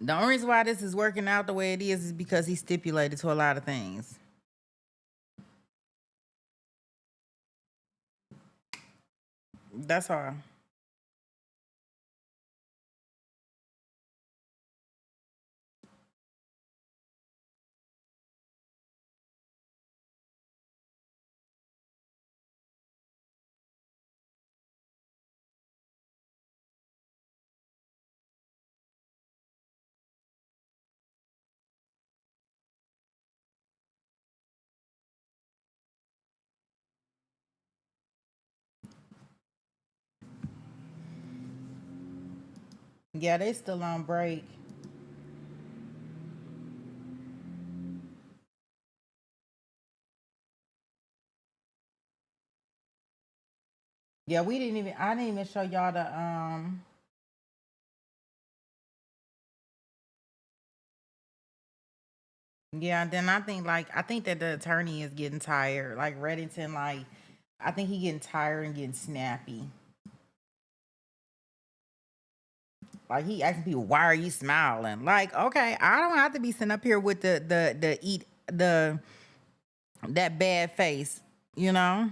The only reason why this is working out the way it is because he stipulated to a lot of things. That's all. Yeah, they still on break. Yeah, I didn't even show y'all the. Yeah, and then I think that the attorney is getting tired. Like Reddington, like I think he getting tired and getting snappy. Like he asking people, "Why are you smiling?" Like, okay, I don't have to be sitting up here with the eat the that bad face, you know.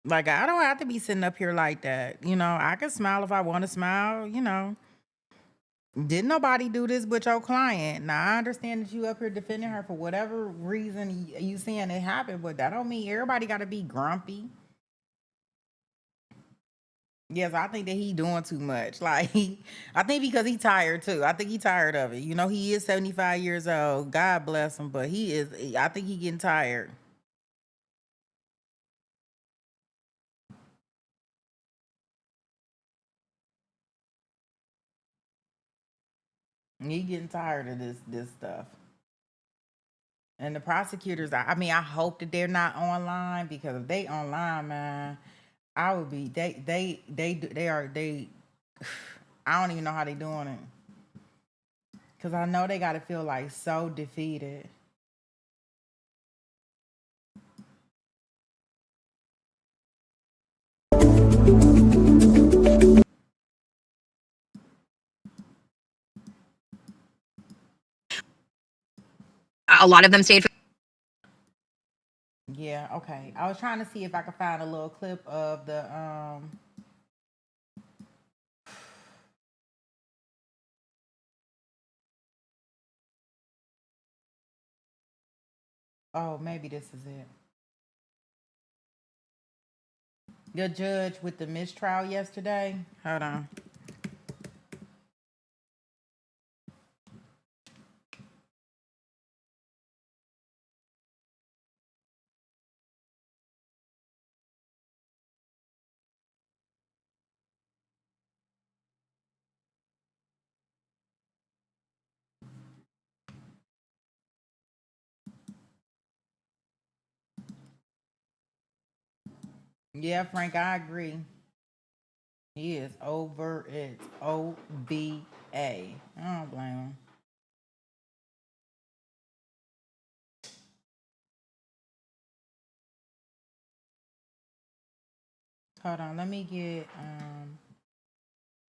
Like I don't have to be sitting up here like that, you know. I can smile if I want to smile, you know. Didn't nobody do this but your client. Now I understand that you up here defending her for whatever reason you saying it happened, but that don't mean everybody got to be grumpy. Yes, I think that he doing too much. Like, I think because he tired too. I think he tired of it. You know, he is 75 years old. God bless him, but he is. I think he getting tired. He getting tired of this stuff. And the prosecutors, I mean, I hope that they're not online, because if they online, man, I would be. They are they. I don't even know how they doing it, because I know they got to feel like so defeated. A lot of them stayed for. Yeah, okay. I was trying to see if I could find a little clip of the oh, maybe this is it. The judge with the mistrial yesterday. Hold on. Yeah, Frank, I agree. He is over it. OBA. I don't blame him. Hold on, let me get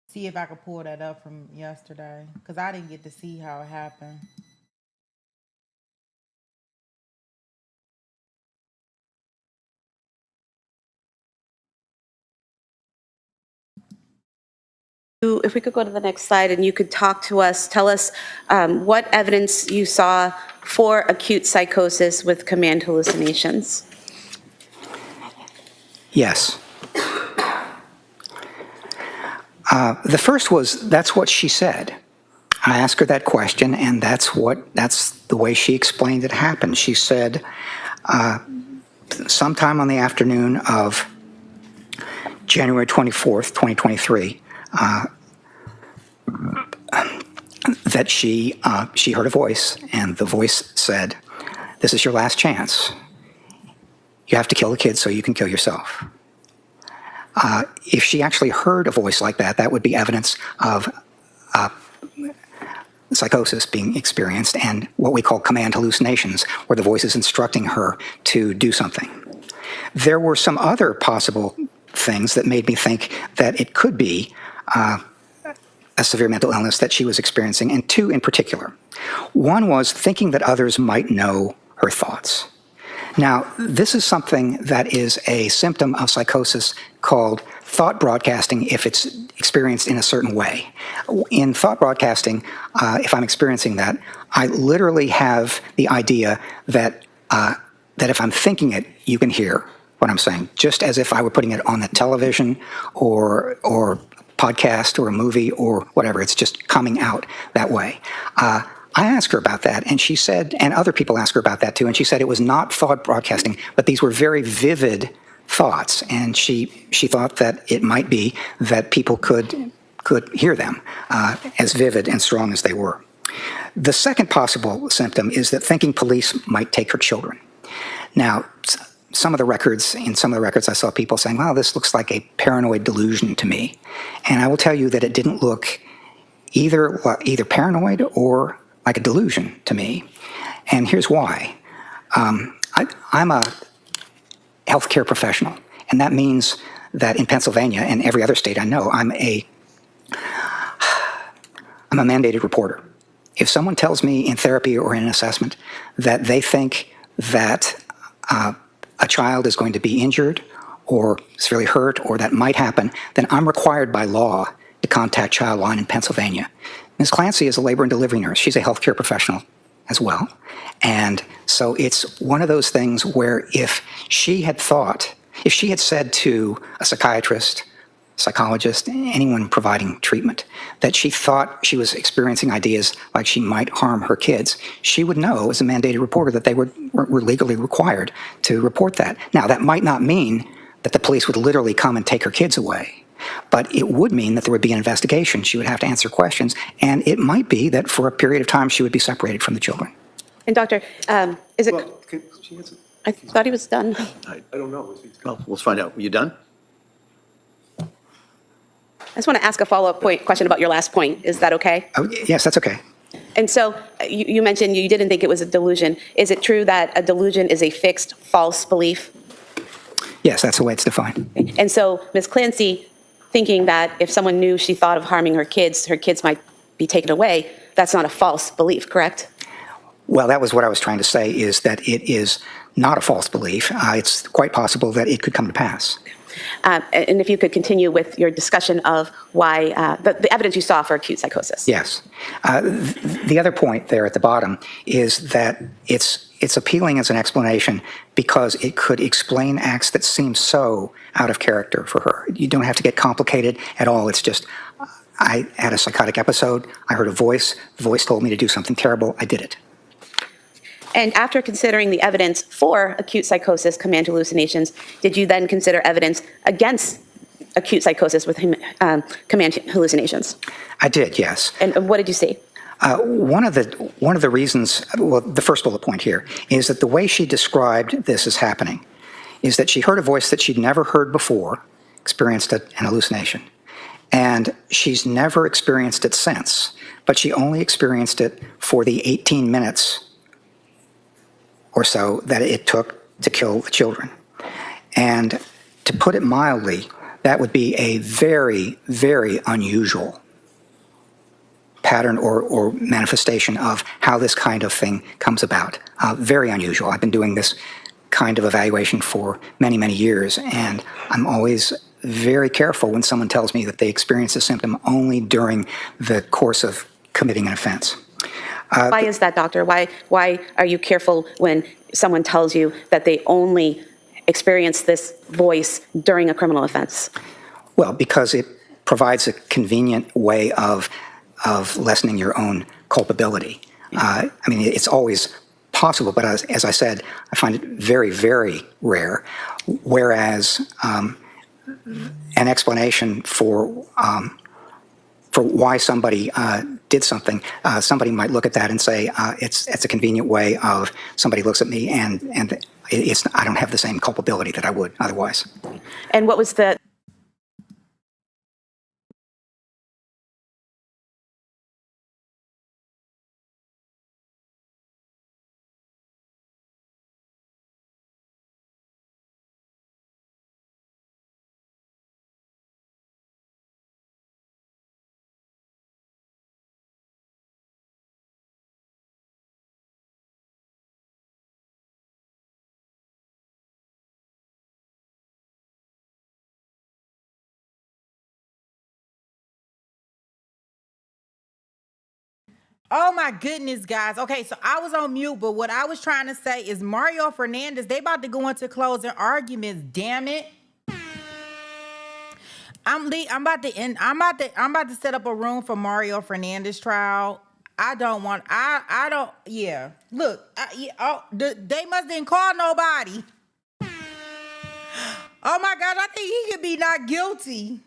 see if I could pull that up from yesterday, because I didn't get to see how it happened. If we could go to the next slide and you could talk to us, tell us what evidence you saw for acute psychosis with command hallucinations. Yes. The first was, that's what she said. I asked her that question, and that's the way she explained it happened. She said, sometime on the afternoon of January 24th, 2023, that she heard a voice, and the voice said, "This is your last chance. You have to kill the kid so you can kill yourself." If she actually heard a voice like that, that would be evidence of psychosis being experienced and what we call command hallucinations, where the voice is instructing her to do something. There were some other possible things that made me think that it could be a severe mental illness that she was experiencing, and two in particular. One was thinking that others might know her thoughts. Now, this is something that is a symptom of psychosis called thought broadcasting if it's experienced in a certain way. In thought broadcasting, if I'm experiencing that, I literally have the idea that if I'm thinking it, you can hear what I'm saying, just as if I were putting it on the television or podcast or a movie or whatever. It's just coming out that way. I asked her about that, and she said, and other people asked her about that too, and she said it was not thought broadcasting, but these were very vivid thoughts, and she thought that it might be that people could hear them as vivid and strong as they were. The second possible symptom is that thinking police might take her children. Now, in some of the records, I saw people saying, "Wow, this looks like a paranoid delusion to me," and I will tell you that it didn't look either paranoid or like a delusion to me, and here's why. I'm a healthcare professional, and that means that in Pennsylvania and every other state I know, I'm a mandated reporter. If someone tells me in therapy or in an assessment that they think that a child is going to be injured or severely hurt or that might happen, then I'm required by law to contact Childline in Pennsylvania. Ms. Clancy is a labor and delivery nurse. She's a healthcare professional as well. And so it's one of those things where if she had said to a psychiatrist psychologist, anyone providing treatment, that she thought she was experiencing ideas like she might harm her kids, she would know as a mandated reporter that they were legally required to report that. Now, that might not mean that the police would literally come and take her kids away, but it would mean that there would be an investigation. She would have to answer questions, and it might be that for a period of time she would be separated from the children. And Doctor, is it, Well, can she answer? I thought he was done. I don't know. Is he- Well, let's find out. You done? I just want to ask a follow-up question about your last point. Is that okay? Oh, yes, that's okay. And so you mentioned you didn't think it was a delusion. Is it true that a delusion is a fixed false belief? Yes, that's the way it's defined. And so Ms. Clancy, thinking that if someone knew she thought of harming her kids might be taken away, that's not a false belief, correct? Well, that was what I was trying to say, is that it is not a false belief. It's quite possible that it could come to pass. And if you could continue with your discussion of why, the evidence you saw for acute psychosis. Yes. The other point there at the bottom is that it's appealing as an explanation because it could explain acts that seem so out of character for her. You don't have to get complicated at all. It's just, I had a psychotic episode. I heard a voice. The voice told me to do something terrible. I did it. And after considering the evidence for acute psychosis, command hallucinations, did you then consider evidence against acute psychosis with command hallucinations? I did, yes. And what did you see? One of the reasons, well, the first bullet point here is that the way she described this as happening is that she heard a voice that she'd never heard before, experienced an hallucination, and she's never experienced it since, but she only experienced it for the 18 minutes or so that it took to kill the children. And to put it mildly, that would be a very, very unusual pattern or manifestation of how this kind of thing comes about. Very unusual. I've been doing this kind of evaluation for many, many years, and I'm always very careful when someone tells me that they experience a symptom only during the course of committing an offense. Why is that, doctor? Why are you careful when someone tells you that they only experience this voice during a criminal offense? Well, because it provides a convenient way of lessening your own culpability. I mean, it's always possible, but as I said, I find it very, very rare. Whereas an explanation for why somebody did something, somebody might look at that and say, it's a convenient way of somebody looks at me and I don't have the same culpability that I would otherwise. And what was the Oh my goodness, guys. Okay, so I was on mute, but what I was trying to say is Mario Fernandez, they about to go into closing arguments, damn it. I'm about to set up a room for Mario Fernandez trial. I don't, yeah. Look, they must didn't call nobody. Oh my God, I think he could be not guilty.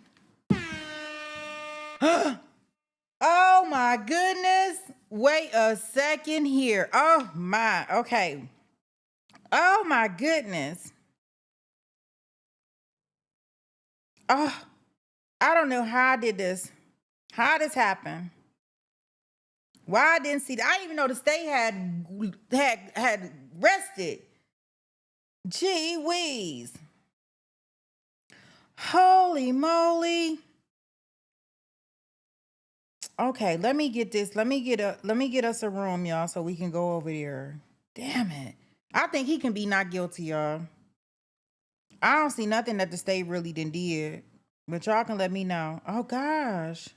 Oh my goodness. Wait a second here. Oh my, okay. Oh my goodness. Oh, I don't know how I did this. How this happened. Why I didn't see that. I didn't even know the state had rested. Gee whiz. Holy moly. Okay, let me get this. Let me get us a room, y'all, so we can go over there. Damn it. I think he can be not guilty, y'all. I don't see nothing that the state really did. But y'all can let me know. Oh gosh.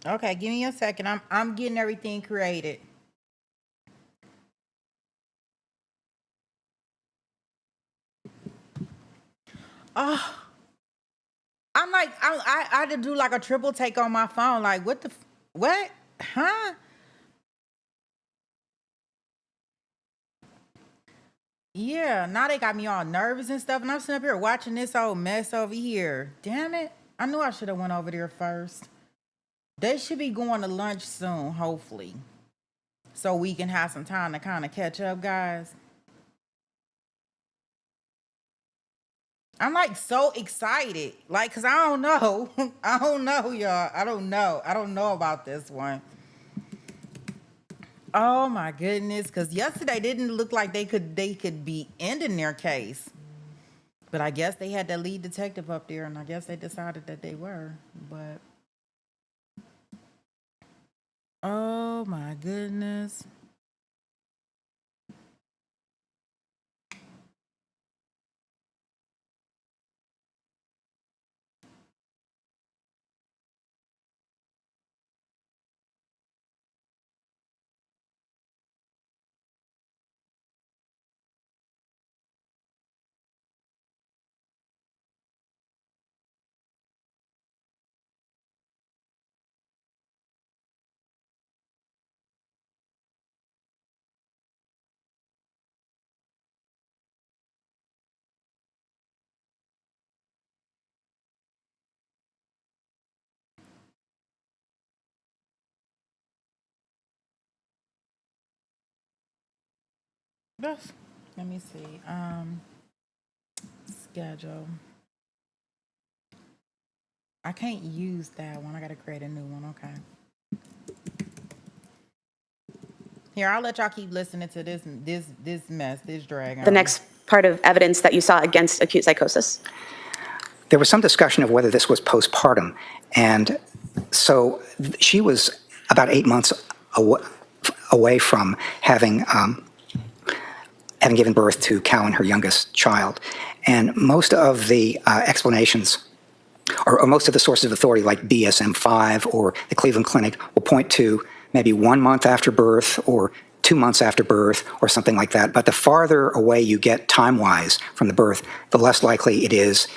Okay, give me a second. I'm getting everything created. Oh, I'm like, I had to do like a triple take on my phone. Like, what the, what? Huh? Yeah, now they got me all nervous and stuff, and I'm sitting up here watching this old mess over here. Damn it. I knew I should have went over there first. They should be going to lunch soon, hopefully. So we can have some time to kind of catch up, guys. I'm like so excited. Like, cause I don't know. I don't know, y'all. I don't know. I don't know about this one. Oh my goodness. Cause yesterday didn't look like they could be ending their case. But I guess they had that lead detective up there, and I guess they decided that they were. But oh my goodness. Let me see. Schedule. I can't use that one. I gotta create a new one. Okay. Here, I'll let y'all keep listening to this mess, this drag. The next part of evidence that you saw against acute psychosis. There was some discussion of whether this was postpartum. And so she was about 8 months away from having given birth to Callan, her youngest child. And most of the explanations, or most of the sources of authority, like BSM-5 or the Cleveland Clinic, will point to maybe 1 month after birth or 2 months after birth or something like that. But the farther away you get time-wise from the birth, the less likely it is,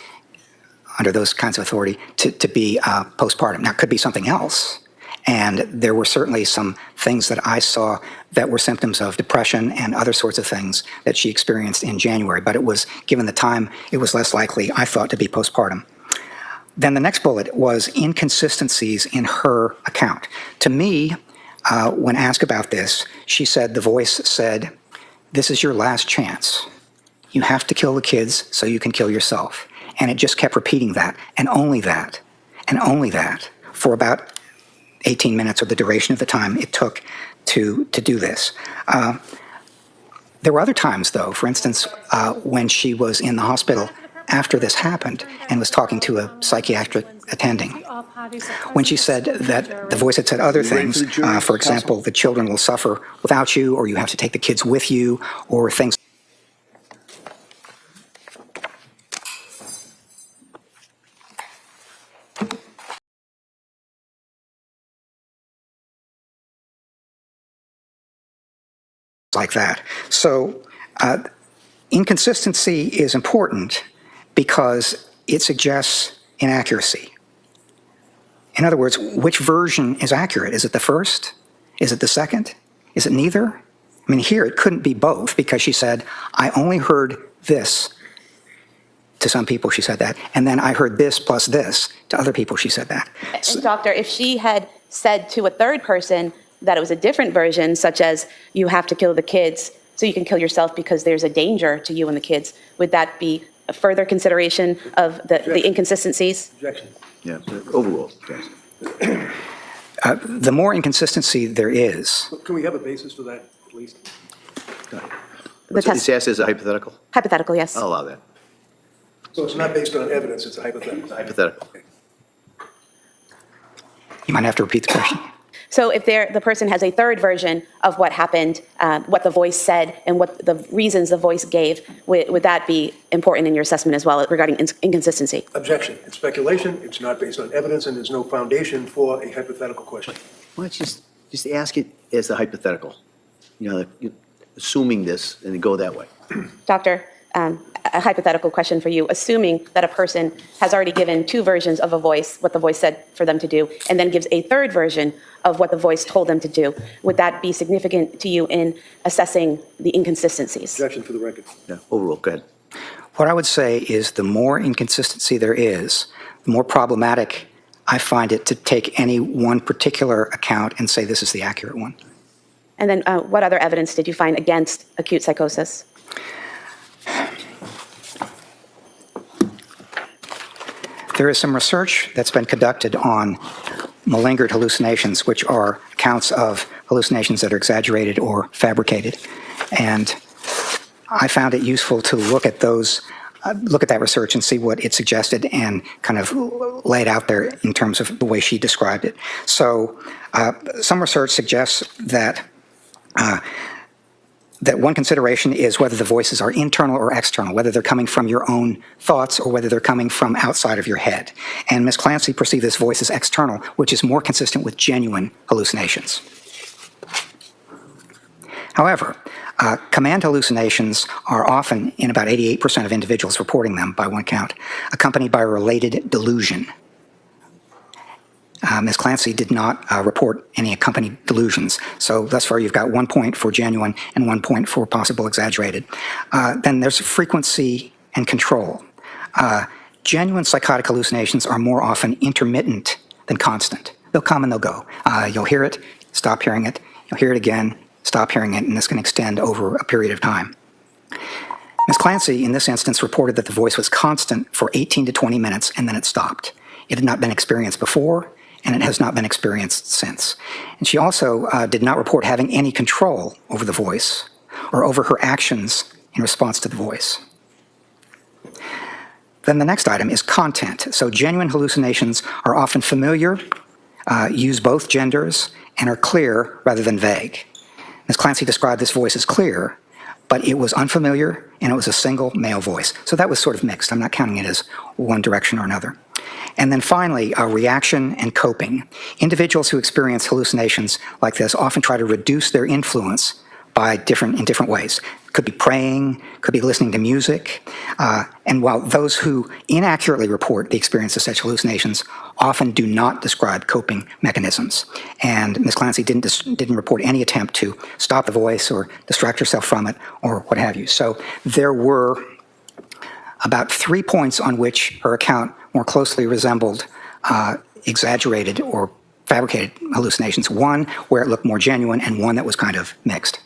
under those kinds of authority, to be postpartum. Now, it could be something else. And there were certainly some things that I saw that were symptoms of depression and other sorts of things that she experienced in January. But it was, given the time, it was less likely, I thought, to be postpartum. Then the next bullet was inconsistencies in her account. To me, when asked about this, she said, the voice said, "This is your last chance. You have to kill the kids so you can kill yourself." And it just kept repeating that, and only that, for about 18 minutes, or the duration of the time it took to do this. There were other times, though, for instance, when she was in the hospital after this happened and was talking to a psychiatric attending, when she said that the voice had said other things, for example, the children will suffer without you, or you have to take the kids with you, or things like that. So inconsistency is important because it suggests inaccuracy. In other words, which version is accurate? Is it the first? Is it the second? Is it neither? I mean, here it couldn't be both, because she said, I only heard this. To some people, she said that. And then I heard this plus this. To other people, she said that. And doctor, if she had said to a third person that it was a different version, such as you have to kill the kids so you can kill yourself because there's a danger to you and the kids, would that be a further consideration of the inconsistencies? Objection. Yeah, overruled. Yes. The more inconsistency there is, Can we have a basis for that, please? What's test- it's asked as a hypothetical? Hypothetical, yes. I'll allow that. So it's not based on evidence, it's a hypothetical. Hypothetical. you might have to repeat the question. So if the person has a third version of what happened, what the voice said, and what the reasons the voice gave, would that be important in your assessment as well regarding inconsistency? Objection. It's speculation, it's not based on evidence, and there's no foundation for a hypothetical question. Why don't you just ask it as a hypothetical? Assuming this, and then go that way. Doctor, a hypothetical question for you. Assuming that a person has already given two versions of a voice, what the voice said for them to do, and then gives a third version of what the voice told them to do, would that be significant to you in assessing the inconsistencies? Objection for the record. Yeah, overrule, go ahead. What I would say is the more inconsistency there is, the more problematic I find it to take any one particular account and say this is the accurate one. And then what other evidence did you find against acute psychosis? There is some research that's been conducted on malingered hallucinations, which are accounts of hallucinations that are exaggerated or fabricated. And I found it useful to look at that research and see what it suggested and kind of lay it out there in terms of the way she described it. So some research suggests that that one consideration is whether the voices are internal or external, whether they're coming from your own thoughts or whether they're coming from outside of your head. And Ms. Clancy perceived this voice as external, which is more consistent with genuine hallucinations. However, command hallucinations are often, in about 88% of individuals reporting them by one count, accompanied by a related delusion. Ms. Clancy did not report any accompanied delusions. So thus far, you've got 1 point for genuine and 1 point for possible exaggerated. Then there's frequency and control. Genuine psychotic hallucinations are more often intermittent than constant. They'll come and they'll go. You'll hear it, stop hearing it. You'll hear it again, stop hearing it, and this can extend over a period of time. Ms. Clancy, in this instance, reported that the voice was constant for 18 to 20 minutes, and then it stopped. It had not been experienced before, and it has not been experienced since. And she also did not report having any control over the voice or over her actions in response to the voice. Then the next item is content. So genuine hallucinations are often familiar, use both genders, and are clear rather than vague. Ms. Clancy described this voice as clear, but it was unfamiliar and it was a single male voice. So that was sort of mixed. I'm not counting it as one direction or another. And then finally, reaction and coping. Individuals who experience hallucinations like this often try to reduce their influence in different ways. Could be praying, could be listening to music. And while those who inaccurately report the experience of such hallucinations often do not describe coping mechanisms. And Ms. Clancy didn't report any attempt to stop the voice or distract herself from it or what have you. So there were about 3 points on which her account more closely resembled exaggerated or fabricated hallucinations. One where it looked more genuine and one that was kind of mixed.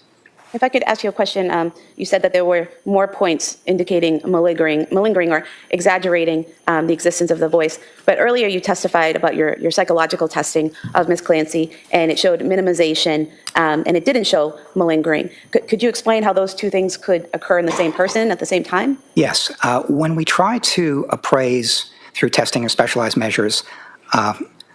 If I could ask you a question, you said that there were more points indicating malingering or exaggerating the existence of the voice. But earlier you testified about your psychological testing of Ms. Clancy, and it showed minimization, and it didn't show malingering. Could you explain how those two things could occur in the same person at the same time? Yes. When we try to appraise through testing or specialized measures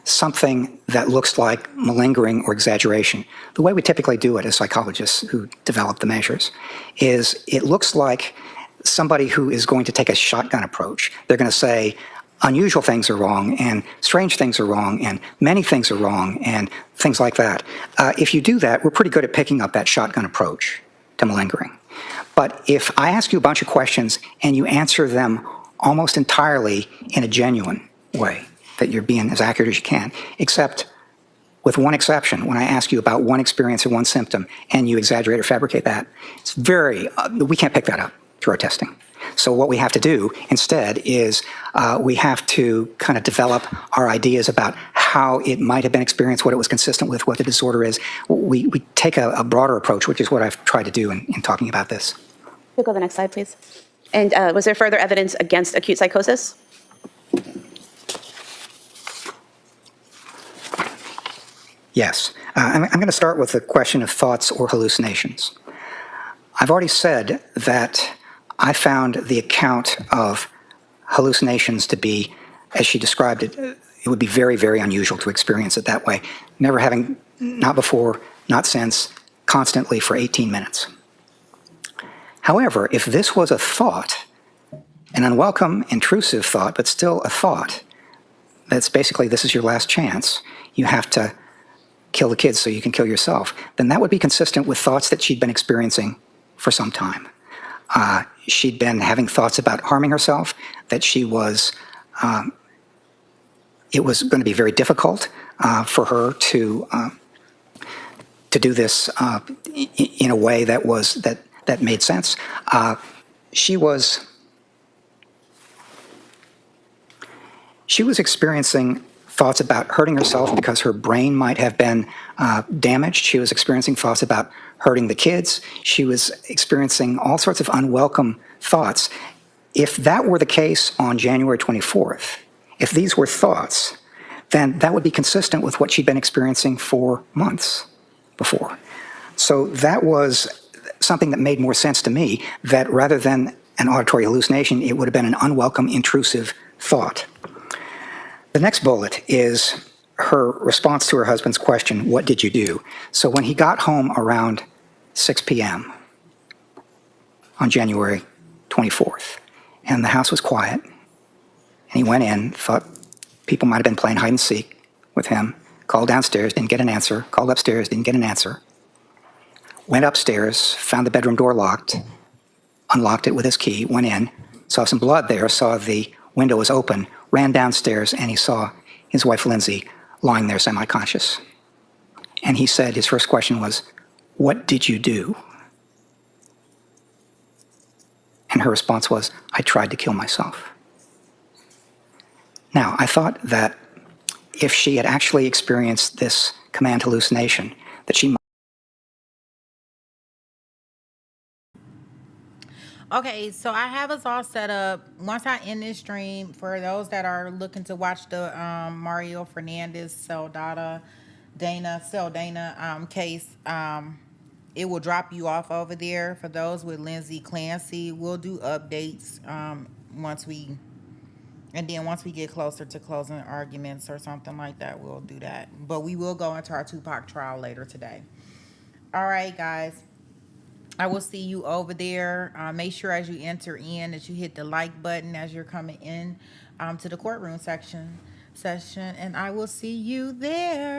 something that looks like malingering or exaggeration, the way we typically do it as psychologists who develop the measures is it looks like somebody who is going to take a shotgun approach. They're going to say unusual things are wrong and strange things are wrong and many things are wrong and things like that. If you do that, we're pretty good at picking up that shotgun approach to malingering. But if I ask you a bunch of questions and you answer them almost entirely in a genuine way, that you're being as accurate as you can, except with one exception. When I ask you about one experience or one symptom and you exaggerate or fabricate that, it's we can't pick that up through our testing. So what we have to do instead is we have to kind of develop our ideas about how it might have been experienced, what it was consistent with, what the disorder is. We take a broader approach, which is what I've tried to do in talking about this. We'll go to the next slide, please. And was there further evidence against acute psychosis? Yes. I'm going to start with the question of thoughts or hallucinations. I've already said that I found the account of hallucinations to be, as she described it, it would be very, very unusual to experience it that way. Never having not before, not since, constantly for 18 minutes. However, if this was a thought, an unwelcome, intrusive thought, but still a thought, that's basically this is your last chance, you have to kill the kids so you can kill yourself, then that would be consistent with thoughts that she'd been experiencing for some time. She'd been having thoughts about harming herself, that she was, it was going to be very difficult for her to do this in a way that was, that made sense. She was experiencing thoughts about hurting herself because her brain might have been damaged. She was experiencing thoughts about hurting the kids. She was experiencing all sorts of unwelcome thoughts. If that were the case on January 24th, if these were thoughts, then that would be consistent with what she'd been experiencing for months before. So that was something that made more sense to me, that rather than an auditory hallucination, it would have been an unwelcome, intrusive thought. The next bullet is her response to her husband's question, what did you do? So when he got home around 6 p.m. on January 24th, and the house was quiet, and he went in, thought people might have been playing hide and seek with him, called downstairs, didn't get an answer, called upstairs, didn't get an answer, went upstairs, found the bedroom door locked, unlocked it with his key, went in, saw some blood there, saw the window was open, ran downstairs, and he saw his wife, Lindsay, lying there semi-conscious. And he said, his first question was, what did you do? And her response was, I tried to kill myself. Now, I thought that if she had actually experienced this command hallucination, that she might. Okay, so I have us all set up. Once I end this stream, for those that are looking to watch the Mario Fernandez Saldana case, it will drop you off over there. For those with Lindsay Clancy, we'll do updates once we get closer to closing arguments or something like that, we'll do that. But we will go into our Tupac trial later today. All right, guys. I will see you over there. Make sure as you enter in that you hit the like button as you're coming in to the courtroom session, and I will see you there.